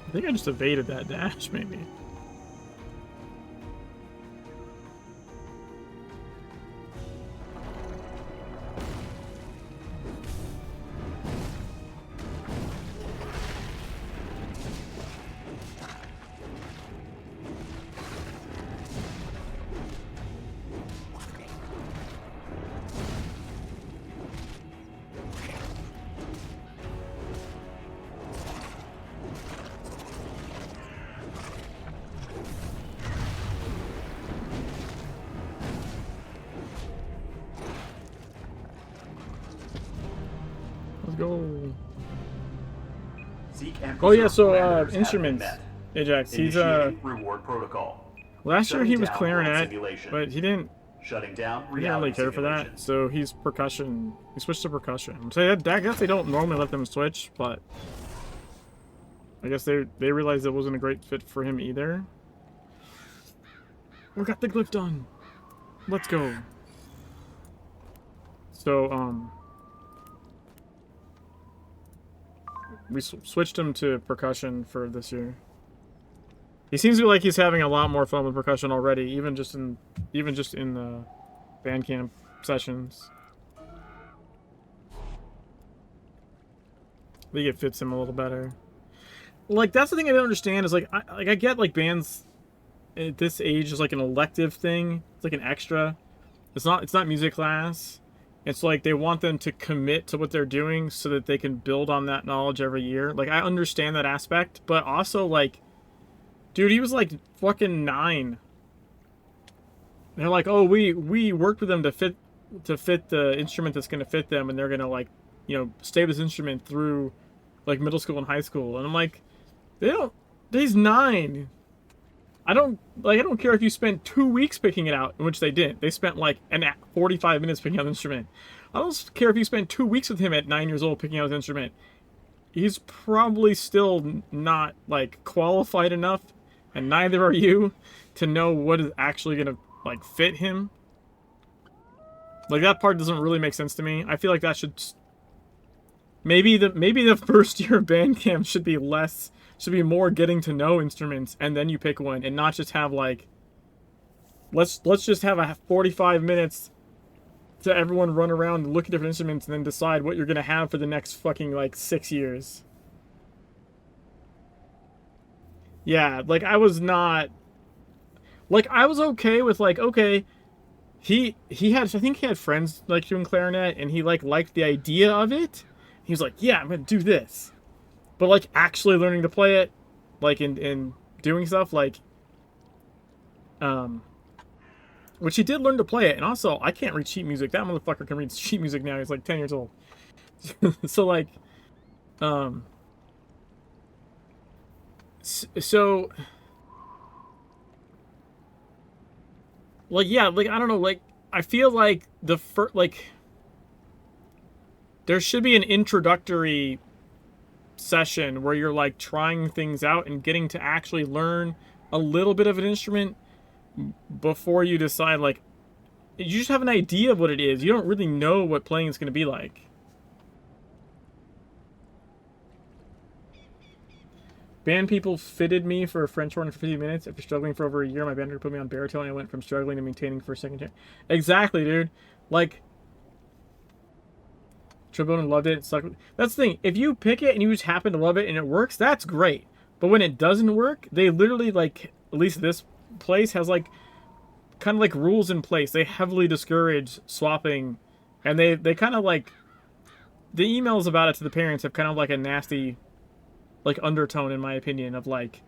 I think I just evaded that dash, maybe. Let's go. Seek and Oh yeah, preserve so parameters have been instruments. met. Ajax, he's Initiating reward protocol. last year he Shutting was down clarinet, world simulation. but he didn't Shutting down really reality care for that. simulation. So he's percussion. He switched to percussion. So I guess they don't normally let them switch, but I guess they realized it wasn't a great fit for him either. We got the glyph done. Let's go. So we switched him to percussion for this year. He seems to be like he's having a lot more fun with percussion already, even just in the band camp sessions. I think it fits him a little better. Like that's the thing I don't understand is like I get like bands at this age is like an elective thing. It's like an extra. It's not music class. It's like they want them to commit to what they're doing so that they can build on that knowledge every year. Like I understand that aspect, but also like, dude, he was like fucking 9. They're like, oh, we worked with them to fit the instrument that's gonna fit them, and they're gonna like, you know, stay with this instrument through like middle school and high school. And I'm like, they don't He's 9. I don't care if you spent 2 weeks picking it out, in which they didn't. They spent like 45 minutes picking out the instrument. I don't care if you spent 2 weeks with him at 9 years old picking out his instrument. He's probably still not like qualified enough, and neither are you, to know what is actually gonna like fit him. Like, that part doesn't really make sense to me. I feel like that should maybe the first year of band camp should be more getting to know instruments, and then you pick one, and not just have like let's just have a 45 minutes to everyone run around and look at different instruments and then decide what you're gonna have for the next fucking like 6 years. Yeah, like I was okay with like, okay, he had, I think he had friends like doing clarinet, and he like liked the idea of it. He was like, yeah, I'm gonna do this. But like actually learning to play it, like in doing stuff, like which he did learn to play it. And also, I can't read sheet music. That motherfucker can read sheet music now. He's like 10 years old. So like so like, yeah, like I don't know, like I feel like there should be an introductory session where you're like trying things out and getting to actually learn a little bit of an instrument before you decide, like, you just have an idea of what it is. You don't really know what playing is going to be like. Band people fitted me for a French horn for 50 minutes. After struggling for over a year, my band put me on baritone, and I went from struggling to maintaining for a second chair. Exactly, dude. Like, Trombone loved it. That's the thing. If you pick it and you just happen to love it and it works, that's great. But when it doesn't work, they literally, like, at least this place has like kind of like rules in place. They heavily discourage swapping, and they kind of like, the emails about it to the parents have kind of like a nasty like undertone, in my opinion, of like,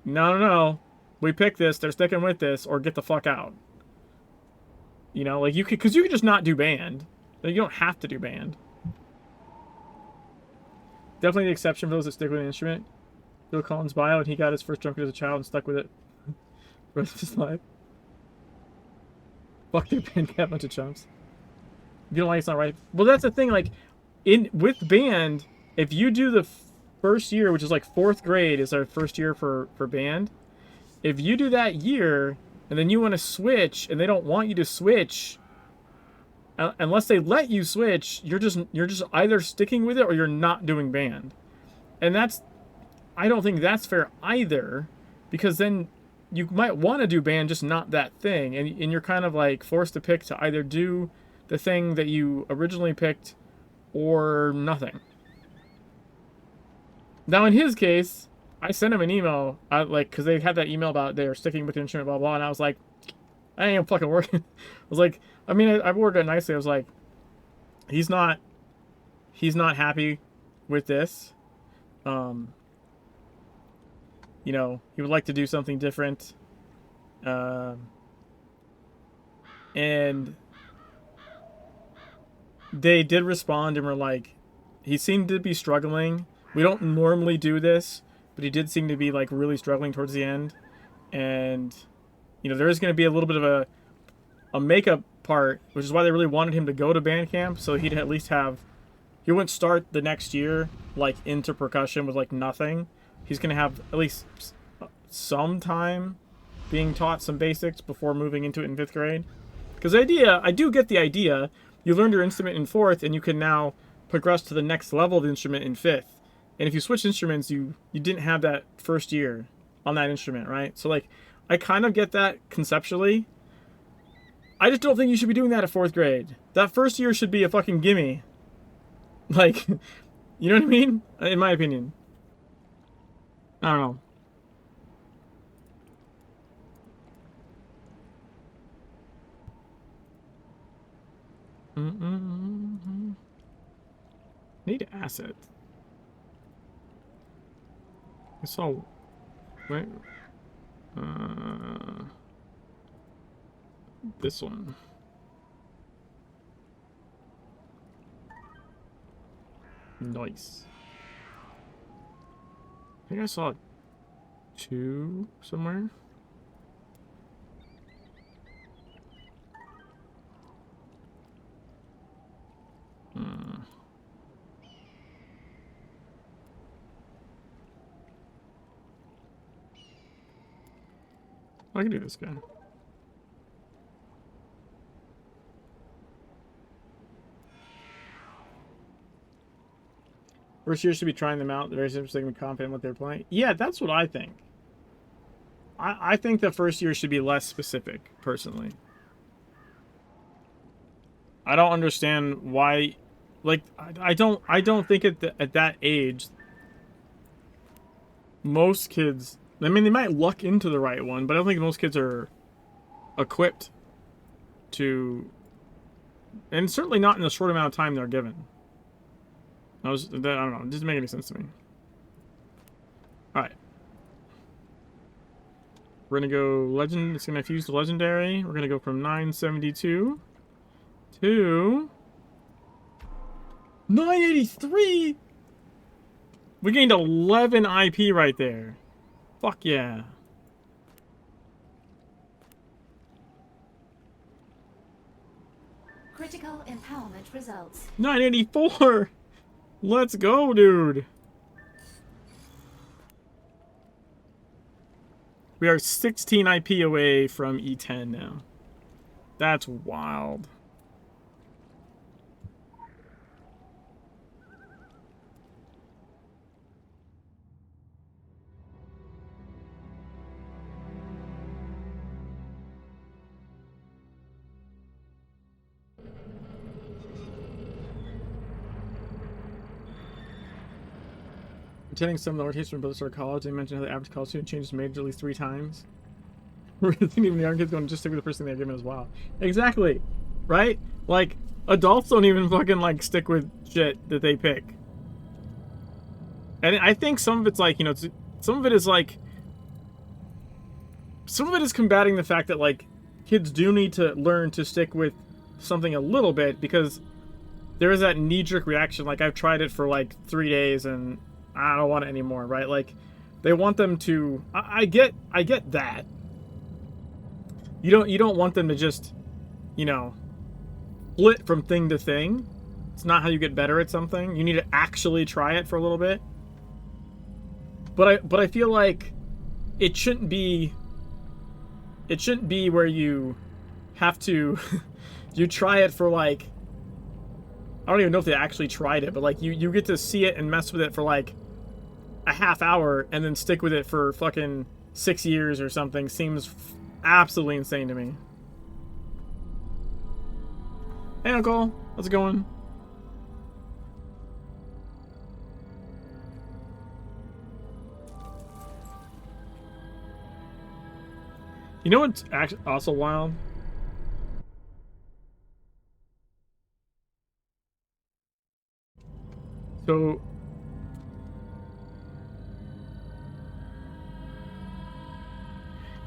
no, we picked this, they're sticking with this, or get the fuck out. You know, like, you could, because you could just not do band. You don't have to do band. Definitely the exception for those that stick with an instrument. Bill Collins' bio, and he got his first drum kit as a child and stuck with it the rest of his life. Fuck their band camp, bunch of chumps. If you don't like it's not right. Well, that's the thing, like, with band, if you do the first year, which is like 4th grade is our first year for band, if you do that year and then you want to switch and they don't want you to switch, unless they let you switch, you're just either sticking with it or you're not doing band. And I don't think that's fair either, because then you might want to do band, just not that thing, and you're kind of like forced to pick to either do the thing that you originally picked or nothing. Now, in his case, I sent him an email, like, because they had that email about they're sticking with the instrument, blah, blah, and I was like, I ain't fucking working. I was like, I mean, I worded it nicely. I was like, he's not happy with this. You know, he would like to do something different. And they did respond and were like, he seemed to be struggling. We don't normally do this, but he did seem to be like really struggling towards the end. And, you know, there is going to be a little bit of a makeup part, which is why they really wanted him to go to band camp, so he'd at least have, he wouldn't start the next year like into percussion with like nothing. He's going to have at least some time being taught some basics before moving into it in 5th grade. Because the idea, I do get the idea, you learned your instrument in 4th and you can now progress to the next level of the instrument in 5th. And if you switch instruments, you didn't have that first year on that instrument, right? So like, I kind of get that conceptually. I just don't think you should be doing that at 4th grade. That first year should be a fucking gimme. Like, you know what I mean? In my opinion. I don't know. Need asset. I saw. Wait. This one. Nice. I think I saw 2 somewhere. I can do this guy. First year should be trying them out. They're very interesting and confident in what they're playing. Yeah, that's what I think. I think the first year should be less specific, personally. I don't understand why, like, I don't think at that age, most kids, I mean, they might luck into the right one, but I don't think most kids are equipped to, and certainly not in the short amount of time they're given. I don't know, it doesn't make any sense to me. Alright. We're gonna go legend, it's gonna fuse the legendary. We're gonna go from 972 to 983. We gained 11 IP right there. Fuck yeah. Critical empowerment results. 984. Let's go, dude. We are 16 IP away from E10 now. That's wild. Attending some of the orientation from both start college, they mentioned how the average college student changes major at least 3 times. Really think even the young kids going to just stick with the first thing they're given as well. Exactly. Right? Like, adults don't even fucking, like, stick with shit that they pick. And I think some of it's like, you know, some of it is like, some of it is combating the fact that, like, kids do need to learn to stick with something a little bit, because there is that knee-jerk reaction, like, I've tried it for, like, 3 days and I don't want it anymore, right? Like, they want them to, I get that. You don't want them to just, you know, flit from thing to thing. It's not how you get better at something. You need to actually try it for a little bit. But I feel like it shouldn't be where you have to you try it for, like, I don't even know if they actually tried it, but, like, you get to see it and mess with it for, like, a half hour and then stick with it for fucking 6 years or something seems absolutely insane to me. Hey, Uncle. How's it going? You know what's actually also wild? So,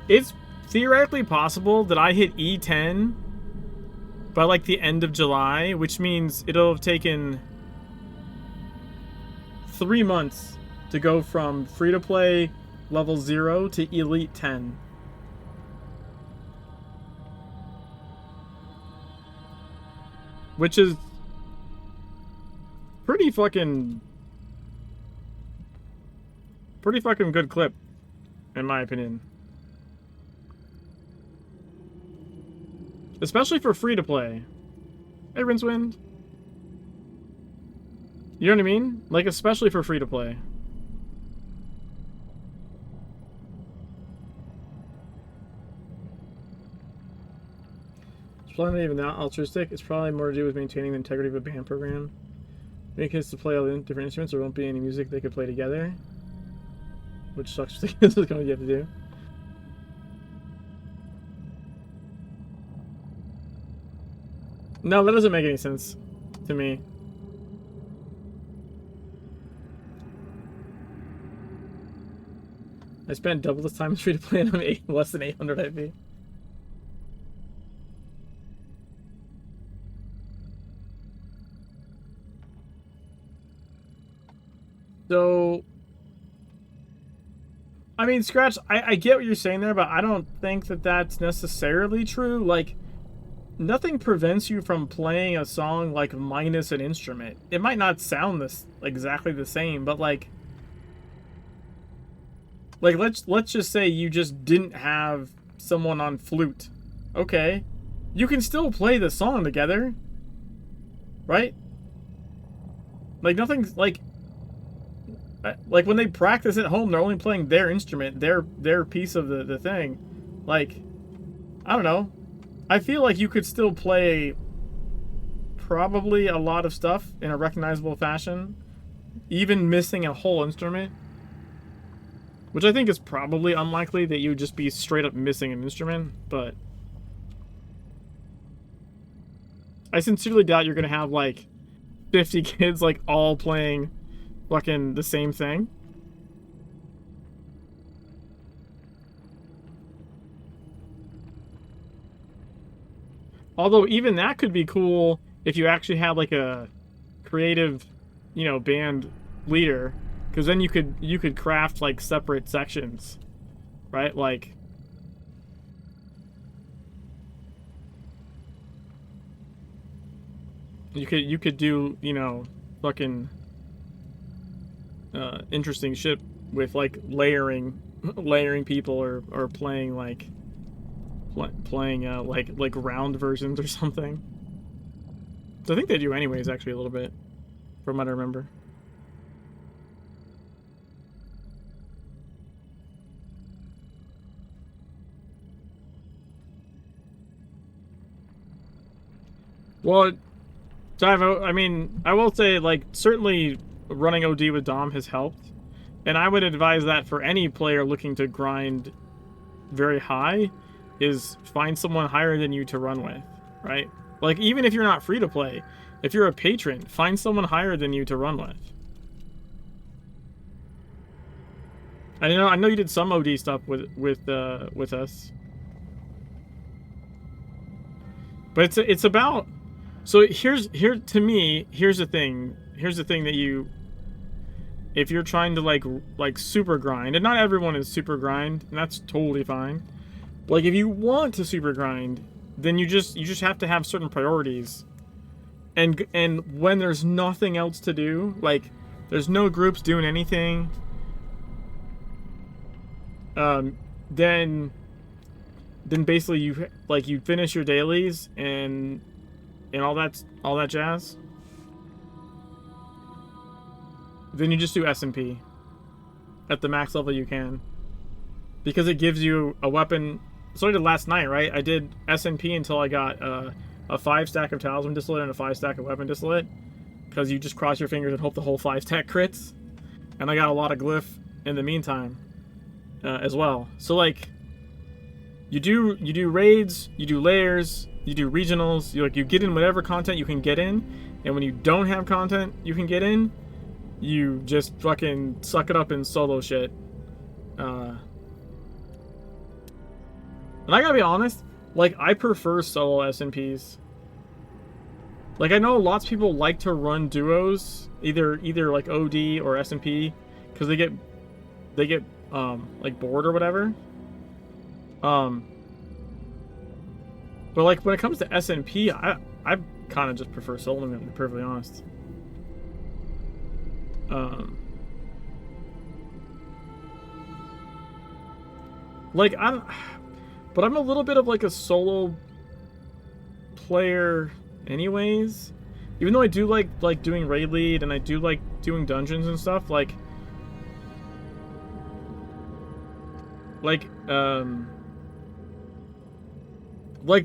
it's theoretically possible that I hit E10 by, like, the end of July, which means it'll have taken 3 months to go from free-to-play level 0 to Elite 10. Which is pretty fucking good clip, in my opinion. Especially for free-to-play. Hey, Rincewind. You know what I mean? Like, especially for free-to-play. It's probably not even that altruistic. It's probably more to do with maintaining the integrity of a band program. Make kids to play all the different instruments, there won't be any music they could play together. Which sucks. This is what you have to do. No, that doesn't make any sense to me. I spent double this time free to play and I'm less than 800 IP. So, I mean, Scratch, I get what you're saying there, but I don't think that that's necessarily true. Like, nothing prevents you from playing a song, like, minus an instrument. It might not sound exactly the same, but, like, let's just say you just didn't have someone on flute. Okay. You can still play the song together. Right? Like, nothing's, like when they practice at home, they're only playing their instrument, their piece of the thing. Like, I don't know. I feel like you could still play probably a lot of stuff in a recognizable fashion, even missing a whole instrument. Which I think is probably unlikely that you would just be straight up missing an instrument, but I sincerely doubt you're gonna have like 50 kids like all playing fucking the same thing. Although even that could be cool if you actually had like a creative, you know, band leader, because then you could craft like separate sections, right? Like you could do, you know, fucking interesting shit with like layering people or playing like like round versions or something. So I think they do anyways, actually, a little bit, from what I remember. Well, I mean, I will say, like, certainly running OD with Dom has helped. And I would advise that for any player looking to grind very high, is find someone higher than you to run with, right? Like, even if you're not free to play, if you're a patron, find someone higher than you to run with. I know you did some OD stuff with us. But it's about... So here's the thing that you, if you're trying to like super grind, and not everyone is super grind, and that's totally fine. Like, if you want to super grind, then you just have to have certain priorities. And when there's nothing else to do, like there's no groups doing anything, then basically you finish your dailies and all that jazz. Then you just do S&P at the max level you can, because it gives you a weapon. So I did last night, right? I did S&P until I got a 5 stack of talisman distillate and a 5 stack of weapon distillate, because you just cross your fingers and hope the whole 5 stack crits. And I got a lot of glyph in the meantime as well. So like, you do raids, you do layers, you do regionals, you get in whatever content you can get in, and when you don't have content you can get in, you just fucking suck it up in solo shit. And I gotta be honest, like, I prefer solo SNPs. Like, I know lots of people like to run duos, either like OD or SNP, because they get like bored or whatever. But like, when it comes to SNP, I kind of just prefer soloing them, to be perfectly honest. Like, I'm a little bit of like a solo player anyways. Even though I do like doing raid lead, and I do like doing dungeons and stuff, like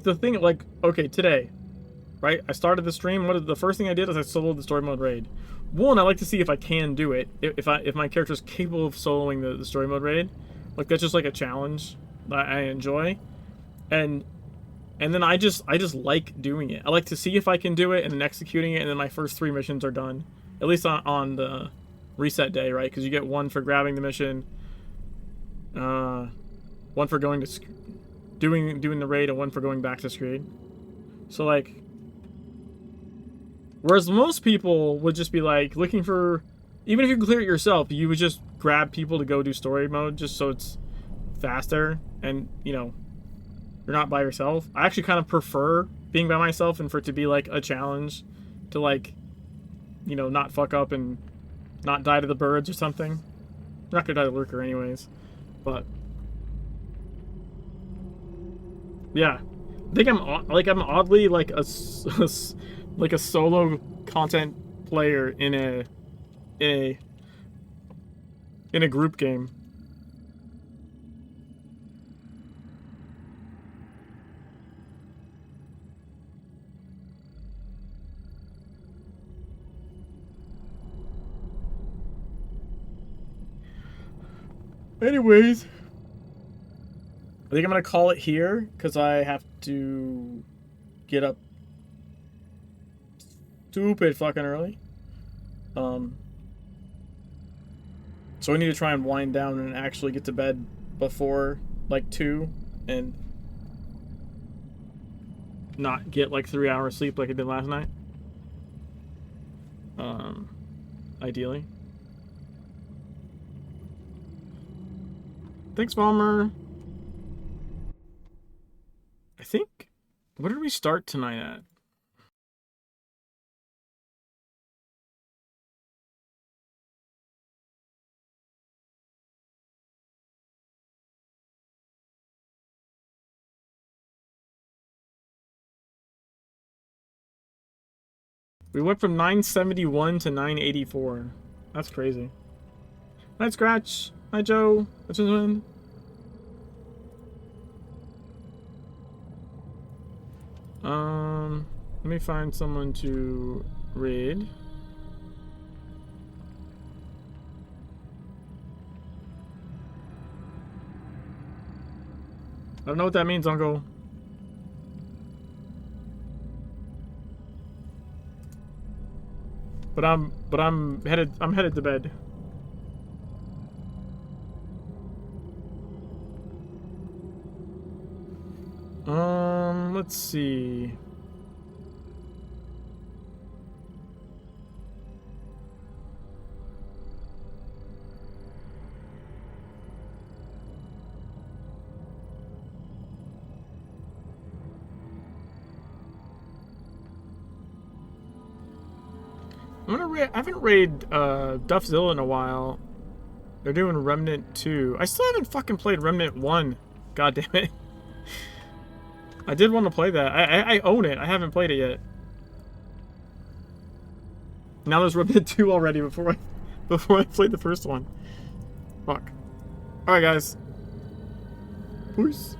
the thing, like, okay, today, right? I started the stream. The first thing I did is I soloed the story mode raid. One, I like to see if I can do it. If my character's capable of soloing the story mode raid. Like, that's just like a challenge that I enjoy. And then I just like doing it. I like to see if I can do it and then executing it, and then my first 3 missions are done. At least on the reset day, right? Because you get 1 for grabbing the mission, 1 for going to doing the raid, and 1 for going back to Screed. So like, whereas most people would just be like looking for even if you clear it yourself, you would just grab people to go do story mode just so it's faster and, you know, you're not by yourself. I actually kind of prefer being by myself and for it to be like a challenge to, like, you know, not fuck up and not die to the birds or something. I'm not gonna die to Lurker anyways, but yeah, I think I'm oddly like a solo content player in a group game. Anyways, I think I'm gonna call it here because I have to get up stupid fucking early. So I need to try and wind down and actually get to bed before like 2 and not get like 3 hours sleep like I did last night. Ideally. Thanks, Bomber. I think, what did we start tonight at? We went from 971 to 984. That's crazy. Night Scratch. Hi, Joe. What's his name? Let me find someone to raid. I don't know what that means, Uncle. But I'm headed to bed. Let's see. I haven't raided Duffzilla in a while. They're doing Remnant 2. I still haven't fucking played Remnant 1. God damn it. I did want to play that. I own it. I haven't played it yet. Now there's Remnant 2 already before I played the first one. Fuck. Alright, guys. Peace.